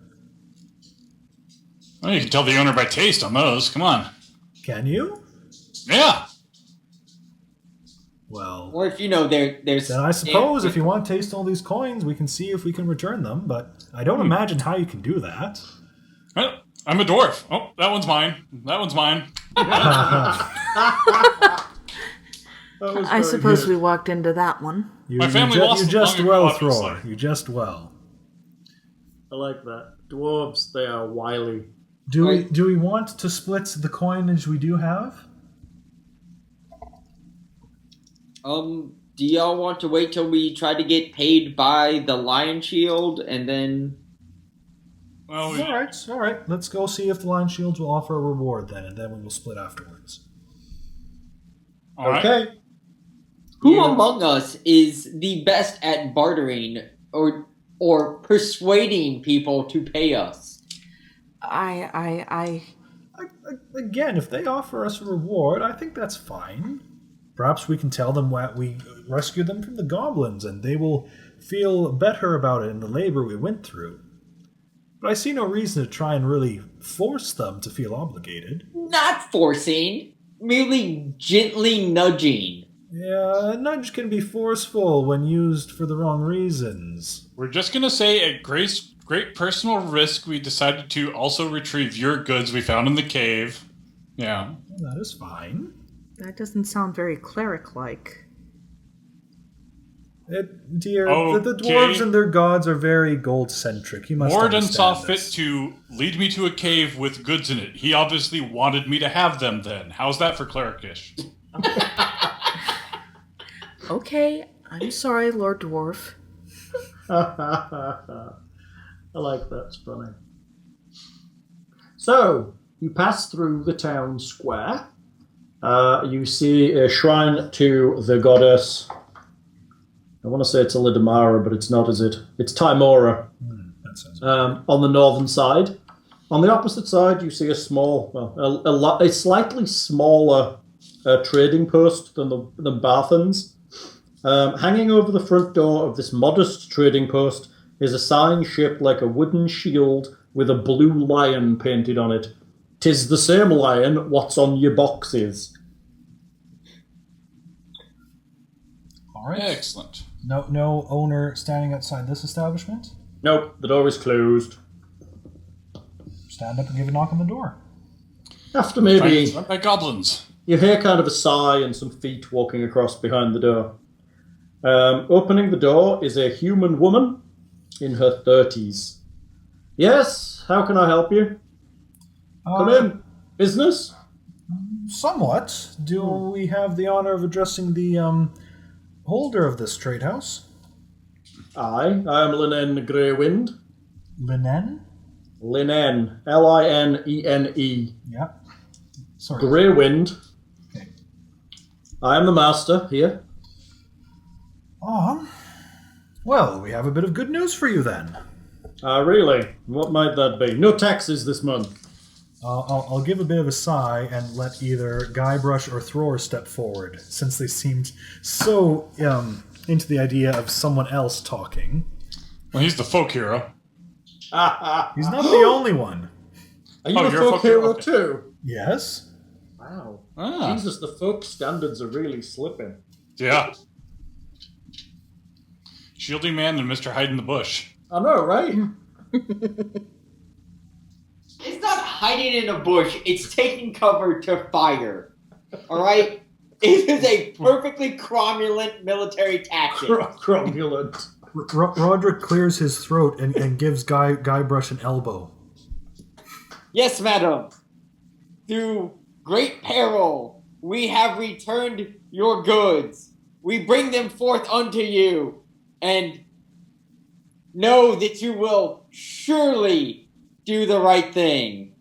Well, you can tell the owner by taste on those. Come on. Can you? Yeah. Well, or if there's. Then I suppose if you want to taste all these coins, we can see if we can return them. But I don't imagine how you can do that. Well, I'm a dwarf. Oh, that one's mine. That one's mine. I suppose we walked into that one. My family lost you just long well, ago, Thror. obviously. You just well. I like that. Dwarves, they are wily. Do we want to split the coinage we do have? Do y'all want to wait till we try to get paid by the lion shield and then? Well, All right. Let's go see if the lion shields will offer a reward then, and then we will split afterwards. all right. Okay. Who among us is the best at bartering or persuading people to pay us? Again, if they offer us a reward, I think that's fine. Perhaps we can tell them what we rescued them from the goblins, and they will feel better about it in the labor we went through. But I see no reason to try and really force them to feel obligated. Not forcing, merely gently nudging. Yeah, a nudge can be forceful when used for the wrong reasons. We're just going to say at great personal risk, we decided to also retrieve your goods we found in the cave. Yeah. That is fine. That doesn't sound very cleric-like. Dear, Okay. the dwarves and their gods are very gold-centric. You must Moradin understand saw this. fit to lead me to a cave with goods in it. He obviously wanted me to have them then. How's that for cleric-ish? Okay, I'm sorry, Lord Dwarf. I like that. It's funny. So, you pass through the town square. You see a shrine to the goddess. I want to say it's Elidamara, but it's not, is it? It's Timora. That sounds On the northern side. On the opposite side, you see a small, well, a slightly smaller trading post than Barthen's. Hanging over the front door of this modest trading post is a sign shaped like a wooden shield with a blue lion painted on it. 'Tis the same lion what's on your boxes. all right. Excellent. No owner standing outside this establishment? Nope, the door is closed. Stand up and give a knock on the door. After maybe, Run by goblins. you hear kind of a sigh and some feet walking across behind the door. Opening the door is a human woman in her 30s. Yes, how can I help you? Come in. Business? Somewhat. Do we have the honor of addressing the holder of this trade house? I am Linen Greywind. Linen? Linen. Linene. Yeah. Sorry. Greywind. Okay. I am the master here. Well, we have a bit of good news for you then. Really? What might that be? No taxes this month. I'll give a bit of a sigh and let either Guybrush or Thror step forward, since they seemed so into the idea of someone else talking. Well, he's the folk hero. He's not the only one. Are you Oh, a you're a folk folk hero hero. too? Yes? Wow. Ah. Jesus, the folk standards are really slipping. Yeah. Shieldy Man and Mr. Hide in the Bush. I know, right? It's not hiding in a bush, it's taking cover to fire. Alright? It is a perfectly cromulent military tactic. Cromulent. Rodrick clears his throat and gives Guybrush an elbow. Yes, madam. Through great peril, we have returned your goods. We bring them forth unto you, and know that you will surely do the right thing.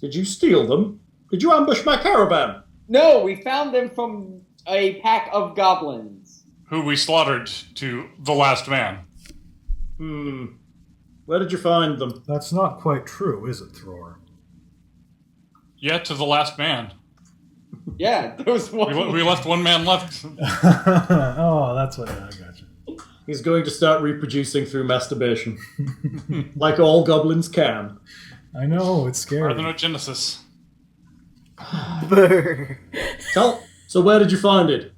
Did you steal them? Did you ambush my caravan? No, we found them from a pack of goblins. Who we slaughtered to the last man. Where did you find them? That's not quite true, is it, Thror? Yeah, to the last man. Yeah, there was one. We left one man left. Oh, that's what I got you. He's going to start reproducing through masturbation. Like all goblins can. I know, it's scary. Parthenogenesis. So where did you find it?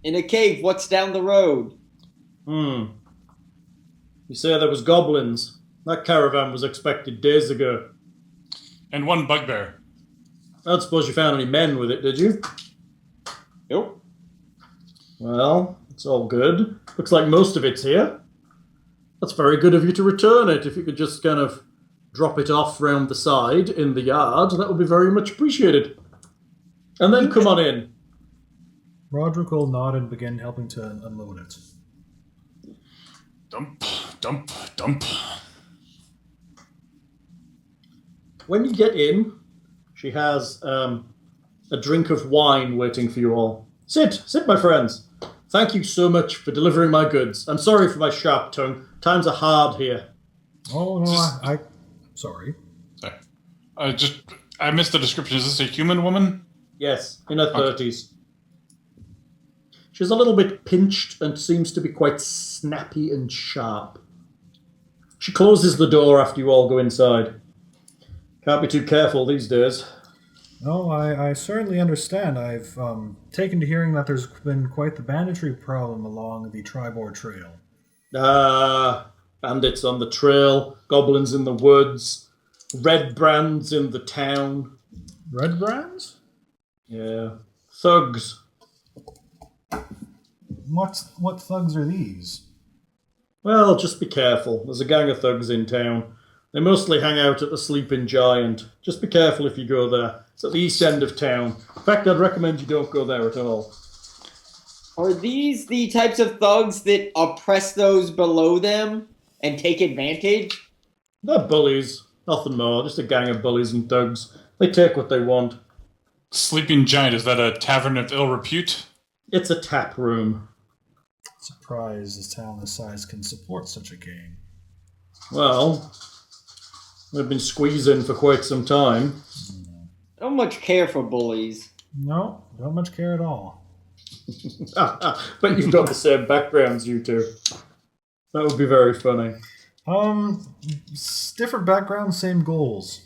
In a cave, what's down the road? You say there was goblins. That caravan was expected days ago. And one bugbear. I don't suppose you found any men with it, did you? Nope. Well, it's all good. Looks like most of it's here. That's very good of you to return it. If you could just kind of drop it off round the side in the yard, that would be very much appreciated. And then come on in. Rodrick will nod and begin helping to unload it. Dump, dump, dump. When you get in, she has a drink of wine waiting for you all. Sit, my friends. Thank you so much for delivering my goods. I'm sorry for my sharp tongue. Times are hard here. Oh, no, I sorry. Sorry. I missed the description. Is this a human woman? Yes, in her 30s. She's a little bit pinched and seems to be quite snappy and sharp. She closes the door after you all go inside. Can't be too careful these days. No, I certainly understand. I've taken to hearing that there's been quite the banditry problem along the Tribor Trail. Bandits on the trail, goblins in the woods, red brands in the town. Red brands? Yeah. Thugs. What thugs are these? Well, just be careful. There's a gang of thugs in town. They mostly hang out at the Sleeping Giant. Just be careful if you go there. It's at the east end of town. In fact, I'd recommend you don't go there at all. Are these the types of thugs that oppress those below them and take advantage? They're bullies. Nothing more. Just a gang of bullies and thugs. They take what they want. Sleeping Giant, is that a tavern of ill repute? It's a tap room. Surprised a town this size can support such a gang. Well, we've been squeezing for quite some time. Don't much care for bullies. No, don't much care at all. But you've got the same backgrounds, you two. That would be very funny. Different backgrounds, same goals.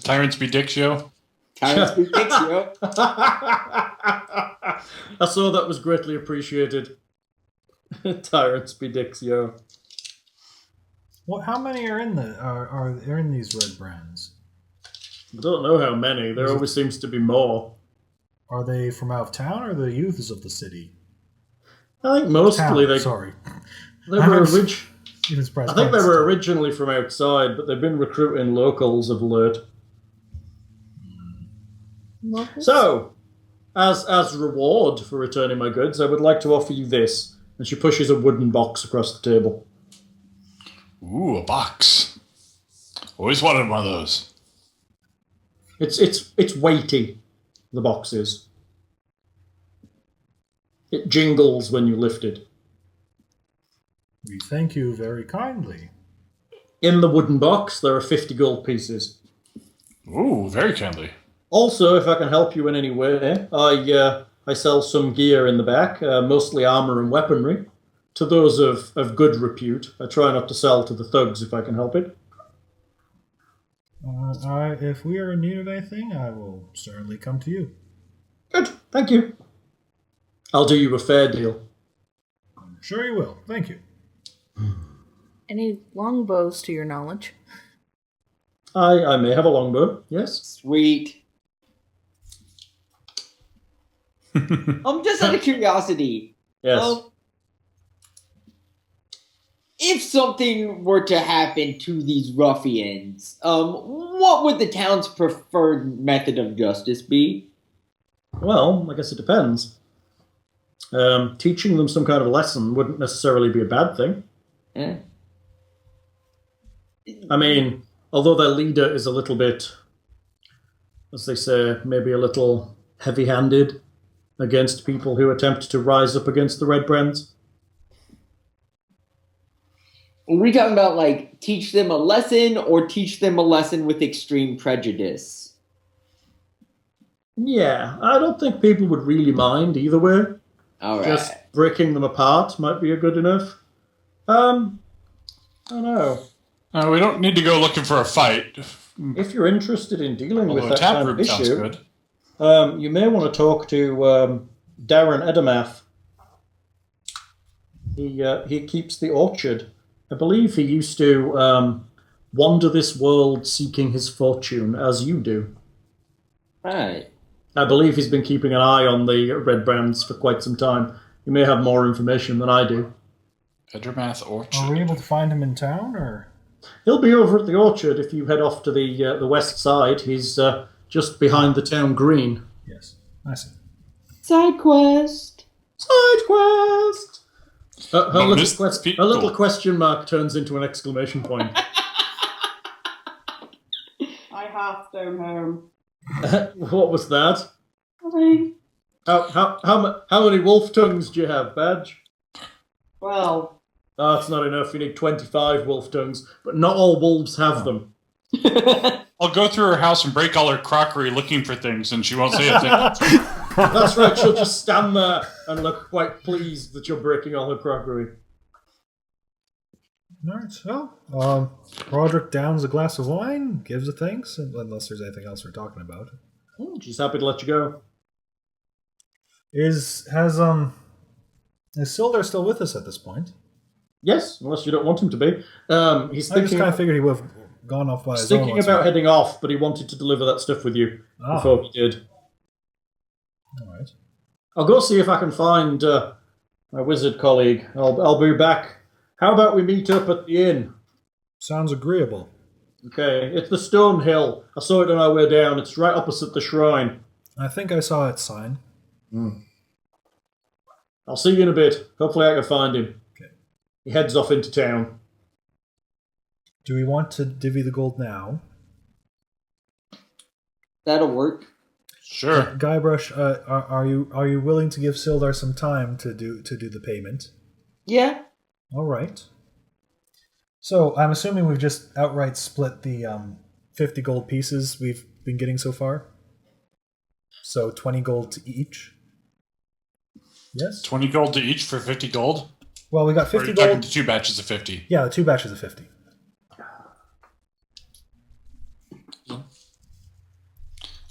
Tyrants be dicks, yo. Tyrants be dicks, yo. I saw that was greatly appreciated. Tyrants be dicks, yo. What? How many are in are in these red brands? I don't know how many. There always seems to be more. Are they from out of town or the youths of the city? I think mostly Town, sorry. They were I think they were originally from outside, but they've been recruiting locals of late. So, as reward for returning my goods, I would like to offer you this. And she pushes a wooden box across the table. Ooh, a box. Always wanted one of those. It's weighty, the box is. It jingles when you lift it. We thank you very kindly. In the wooden box, there are 50 gold pieces. Ooh, very kindly. Also, if I can help you in any way, I sell some gear in the back, mostly armor and weaponry, to those of good repute. I try not to sell to the thugs if I can help it. If we are in need of anything, I will certainly come to you. Good, thank you. I'll do you a fair deal. I'm sure you will. Thank you. Any longbows to your knowledge? I may have a longbow, yes. Sweet. Just out of curiosity. Yes. If something were to happen to these ruffians, what would the town's preferred method of justice be? Well, I guess it depends. Teaching them some kind of lesson wouldn't necessarily be a bad thing. Eh? I mean, although their leader is a little bit, as they say, maybe a little heavy-handed against people who attempt to rise up against the Red Brands. Are we talking about, like, teach them a lesson or teach them a lesson with extreme prejudice? Yeah, I don't think people would really mind either way. All right. Just breaking them apart might be good enough. I don't know. We don't need to go looking for a fight. If you're interested in dealing with Although that kind of taproom sounds issue, good. you may want to talk to Darren Edemath. He keeps the orchard. I believe he used to wander this world seeking his fortune, as you do. Right. I believe he's been keeping an eye on the Red Brands for quite some time. You may have more information than I do. Edramath Orchard. Are we able to find him in town, or? He'll be over at the orchard if you head off to the west side. He's just behind the town green. Yes, I see. Side quest. Side quest! Her Cool. little question mark turns into an exclamation point. I Hearthstone home. What was that? How many wolf tongues do you have, Badge? Well, Oh, that's not enough. You need 25 wolf tongues, but not all wolves have them. I'll go through her house and break all her crockery looking for things, and she won't say a thing. That's right, she'll just stand there and look quite pleased that you're breaking all her crockery. Alright, so, Rodrick downs a glass of wine, gives a thanks, unless there's anything else we're talking about. She's happy to let you go. Is Sildar still with us at this point? Yes, unless you don't want him to be. He's I just thinking kind of figured he would have gone off by his own. thinking about heading off, but he wanted to deliver that stuff with you before he did. Alright. I'll go see if I can find my wizard colleague. I'll be back. How about we meet up at the inn? Sounds agreeable. Okay, it's the Stone Hill. I saw it on our way down. It's right opposite the shrine. I think I saw its sign. I'll see you in a bit. Hopefully I can find him. Okay. He heads off into town. Do we want to divvy the gold now? That'll work. Sure. Guybrush, are you willing to give Sildar some time to do the payment? Yeah. All right. So I'm assuming we've just outright split the 50 gold pieces we've been getting so far. So 20 gold to each. Yes. 20 gold to each for 50 gold? Well, we got Or 50 you're talking gold. to 2 batches of 50? Yeah, the 2 batches of 50.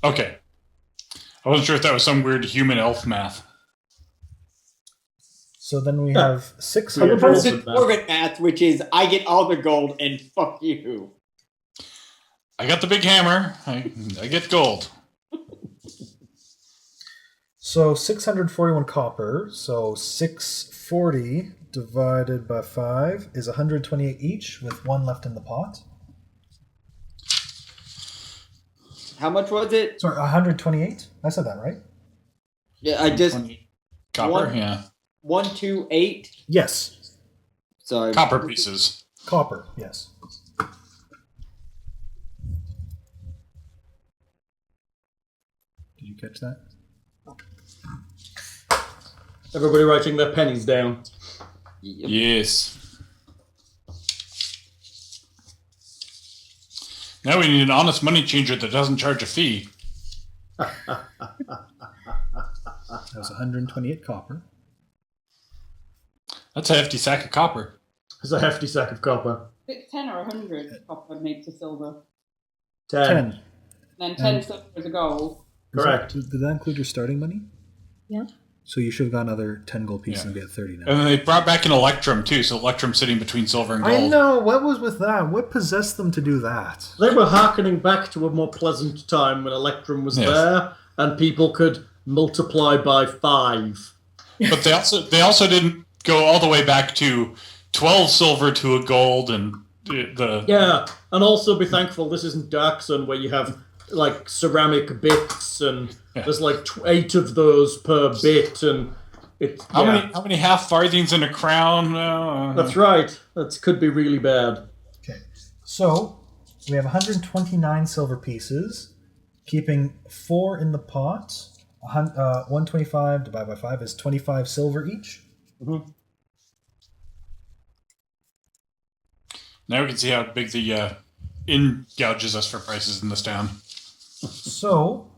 Okay. I wasn't sure if that was some weird human elf math. So then we have 600 Weird. gold. Versus dwarven math, which is I get all the gold and fuck you. I got the big hammer. I get gold. So 641 copper. So 640 divided by 5 is 128 each, with 1 left in the pot. How much was it? Sorry, 128? I said that right? Yeah, I just 20 copper, One- yeah. 128. Yes. Sorry. Copper pieces. Copper, yes. Did you catch that? Everybody writing their pennies down. Yep. Yes. Now we need an honest money changer that doesn't charge a fee. That was 128 copper. That's a hefty sack of copper. It's a hefty sack of copper. It's 10 or 100 copper makes a silver. 10. Then 10 silver is a gold. Correct. Did that include your starting money? Yeah. So you should have got another 10 gold pieces Yeah. and be at 30 now. And then they brought back an electrum too, so electrum's sitting between silver and gold. I know. What was with that? What possessed them to do that? They were hearkening back to a more pleasant time when Electrum was Yes. there and people could multiply by 5. But they also didn't go all the way back to 12 silver to a gold and the Yeah, and also be thankful this isn't Dark Sun where you have like ceramic bits and Yeah. there's like 8 of those per bit and it's how many half farthings in a crown? That's right. That could be really bad. Okay. So we have 129 silver pieces, keeping 4 in the pot. 125 divided by 5 is 25 silver each. Now we can see how big the inn gouges us for prices in this town. So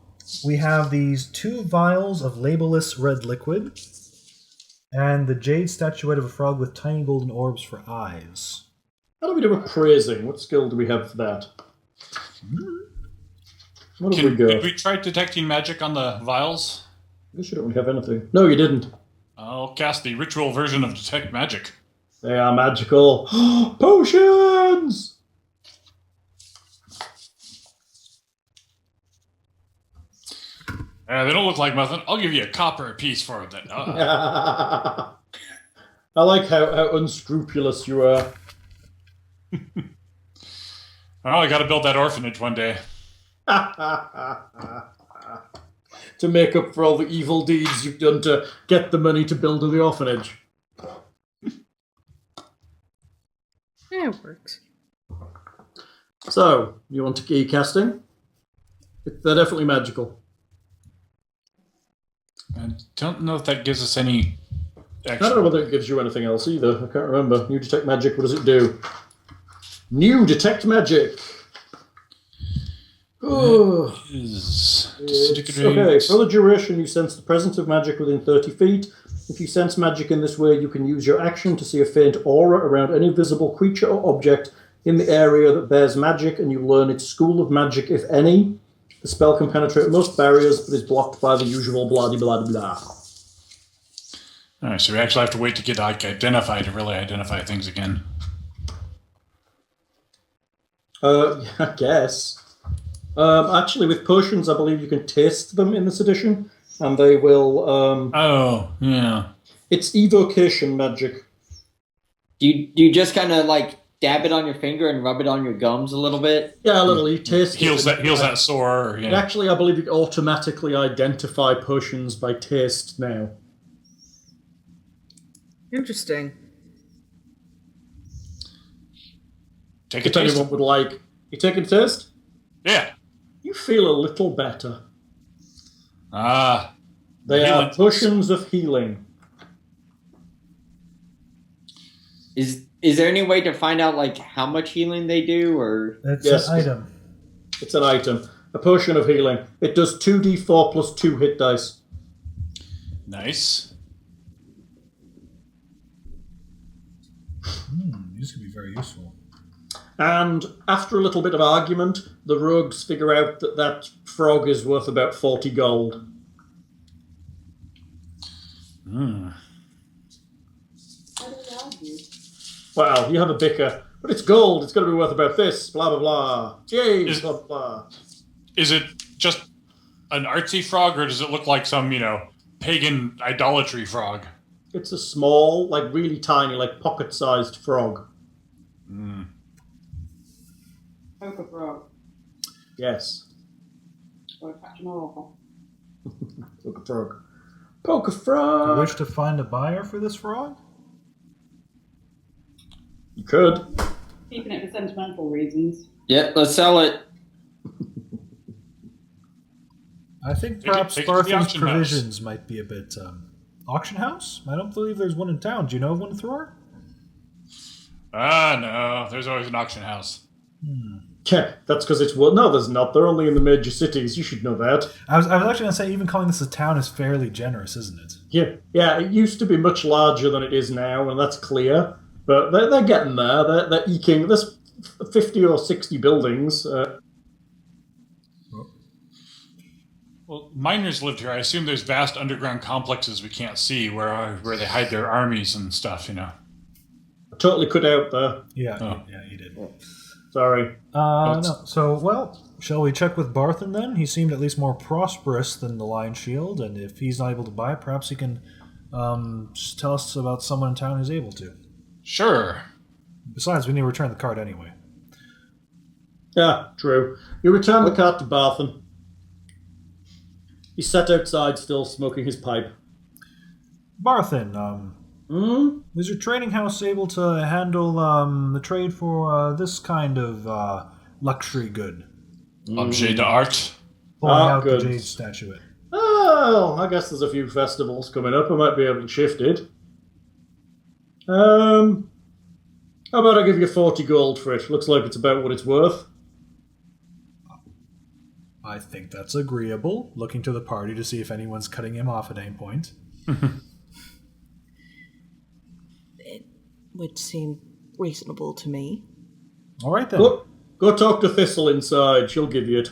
we have these 2 vials of labelless red liquid and the jade statuette of a frog with tiny golden orbs for eyes. How do we do appraising? What skill do we have for that? What have we Did got? we try detecting magic on the vials? I guess you don't have anything. No, you didn't. I'll cast the ritual version of detect magic. They are magical. Potions! They don't look like nothing. I'll give you a copper apiece for it then. I like how unscrupulous you are. Oh, I got to build that orphanage one day. To make up for all the evil deeds you've done to get the money to build the orphanage. Yeah, it works. So, you want to key casting? They're definitely magical. I don't know if that gives us any. I don't know whether it gives you anything else either. I can't remember. New detect magic. What does it do? New detect magic. Oh. Okay, for the duration, you sense the presence of magic within 30 feet. If you sense magic in this way, you can use your action to see a faint aura around any visible creature or object in the area that bears magic, and you learn its school of magic, if any. The spell can penetrate most barriers, but is blocked by the usual blah-de-blah-de-blah. Alright, so we actually have to wait to get identified to really identify things again. Yeah, I guess. Actually, with potions, I believe you can taste them in this edition, and they will... Oh, yeah. It's evocation magic. Do you just kind of like dab it on your finger and rub it on your gums a little bit? Yeah, a little. You taste heals it. Heals that sore. Yeah. Actually, I believe you can automatically identify potions by taste now. Interesting. Take a If taste. anyone would like... You taking a taste? Yeah. You feel a little better. Ah. They are potions of healing. Is there any way to find out like how much healing they do, or It's an item. It's an item. A potion of healing. It does 2d4 plus 2 hit dice. Nice. These could be very useful. And after a little bit of argument, the rogues figure out that that frog is worth about 40 gold. Well, you have a bicker. But it's gold. It's got to be worth about this. Blah, blah, blah. Yay, blah, blah, blah. Is it just an artsy frog, or does it look like some, pagan idolatry frog? It's a small, like really tiny, like pocket-sized frog. Poker frog. Yes. Got to catch them all. Poker frog. Poker Do you frog! wish to find a buyer for this frog? You could. Keeping it for sentimental reasons. yeah, let's sell it. I think Take it- perhaps take it to the Barthen's auction house. provisions might be a bit... auction house? I don't believe there's one in town. Do you know of one in Thror? No. There's always an auction house. Yeah, that's because it's... Well, no, there's not. They're only in the major cities. You should know that. I was actually going to say, even calling this a town is fairly generous, isn't it? Yeah, it used to be much larger than it is now, and that's clear. But they're getting there. They're eking. There's 50 or 60 buildings. Well, miners lived here. I assume there's vast underground complexes we can't see where they hide their armies and stuff, Totally cut out there. Yeah, Oh. yeah, he did. Sorry. No. So, well, shall we check with Barthen then? He seemed at least more prosperous than the Lion Shield, and if he's not able to buy it, perhaps he can just tell us about someone in town who's able to. Sure. Besides, we need to return the card anyway. Yeah, true. You return the cart to Barthen. He sat outside still, smoking his pipe. Barthen, is your trading house able to handle the trade for this kind of luxury good? Objet d'art. Pulling out goods. the jade statuette. Oh, I guess there's a few festivals coming up. I might be able to shift it. How about I give you 40 gold for it? Looks like it's about what it's worth. I think that's agreeable. Looking to the party to see if anyone's cutting him off at any point. It would seem reasonable to me. All right then. Go talk to Thistle inside. She'll give you it.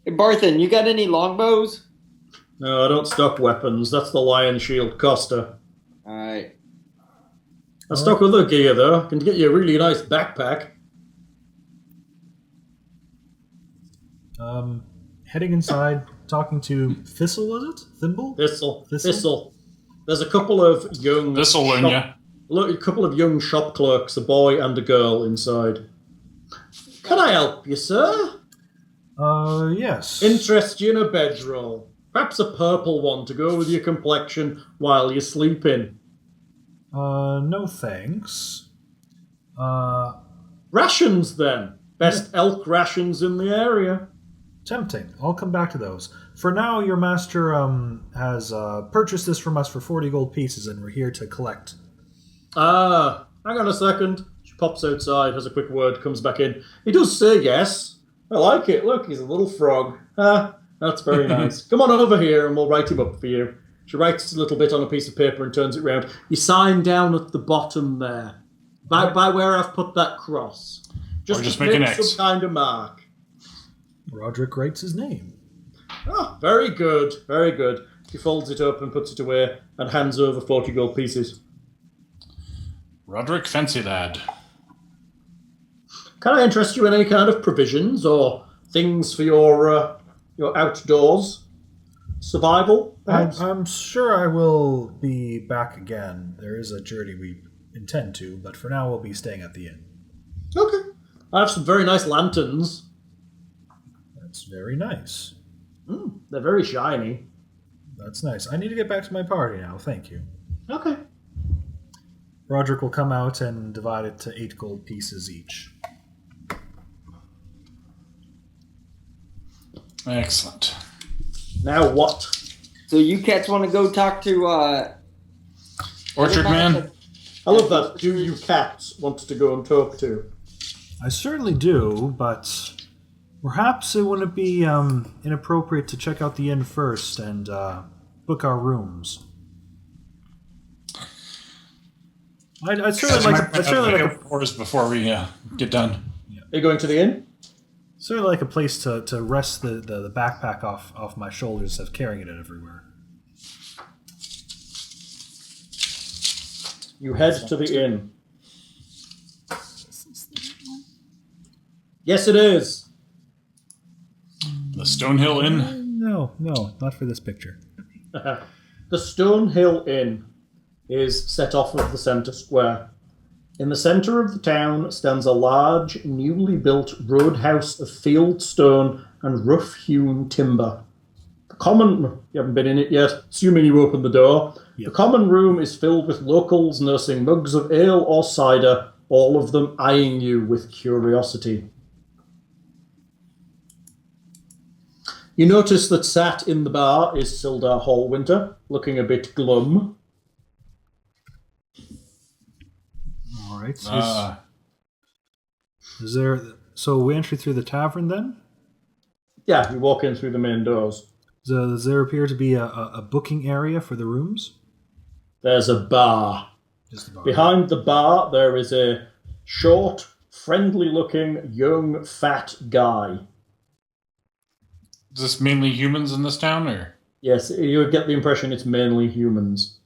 Hey, Barthen, you got any longbows? No, I don't stock weapons. That's the Lion Shield Costa. Alright. I stock other gear, though. I can get you a really nice backpack. Heading inside, talking to Thistle, was it? Thimble? Thistle. Thistle? Thistle. There's a couple of young... This'll learn ya. Look, a couple of young shop clerks, a boy and a girl inside. Can I help you, sir? Yes. Interest you in a bedroll. Perhaps a purple one to go with your complexion while you're sleeping. No thanks. Rations, then. Best elk rations in the area. Tempting. I'll come back to those. For now, your master has purchased this from us for 40 gold pieces, and we're here to collect. Hang on a second. She pops outside, has a quick word, comes back in. He does say yes. I like it. Look, he's a little frog. That's very nice. Come on over here and we'll write him up for you. She writes a little bit on a piece of paper and turns it round. You sign down at the bottom there. By where I've put that cross. Just make an X. Some kind of mark. Rodrick writes his name. Oh, very good, very good. He folds it up and puts it away and hands over 40 gold pieces. Rodrick, fancy lad. Can I interest you in any kind of provisions or things for your outdoors survival, perhaps? I'm sure I will be back again. There is a journey we intend to, but for now we'll be staying at the inn. Okay. I have some very nice lanterns. That's very nice. They're very shiny. That's nice. I need to get back to my party now, thank you. Okay. Rodrick will come out and divide it to 8 gold pieces each. Excellent. Now what? So you cats want to go talk to Orchard Man? I love that. Do you cats want to go and talk to? I certainly do, but perhaps it wouldn't be inappropriate to check out the inn first and book our rooms. I'd certainly like a before we get done. Are you going to the inn? Certainly like a place to rest the backpack off my shoulders of carrying it everywhere. You head to the inn. Yes, it is. The Stonehill Inn? No, not for this picture. The Stonehill Inn is set off of the centre square. In the centre of the town stands a large, newly built roadhouse of field stone and rough-hewn timber. The common... You haven't been in it yet, assuming you opened the door. Yep. The common room is filled with locals nursing mugs of ale or cider, all of them eyeing you with curiosity. You notice that sat in the bar is Sildar Hallwinter, looking a bit glum. All right. Is there... So we enter through the tavern then? Yeah, you walk in through the main doors. Does there appear to be a booking area for the rooms? There's a bar. Just a bar. Behind the bar, there is a short, friendly-looking, young, fat guy. Is this mainly humans in this town, or? Yes, you would get the impression it's mainly humans.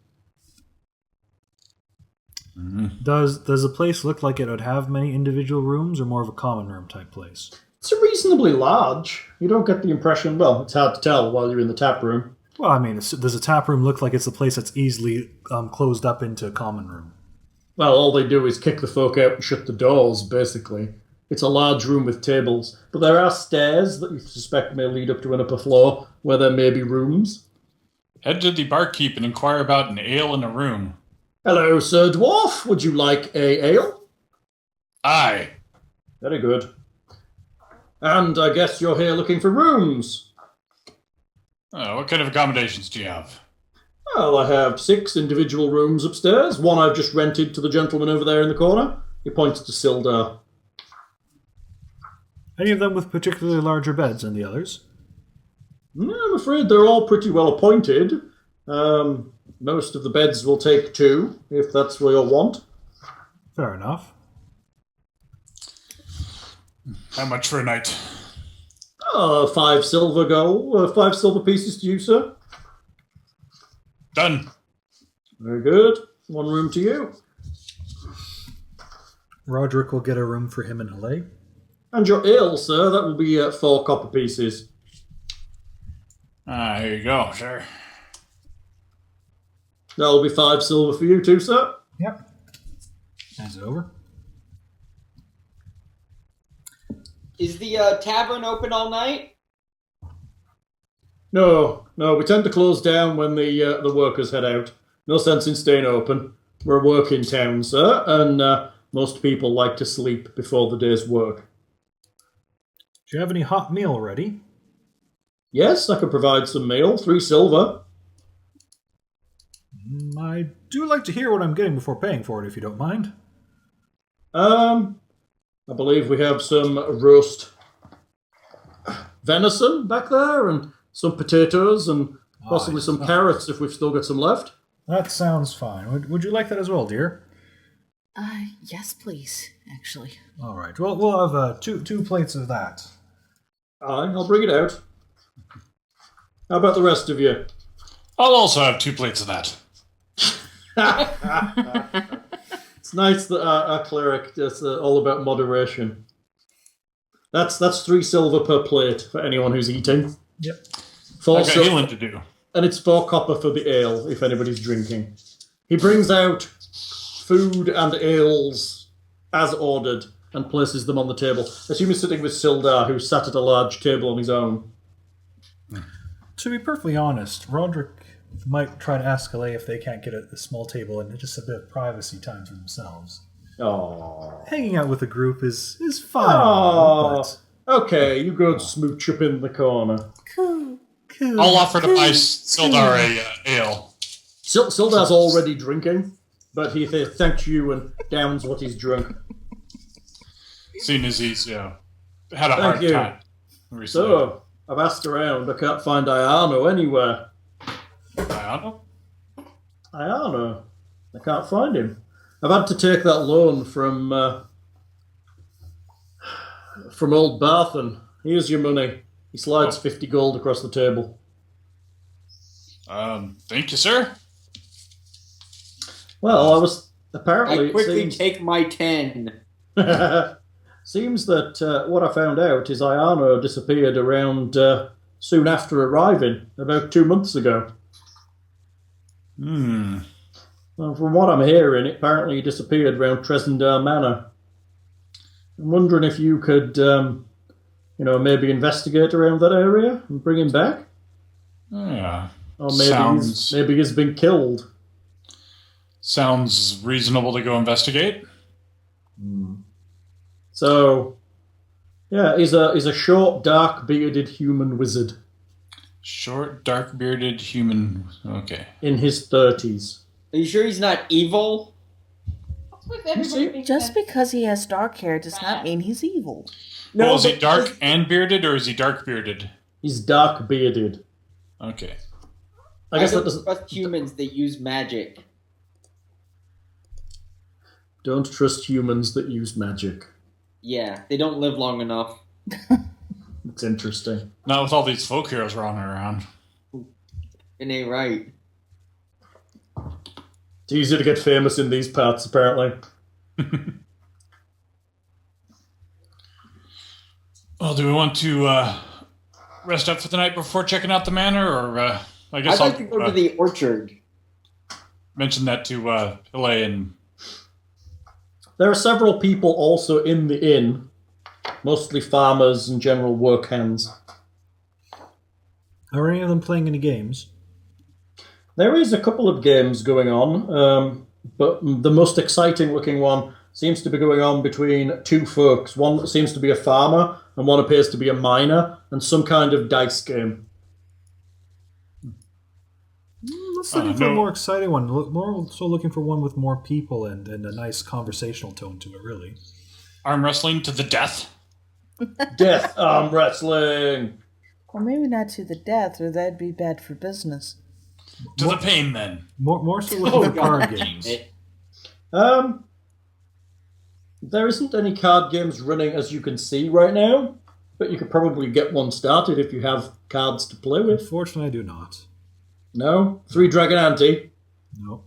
Mm-hmm. Does the place look like it would have many individual rooms, or more of a common room type place? It's reasonably large. You don't get the impression... Well, it's hard to tell while you're in the tap room. Well, I mean, does a tap room look like it's a place that's easily closed up into a common room? Well, all they do is kick the folk out and shut the doors, basically. It's a large room with tables, but there are stairs that you suspect may lead up to an upper floor where there may be rooms. Head to the barkeep and inquire about an ale in a room. Hello, Sir Dwarf. Would you like a ale? Aye. Very good. And I guess you're here looking for rooms. What kind of accommodations do you have? Well, I have 6 individual rooms upstairs. One I've just rented to the gentleman over there in the corner. He points to Sildar. Any of them with particularly larger beds than the others? No, I'm afraid they're all pretty well appointed. Most of the beds will take 2, if that's what you'll want. Fair enough. How much for a night? 5 silver gold, 5 silver pieces to you, sir. Done. Very good. 1 room to you. Rodrick will get a room for him in Heleh. And your ale, sir, that will be 4 copper pieces. Here you go, sir. That'll be 5 silver for you too, sir. Yep. Hands it over. Is the tavern open all night? No, we tend to close down when the workers head out. No sense in staying open. We're a working town, sir, and most people like to sleep before the day's work. Do you have any hot meal ready? Yes, I could provide some meal. 3 silver. I do like to hear what I'm getting before paying for it, if you don't mind. I believe we have some roast venison back there, and some potatoes, and possibly some carrots if we've still got some left. That sounds fine. Would you like that as well, dear? Yes, please, actually. All right. Well, we'll have two plates of that. Aye, I'll bring it out. How about the rest of you? I'll also have 2 plates of that. It's nice that our cleric is all about moderation. That's 3 silver per plate for anyone who's eating. Yep. I've got healing to do. And it's 4 copper for the ale, if anybody's drinking. He brings out food and ales as ordered and places them on the table. Assume he's sitting with Sildar, who sat at a large table on his own. To be perfectly honest, Rodrick might try to ask Heleh if they can't get a small table and just a bit of privacy time for themselves. Oh. Hanging out with a group is fine. Oh. Okay, you go and smooch up in the corner. Cool. I'll offer to buy Sildar a ale. Sildar's already drinking, but he thanks you and downs what he's drunk. Seeing as he's had a hard time recently. So, I've asked around. I can't find Iano anywhere. Iano? Iano. I can't find him. I've had to take that loan from old Barthen. Here's your money. He slides 50 gold across the table. Thank you, sir. Well, I was apparently. I quickly take my 10. Seems that what I found out is Iano disappeared around soon after arriving, about 2 months ago. Well, from what I'm hearing, apparently he disappeared around Tresendar Manor. I'm wondering if you could, maybe investigate around that area and bring him back. Yeah. Or maybe he's been killed. Sounds reasonable to go investigate. So, yeah, he's a short, dark-bearded human wizard. Short, dark-bearded human. Okay. In his 30s. Are you sure he's not evil? What's with everybody being Just because he has dark hair does not mean he's evil. No, Well, is he but- dark and bearded, or is he dark-bearded? He's dark-bearded. Okay. I guess that don't doesn't... trust humans that use magic. Don't trust humans that use magic. Yeah, they don't live long enough. It's interesting. Not with all these folk heroes running around. It ain't right. It's easy to get famous in these parts, apparently. Well, do we want to rest up for the night before checking out the manor, or I guess I'd like to go to the orchard. mention that to Heleh and... There are several people also in the inn, mostly farmers and general work hands. Are any of them playing any games? There is a couple of games going on, but the most exciting looking one seems to be going on between 2 folks. One seems to be a farmer, and one appears to be a miner, and some kind of dice game. Let's looking for a more exciting one. More so looking for one with more people and a nice conversational tone to it, really. Arm wrestling to the death? Death arm wrestling! Or maybe not to the death, or that'd be bad for business. To the pain, then. More so looking for card games. There isn't any card games running as you can see right now, but you could probably get one started if you have cards to play with. Unfortunately, I do not. No? 3 Dragon Ante? No.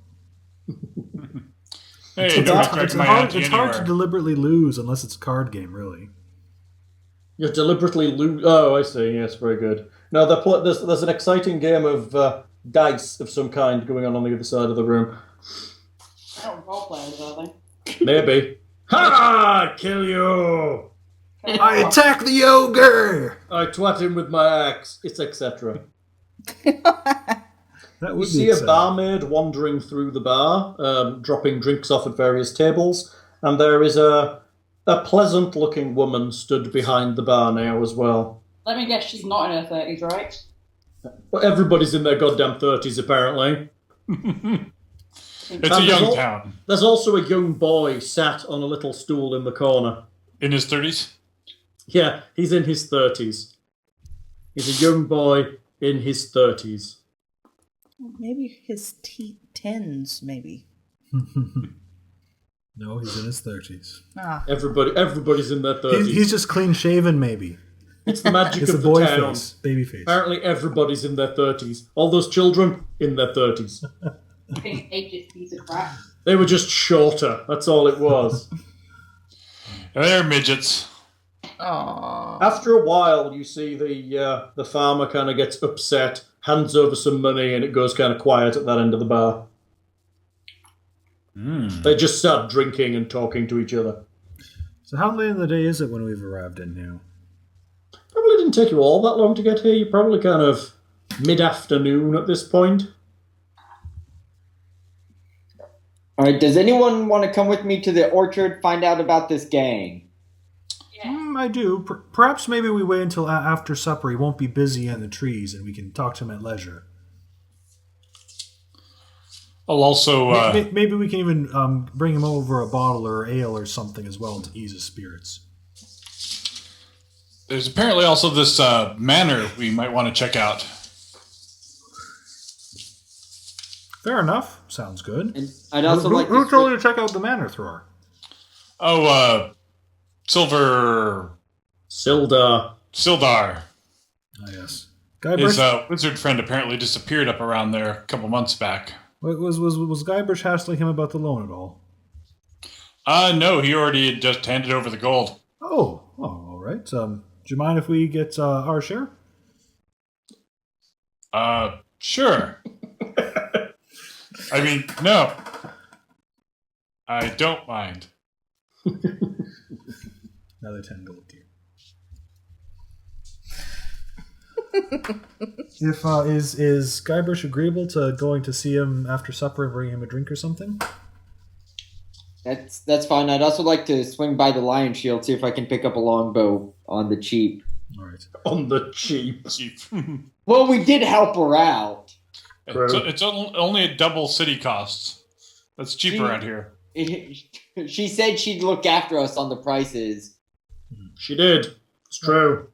Hey, It's, don't hard, expect it's, my hard, auntie it's hard to anywhere. deliberately lose unless it's a card game, really. You deliberately lose. Oh, I see. Yes, very good. No, there's an exciting game of dice of some kind going on the other side of the room. Oh, role players, are they? Maybe. Ha! Kill you! I attack the ogre! I twat him with my axe. It's etc. That You would see be a exciting. barmaid wandering through the bar, dropping drinks off at various tables, and there is a pleasant-looking woman stood behind the bar now as well. Let me guess, she's not in her 30s, right? Well, everybody's in their goddamn 30s, apparently. It's a young town. There's also a young boy sat on a little stool in the corner. In his 30s? Yeah, he's in his 30s. He's a young boy in his 30s. Maybe his tens, maybe. No, he's in his 30s. Ah. Everybody's in their 30s. He's just clean shaven, maybe. It's the magic It's of a the boy town. face, baby face. Apparently everybody's in their 30s. All those children, in their 30s. I think ageist piece of crap. They were just shorter. That's all it was. They're midgets. Aww. After a while, you see the farmer kind of gets upset, hands over some money, and it goes kind of quiet at that end of the bar. They just start drinking and talking to each other. So how late in the day is it when we've arrived in now? Probably didn't take you all that long to get here. You're probably kind of mid-afternoon at this point. All right, does anyone want to come with me to the orchard, find out about this gang? Yeah. I do. Perhaps maybe we wait until after supper. He won't be busy in the trees, and we can talk to him at leisure. I'll also... Maybe we can even bring him over a bottle or ale or something as well to ease his spirits. There's apparently also this manor we might want to check out. Fair enough. Sounds good. And I'd also who like who to told you to check out the manor, Thror? Oh, Sildar. Ah, yes. His Guybrush, wizard friend apparently disappeared up around there a couple months back. was Guybrush hassling him about the loan at all? No, he already had just handed over the gold. Oh, all right. Do you mind if we get our share? Sure. I mean, no. I don't mind. Another 10 gold to you. If is Guybrush agreeable to going to see him after supper and bring him a drink or something? That's fine. I'd also like to swing by the Lion Shield, see if I can pick up a longbow on the cheap. All right. On the cheap. Well, we did help her out. It's only a double city costs. That's cheap around here. She said she'd look after us on the prices. She did. It's true.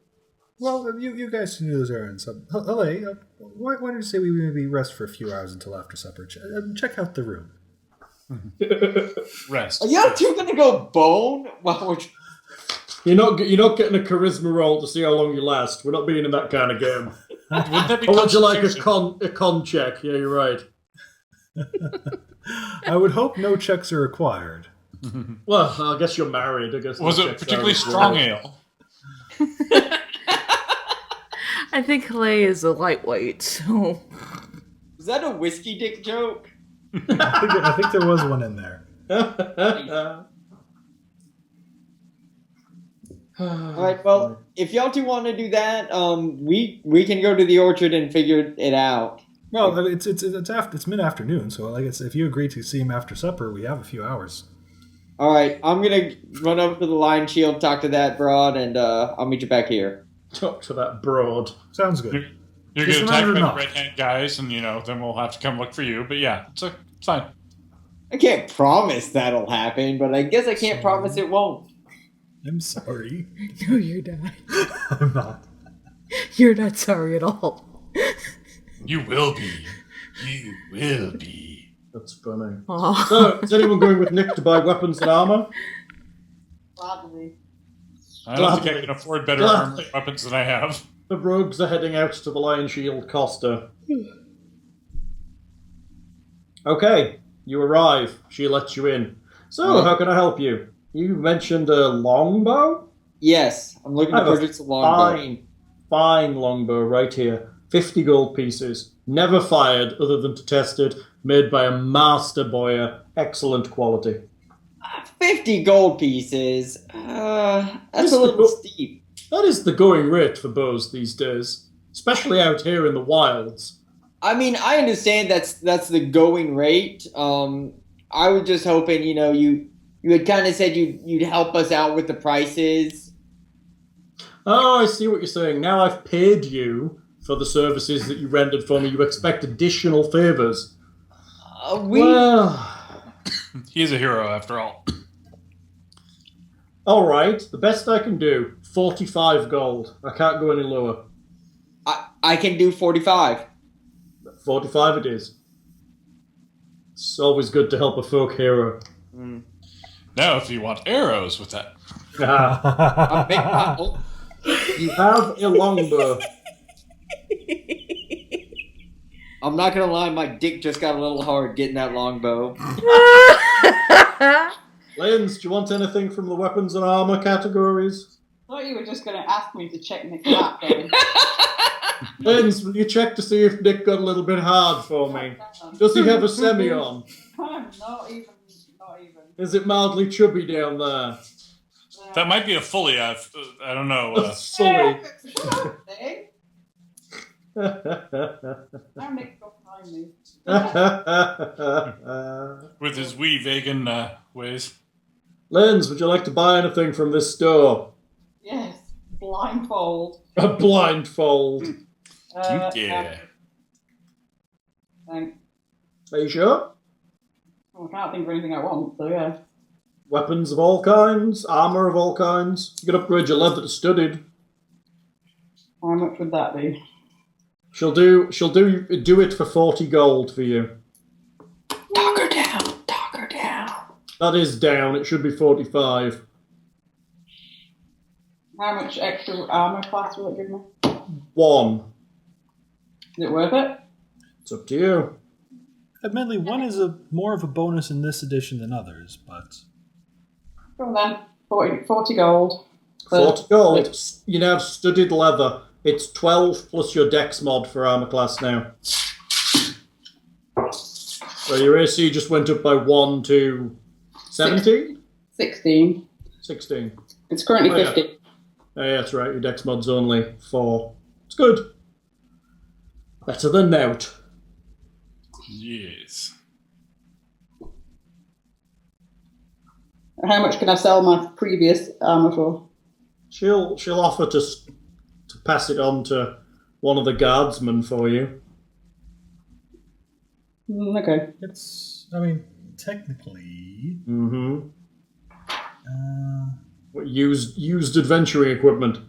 Well, you guys can do those errands. Heleh, why don't you say we maybe rest for a few hours until after supper? Check out the room. Rest. Are you two gonna go bone? Well, You're not getting a charisma roll to see how long you last. We're not being in that kind of game. Wouldn't that be Or would you like Constitution? a con check? Yeah, you're right. I would hope no checks are required. Well, I guess you're married. I guess Was no it checks particularly are strong required. ale? I think Heleh is a lightweight, so... was that a whiskey dick joke? I think there was one in there. Alright, well, if y'all two want to do that, we can go to the orchard and figure it out. Well, it's mid-afternoon, so if you agree to see him after supper, we have a few hours. Alright, I'm gonna run over to the Lion Shield, talk to that broad, and I'll meet you back here. Talk to that broad. Sounds good. You're Just going to attack remember by not. the red-handed guys, and then we'll have to come look for you. But yeah, it's fine. I can't promise that'll happen, but I guess I can't promise it won't. I'm sorry. No, you're not. I'm not. You're not sorry at all. You will be. You will be. That's funny. Aw. So, is anyone going with Nick to buy weapons and armor? Probably. I don't think I can afford better armor and weapons than I have. The rogues are heading out to the Lion Shield Costa. Okay, you arrive. She lets you in. So, how can I help you? You mentioned a longbow? Yes, I'm looking I to have purchase a longbow. fine longbow right here. 50 gold pieces. Never fired other than to test it. Made by a master bowyer. Excellent quality. 50 gold pieces. That's This a little is- steep. That is the going rate for bows these days. Especially out here in the wilds. I mean, I understand that's the going rate. I was just hoping, you had kind of said you'd help us out with the prices. Oh, I see what you're saying. Now I've paid you for the services that you rendered for me. You expect additional favors. Well, He's a hero after all. all right. The best I can do, 45 gold. I can't go any lower. I can do 45. 45 it is. It's always good to help a folk hero. Now, if you want arrows with that. You have a longbow. I'm not gonna lie, my dick just got a little hard getting that longbow. Linz, do you want anything from the weapons and armor categories? I thought you were just going to ask me to check Nick's lap, though. Linz, will you check to see if Nick got a little bit hard for me? Does he have a semi on? Not even. Is it mildly chubby down there? That might be a fully. I don't know. Sorry. Now Nick's got behind me. With his wee vegan ways. Linz, would you like to buy anything from this store? Yes, blindfold. A blindfold. Yeah. Thanks. Are you sure? Well, I can't think of anything I want, so yeah. Weapons of all kinds, armor of all kinds. You can upgrade your leather to studded. How much would that be? She'll do it for 40 gold for you. Talk her down. That is down. It should be 45. How much extra armor class will it give me? 1. Is it worth it? It's up to you. Admittedly, 1 is more of a bonus in this edition than others, but... Go on then. 40 gold. 40 gold. You now have studded leather. It's 12 plus your dex mod for armor class now. So your AC just went up by 1 to 17? 16. 16. It's currently Oh, 50. yeah. Oh, yeah, that's right. Your dex mod's only 4. It's good. Better than out. Yes. How much can I sell my previous armor for? She'll offer to pass it on to one of the guardsmen for you. Okay. Technically... Mm-hmm. Used adventuring equipment.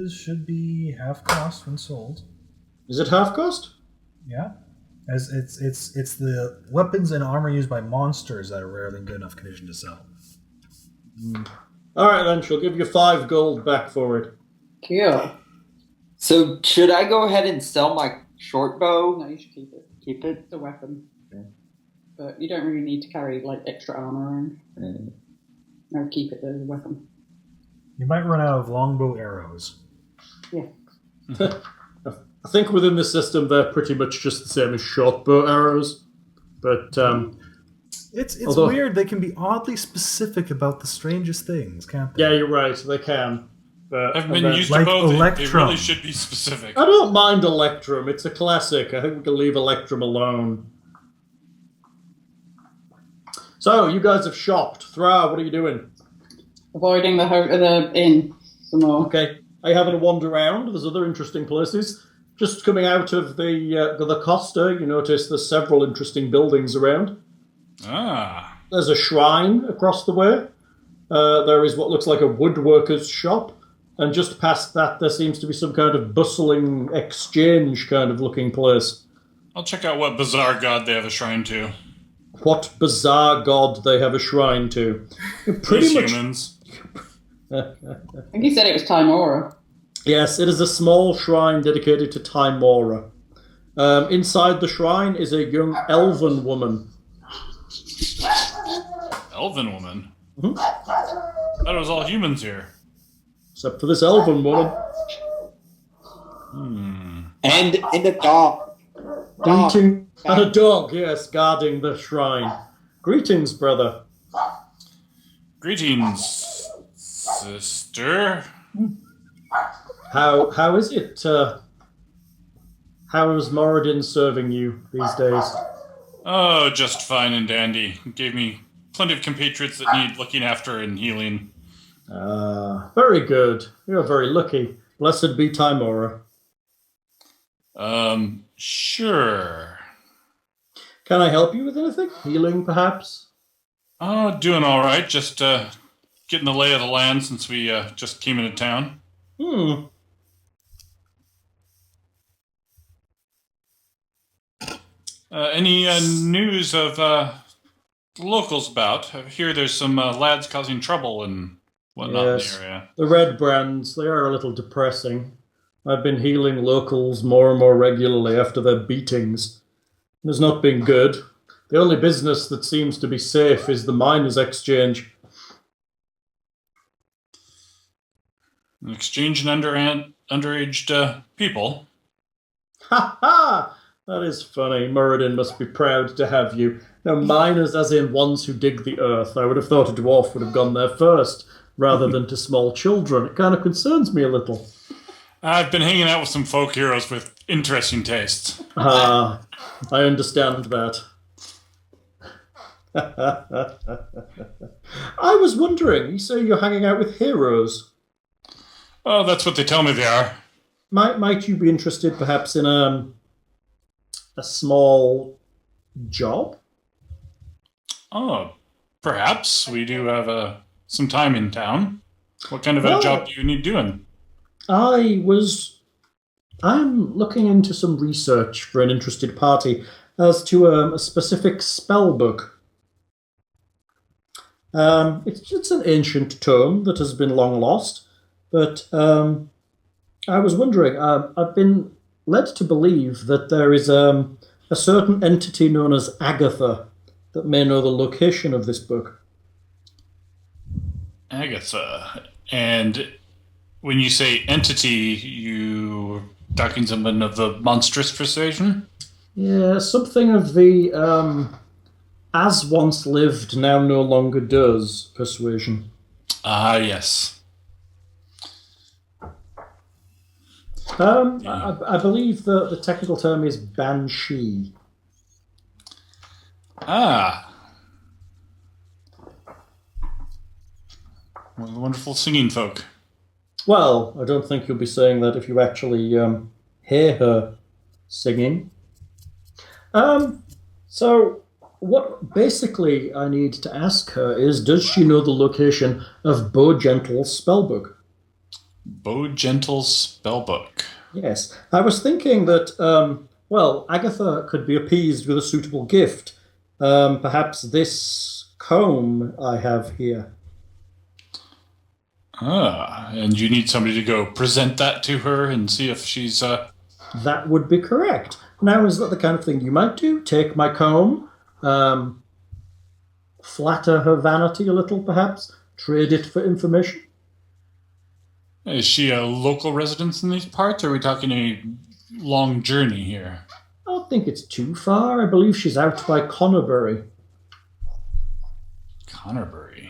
Should be half cost when sold. Is it half cost? Yeah. As it's the weapons and armor used by monsters that are rarely in good enough condition to sell. Alright then, she'll give you 5 gold back for it. Cool. So should I go ahead and sell my short bow? No, you should keep it. Keep it? It's a weapon. Okay. But you don't really need to carry like extra armor around. No, keep it as a weapon. You might run out of longbow arrows. Yeah. I think within the system they're pretty much just the same as short bow arrows. But It's although, weird. They can be oddly specific about the strangest things, can't they? Yeah, you're right. They can. But I've been used to both. They really should be specific. I don't mind Electrum. It's a classic. I think we can leave Electrum alone. So, you guys have shopped. Thra, what are you doing? Avoiding the inn some more. Okay. Are you having a wander around? There's other interesting places. Just coming out of the Costa, you notice there's several interesting buildings around. Ah. There's a shrine across the way. There is what looks like a woodworker's shop. And just past that, there seems to be some kind of bustling exchange kind of looking place. I'll check out what bizarre god they have a shrine to. What bizarre god they have a shrine to. Pretty much humans. I think he said it was Timora. Yes, it is a small shrine dedicated to Timora. Inside the shrine is a young elven woman. Elven woman? Mm-hmm. I thought it was all humans here. Except for this elven woman. And a dog. Greeting, and a dog, yes, guarding the shrine. Greetings, brother. Greetings, sister. How is it? How is Moradin serving you these days? Oh, just fine and dandy. Gave me plenty of compatriots that need looking after and healing. Ah, very good. You're very lucky. Blessed be Timora. Sure. Can I help you with anything? Healing, perhaps? Oh, doing all right. Just getting the lay of the land since we just came into town. Any news of the locals about? I hear there's some lads causing trouble and whatnot Yes. in the area. The red brands, they are a little depressing. I've been healing locals more and more regularly after their beatings. It has not been good. The only business that seems to be safe is the miners' exchange. An exchange in underaged people. Ha ha! That is funny. Moradin must be proud to have you. Now, miners as in ones who dig the earth. I would have thought a dwarf would have gone there first, rather than to small children. It kind of concerns me a little. I've been hanging out with some folk heroes with interesting tastes. Ah, I understand that. I was wondering, you say you're hanging out with heroes. Oh, that's what they tell me they are. Might you be interested perhaps in a small job? Oh, perhaps. We do have some time in town. What kind of a Well, job do you need doing? I'm looking into some research for an interested party as to a specific spell book. It's an ancient tome that has been long lost, but I was wondering, I've been led to believe that there is a certain entity known as Agatha that may know the location of this book. Agatha. And when you say entity, you talking something of the monstrous persuasion? Yeah, something of the as once lived, now no longer does persuasion. Ah, yes. I believe the technical term is banshee. Ah. Well, the wonderful singing folk. Well, I don't think you'll be saying that if you actually hear her singing. So what basically I need to ask her is, does she know the location of Bowgentle's spellbook? Bowgentle's spellbook. Yes. I was thinking that, Agatha could be appeased with a suitable gift. Perhaps this comb I have here. Ah, and you need somebody to go present that to her and see if she's... That would be correct. Now, is that the kind of thing you might do? Take my comb, flatter her vanity a little, perhaps, trade it for information? Is she a local resident in these parts, or are we talking a long journey here? I don't think it's too far. I believe she's out by Connerbury. Connerbury?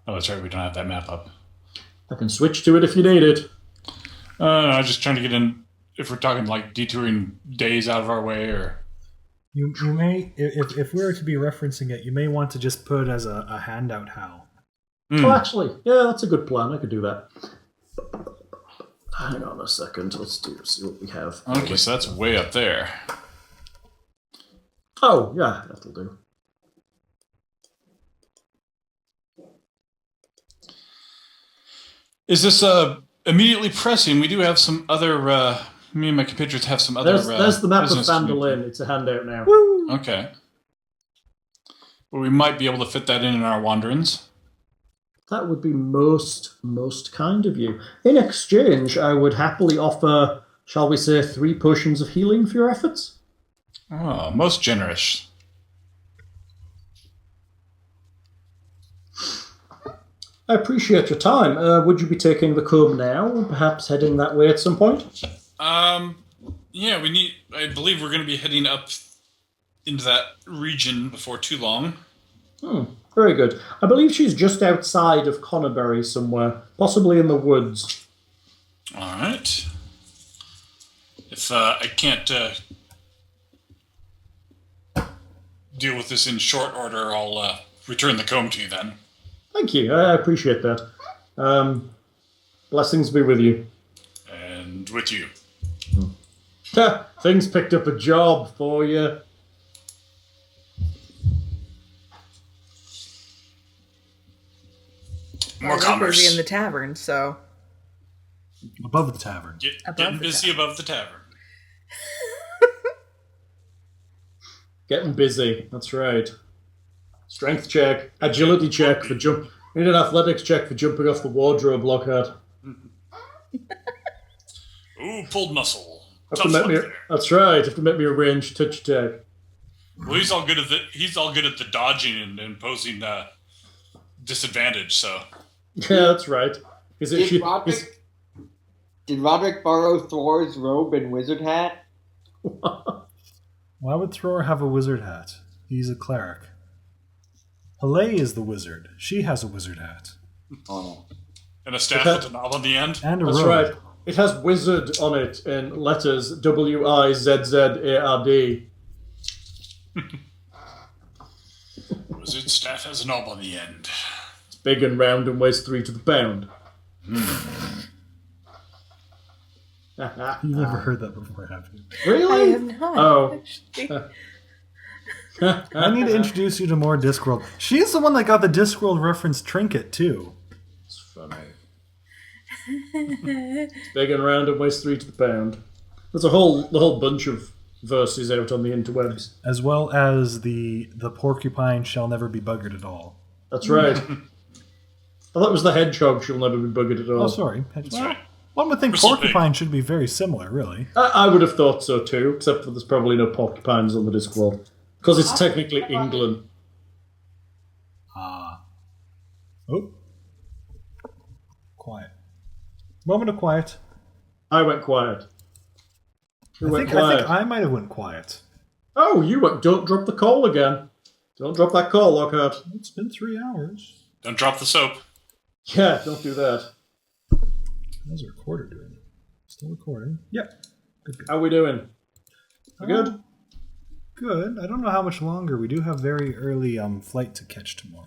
Oh, that's right, we don't have that map up. I can switch to it if you need it. I was just trying to get in, if we're talking like detouring days out of our way, or... You may, if we were to be referencing it, you may want to just put it as a handout, Hal. Oh, actually, yeah, that's a good plan. I could do that. Hang on a second. Let's see what we have. Okay, so that's way up there. Oh, yeah, that'll do. Is this immediately pressing? We do have some other... me and my compatriots have some other... There's the map of business to do. Phandelver. It's a handout now. Woo! Okay. Well, we might be able to fit that in our wanderings. That would be most kind of you. In exchange, I would happily offer, shall we say, 3 potions of healing for your efforts. Oh, most generous. I appreciate your time. Would you be taking the comb now, or perhaps heading that way at some point? Yeah, I believe we're going to be heading up into that region before too long. Very good. I believe she's just outside of Connerbury somewhere, possibly in the woods. All right. If I can't deal with this in short order, I'll return the comb to you then. Thank you. I appreciate that. Blessings be with you. And with you. Things picked up a job for you. More We're commerce. busy in the tavern, so Above the tavern. Getting busy above the tavern. Getting busy. That's right. Strength check, agility check for jump. We need an athletics check for jumping off the wardrobe, Lockhart. Ooh, pulled muscle. Have to Tough make luck me. there. That's right. Have to make me a ranged touch attack. Well, he's all good at the dodging and imposing disadvantage. So Yeah, that's right. Is it? Did Rodrick borrow Thor's robe and wizard hat? Why would Thror have a wizard hat? He's a cleric. Heleh is the wizard. She has a wizard hat. Oh. and a staff with a knob on the end. And a That's robe. right. It has wizard on it in letters WIZZARD. Wizard staff has a knob on the end. It's big and round and weighs 3 to the pound. You've never heard that before, have you? I Really? have not. Oh. actually. I need to introduce you to more Discworld. She's the one that got the Discworld reference trinket, too. It's funny. It's big and round and weighs 3 to the pound. There's the whole bunch of verses out on the interwebs. As well as the porcupine shall never be buggered at all. That's right. I thought it was the hedgehog shall never be buggered at all. Oh, sorry. That's right. One would think Bristle porcupine should be very similar, really. I would have thought so too, except for there's probably no porcupines on the Discworld. Because it's technically England. Ah. Oh. Quiet. Moment of quiet. I went quiet. Who went I quiet? think I might have went quiet. Oh, you went. Don't drop the call again. Don't drop that call, Lockhart. It's been 3 hours. Don't drop the soap. Yeah, don't do that. How's the recorder doing? Still recording? Yep. Good. How we doing? We good? Good. I don't know how much longer. We do have very early flight to catch tomorrow.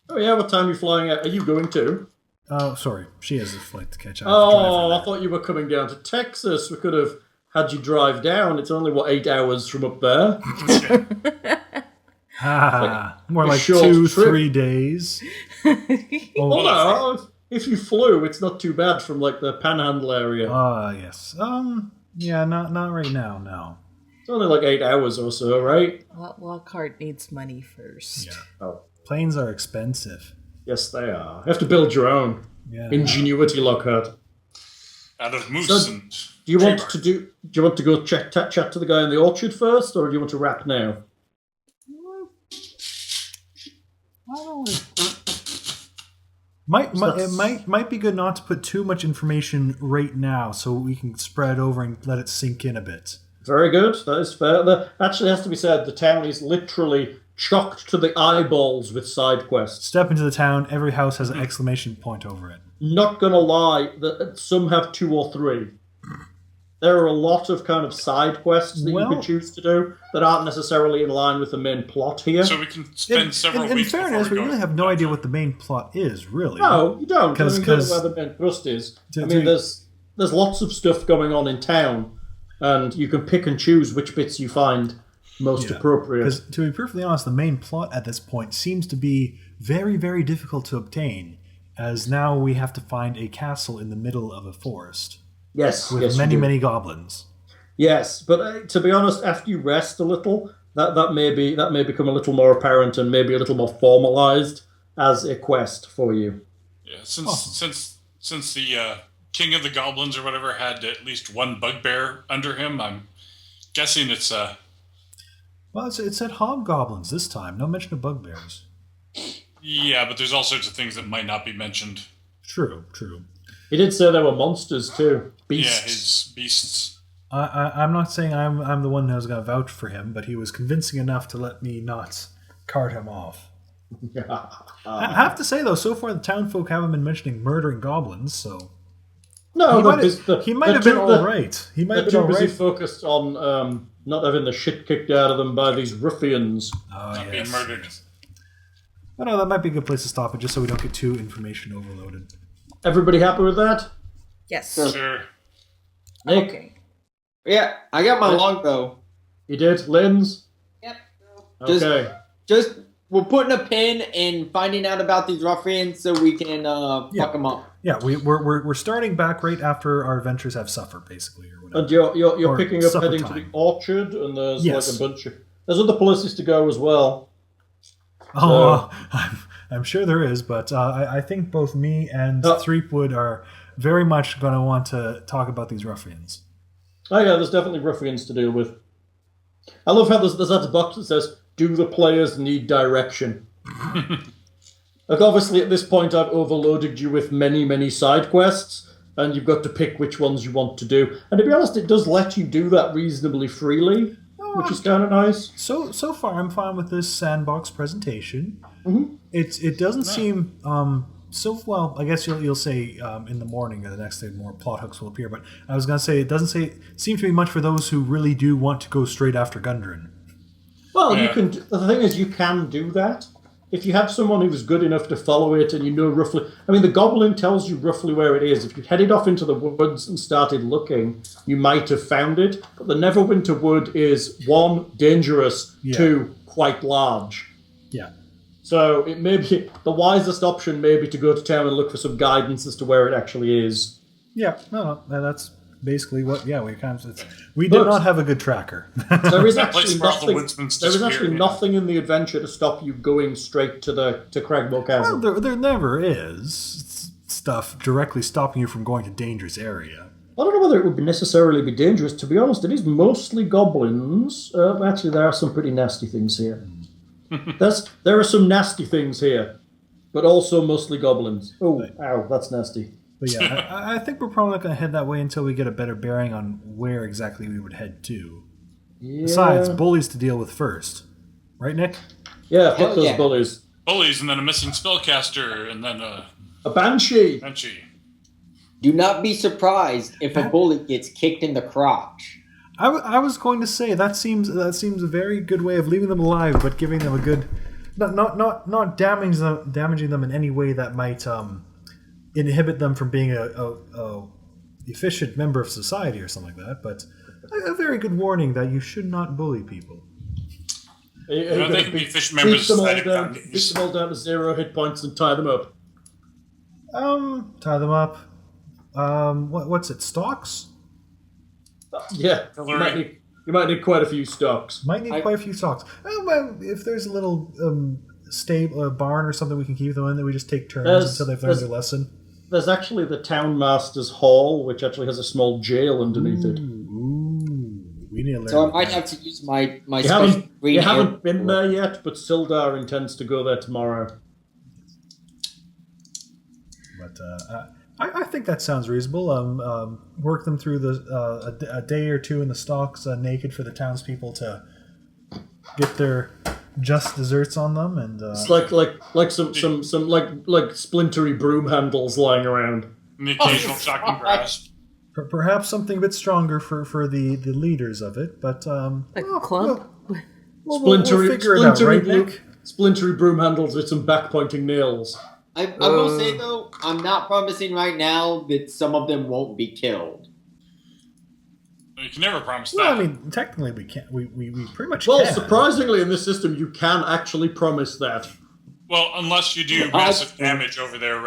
Oh yeah, what time are you flying at? Are you going to? Oh, sorry. She has a flight to catch. I have to drive her Oh, there. I thought you were coming down to Texas. We could have had you drive down. It's only, 8 hours from up there? More a like short 2, trip. 3 days. Oh, no. If you flew, it's not too bad from, the Panhandle area. Yes. Yeah, not right now, no. It's only 8 hours or so, right? Lockhart needs money first. Yeah. Oh, Planes are expensive. yes, they are. You have to build your own. Yeah. Ingenuity, Lockhart. Out of moose So, and Do you want tree to go chat to the guy in the orchard first, or do you want to rap now? It might be good not to put too much information right now, so we can spread over and let it sink in a bit. Very good. That is fair. That actually has to be said. The town is literally chocked to the eyeballs with side quests. Step into the town. Every house has an exclamation point over it. Not gonna lie, some have 2 or 3. There are a lot of kind of side quests that you can choose to do that aren't necessarily in line with the main plot here. So we can spend several in weeks fairness, before we really have no idea what the main plot is, really. No, you don't. I mean, you don't know Because where the main thrust is. to- I mean, to- there's lots of stuff going on in town, and you can pick and choose which bits you find most appropriate. Because to be perfectly honest, the main plot at this point seems to be very, very difficult to obtain, as now we have to find a castle in the middle of a forest Yes, with yes, you many, do. many goblins. Yes, but to be honest, after you rest a little, that may become a little more apparent and maybe a little more formalized as a quest for you. Yeah, since the king of the goblins or whatever had at least one bugbear under him, I'm guessing it's Well, it said hobgoblins this time. No mention of bugbears. yeah, but there's all sorts of things that might not be mentioned. True. He did say there were monsters too, beasts. Yeah, his beasts. I'm not saying I'm the one who's going to vouch for him, but he was convincing enough to let me not cart him off. I have to say, though, so far the townfolk haven't been mentioning murdering goblins, so... No, he might have been all right. He might They're have been too all busy right. focused on not having the shit kicked out of them by these ruffians. Oh, Not being murdered. I know that might be a good place to stop it, just so we don't get too information overloaded. Everybody happy with that? Yes. Sure. Nick? Okay. Yeah, I got my longbow. You did? Linz? Yep. Okay. Just we're putting a pin in finding out about these ruffians so we can fuck them up. Yeah, we're starting back right after our adventures have suffered, basically, or whatever. And you're Or picking up supper heading to time. the orchard, and there's Yes. like a bunch of... There's other places to go as well. Oh, I'm sure there is, but I think both me and Threepwood are very much going to want to talk about these ruffians. Oh yeah, there's definitely ruffians to deal with. I love how there's that box that says, "Do the players need direction?" Like, obviously, at this point, I've overloaded you with many, many side quests, and you've got to pick which ones you want to do. And to be honest, it does let you do that reasonably freely, which is kind of nice. So far, I'm fine with this sandbox presentation. Mhm. It doesn't seem so well. I guess you'll say in the morning or the next day more plot hooks will appear. But I was gonna say it doesn't seem to be much for those who really do want to go straight after Gundren. Well, Yeah. you can. The thing is, you can do that if you have someone who's good enough to follow it, and you know roughly. I mean, the goblin tells you roughly where it is. If you headed off into the woods and started looking, you might have found it. But the Neverwinter Wood is 1, dangerous, Yeah. 2, quite large. Yeah. So it may be the wisest option, maybe, to go to town and look for some guidance as to where it actually is. Yeah. No, that's basically what. Yeah, we did But- not have a good tracker. There is That actually place where all the nothing. woodsmen There is disappear, actually yeah. nothing in the adventure to stop you going straight to Cragmore Well, Chasm. there never is stuff directly stopping you from going to dangerous area. I don't know whether it would necessarily be dangerous. To be honest, it is mostly goblins. Actually, there are some pretty nasty things here. There are some nasty things here, but also mostly goblins. Oh, ow, that's nasty. But yeah, I think we're probably not going to head that way until we get a better bearing on where exactly we would head to. Yeah. Besides, bullies to deal with first. Right, Nick? Yeah, fuck Hell those yeah. bullies. Bullies, and then a missing spellcaster, and then a A banshee. Banshee. Do not be surprised if a bully gets kicked in the crotch. I was going to say that seems a very good way of leaving them alive, but giving them a good, not damaging them in any way that might inhibit them from being a efficient member of society or something like that. But a very good warning that you should not bully people. They can be efficient members of society without Beat names. them all down to 0 hit points and tie them up. Tie them up. What's it? Stocks? Yeah, Hillary. you might need quite a few stocks. Might need quite a few stocks. Well, if there's a little stable barn or something we can keep them in, then we just take turns until they've learned their lesson. There's actually the Townmaster's Hall, which actually has a small jail underneath it. Ooh, we need to learn. So I about might that. have to use my You special haven't, green you hair- haven't been there yet, but Sildar intends to go there tomorrow. But I think that sounds reasonable. Work them through a day or two in the stocks naked for the townspeople to get their just desserts on them, and It's like some splintery broom handles lying around. And the occasional shocking grasp. perhaps something a bit stronger for the leaders of it. But Like a club? we'll Splintery, figure it out, right, Nick? splintery broom handles with some back pointing nails. I will say though, I'm not promising right now that some of them won't be killed. You can never promise Well, that. I mean, technically we can't. We pretty much Well, can. surprisingly, in this system, you can actually promise that. Well, unless you do massive damage over their.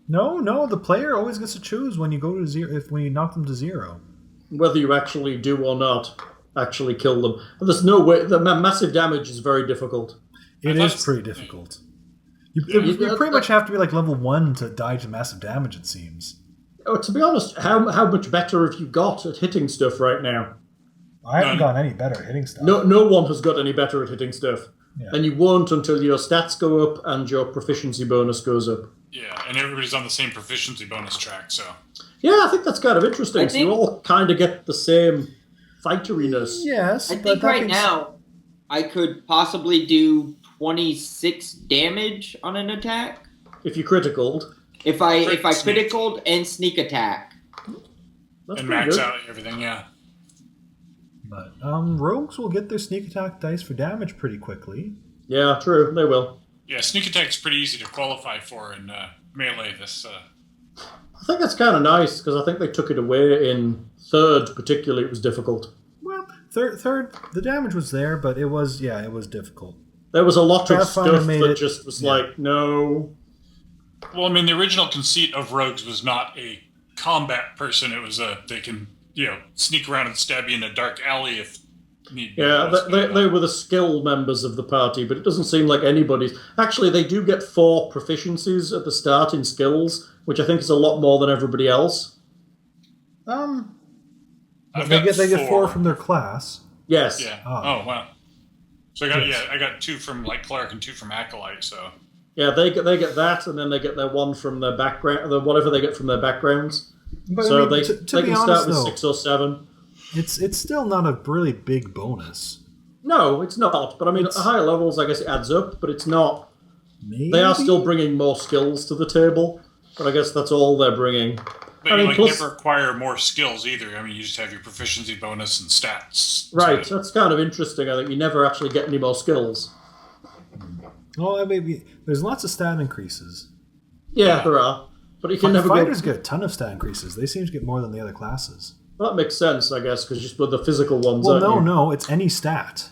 No, the player always gets to choose when you go to zero. When you knock them to 0. Whether you actually do or not actually kill them. And there's no way. The massive damage is very difficult. It That's- is pretty difficult. You pretty much have to be like level 1 to die to massive damage, it seems. Oh, to be honest, how much better have you got at hitting stuff right now? I haven't None. gotten any better at hitting stuff. No one has got any better at hitting stuff. Yeah. And you won't until your stats go up and your proficiency bonus goes up. Yeah, and everybody's on the same proficiency bonus track, so. Yeah, I think that's kind of interesting. I So you think- all kind of get the same fighteriness. Yes, I but think that right being now I could possibly do 26 damage on an attack If you criticaled, if I Sneak. criticaled and sneak attack. that's And pretty max good. out everything, yeah. But rogues will get their sneak attack dice for damage pretty quickly. Yeah, true. They will. Yeah, sneak attack's pretty easy to qualify for in melee. I think that's kind of nice, because I think they took it away in 3rd, particularly. It was difficult. Well, third, the damage was there, but it was difficult. There was a lot of Pathfinder stuff made that it- just was like, no. Well, I mean, the original conceit of rogues was not a combat person. It was they can sneak around and stab you in a dark alley if need be. Yeah, they were the skill members of the party, but it doesn't seem like anybody's. Actually, they do get 4 proficiencies at the start in skills, which I think is a lot more than everybody else. They get 4 from their class. Yes. Yeah. Ah. Oh wow. So I got 2 from like cleric and 2 from acolyte. So Yeah, they get that, and then they get their 1 from their background, whatever they get from their backgrounds. But So I mean, they to be can honest, start with though, 6 or 7. it's still not a really big bonus. No, it's not. But I mean, at higher levels, I guess it adds up, but it's not. Maybe They are still bringing more skills to the table, but I guess that's all they're bringing. but I mean, you plus- never acquire more skills either. I mean, you just have your proficiency bonus and stats. Right, So, that's kind of interesting. I think you never actually get any more skills. Well, maybe there's lots of stat increases. Yeah, there are. But you can never Fighters go... get a ton of stat increases. They seem to get more than the other classes. Well, that makes sense, I guess, because you split the physical ones, Well, aren't you? no, it's any stat.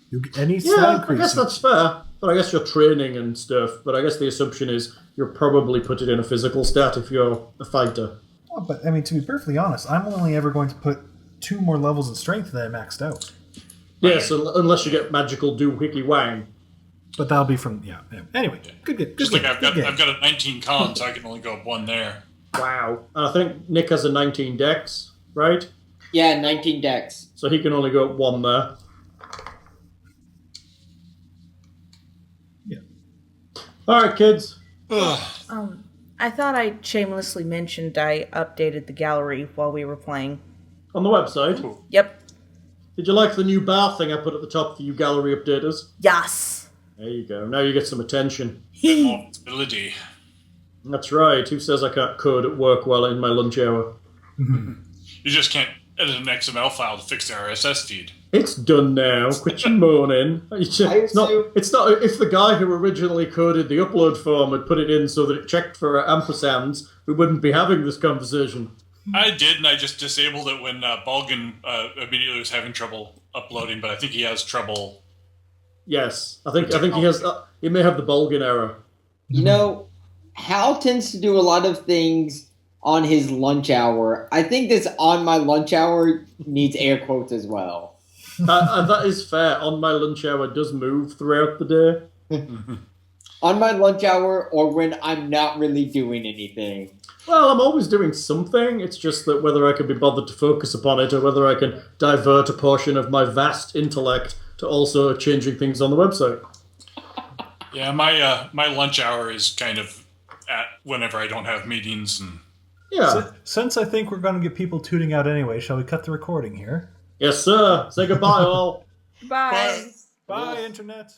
You get any stat Yeah, I increase. guess that's fair. But I guess you're training and stuff. But I guess the assumption is you'll probably put it in a physical stat if you're a fighter. Well, but I mean, to be perfectly honest, I'm only ever going to put 2 more levels in strength than I maxed out. Yes, unless you get magical doohickey wang. But that'll be from Anyway, good. just game, like good game. I've got a 19 con, so I can only go up 1 there. Wow. And I think Nick has a 19 dex, right? Yeah, 19 decks. So he can only go up 1 there. Yeah. Alright, kids. I thought I shamelessly mentioned I updated the gallery while we were playing. On the website. Yep. Did you like the new bar thing I put at the top for you gallery updaters? Yes. There you go. Now you get some attention. More visibility. That's right. Who says I can't code at work while in my lunch hour? You just can't edit an XML file to fix the RSS feed. It's done now. Quit your moaning. It's not. If the guy who originally coded the upload form had put it in so that it checked for ampersands, we wouldn't be having this conversation. I did, and I just disabled it when Balgan immediately was having trouble uploading, but I think he has trouble. Yes, I think he has. He may have the Bulgin error. You know, Hal tends to do a lot of things on his lunch hour. I think this on my lunch hour needs air quotes as well. And that is fair. On my lunch hour does move throughout the day. On my lunch hour or when I'm not really doing anything. Well, I'm always doing something. It's just that whether I can be bothered to focus upon it or whether I can divert a portion of my vast intellect to also changing things on the website. Yeah, my lunch hour is kind of at whenever I don't have meetings and. Yeah. Since I think we're going to get people tuning out anyway, shall we cut the recording here? Yes, sir. Say goodbye, all. Bye. Bye, Internet.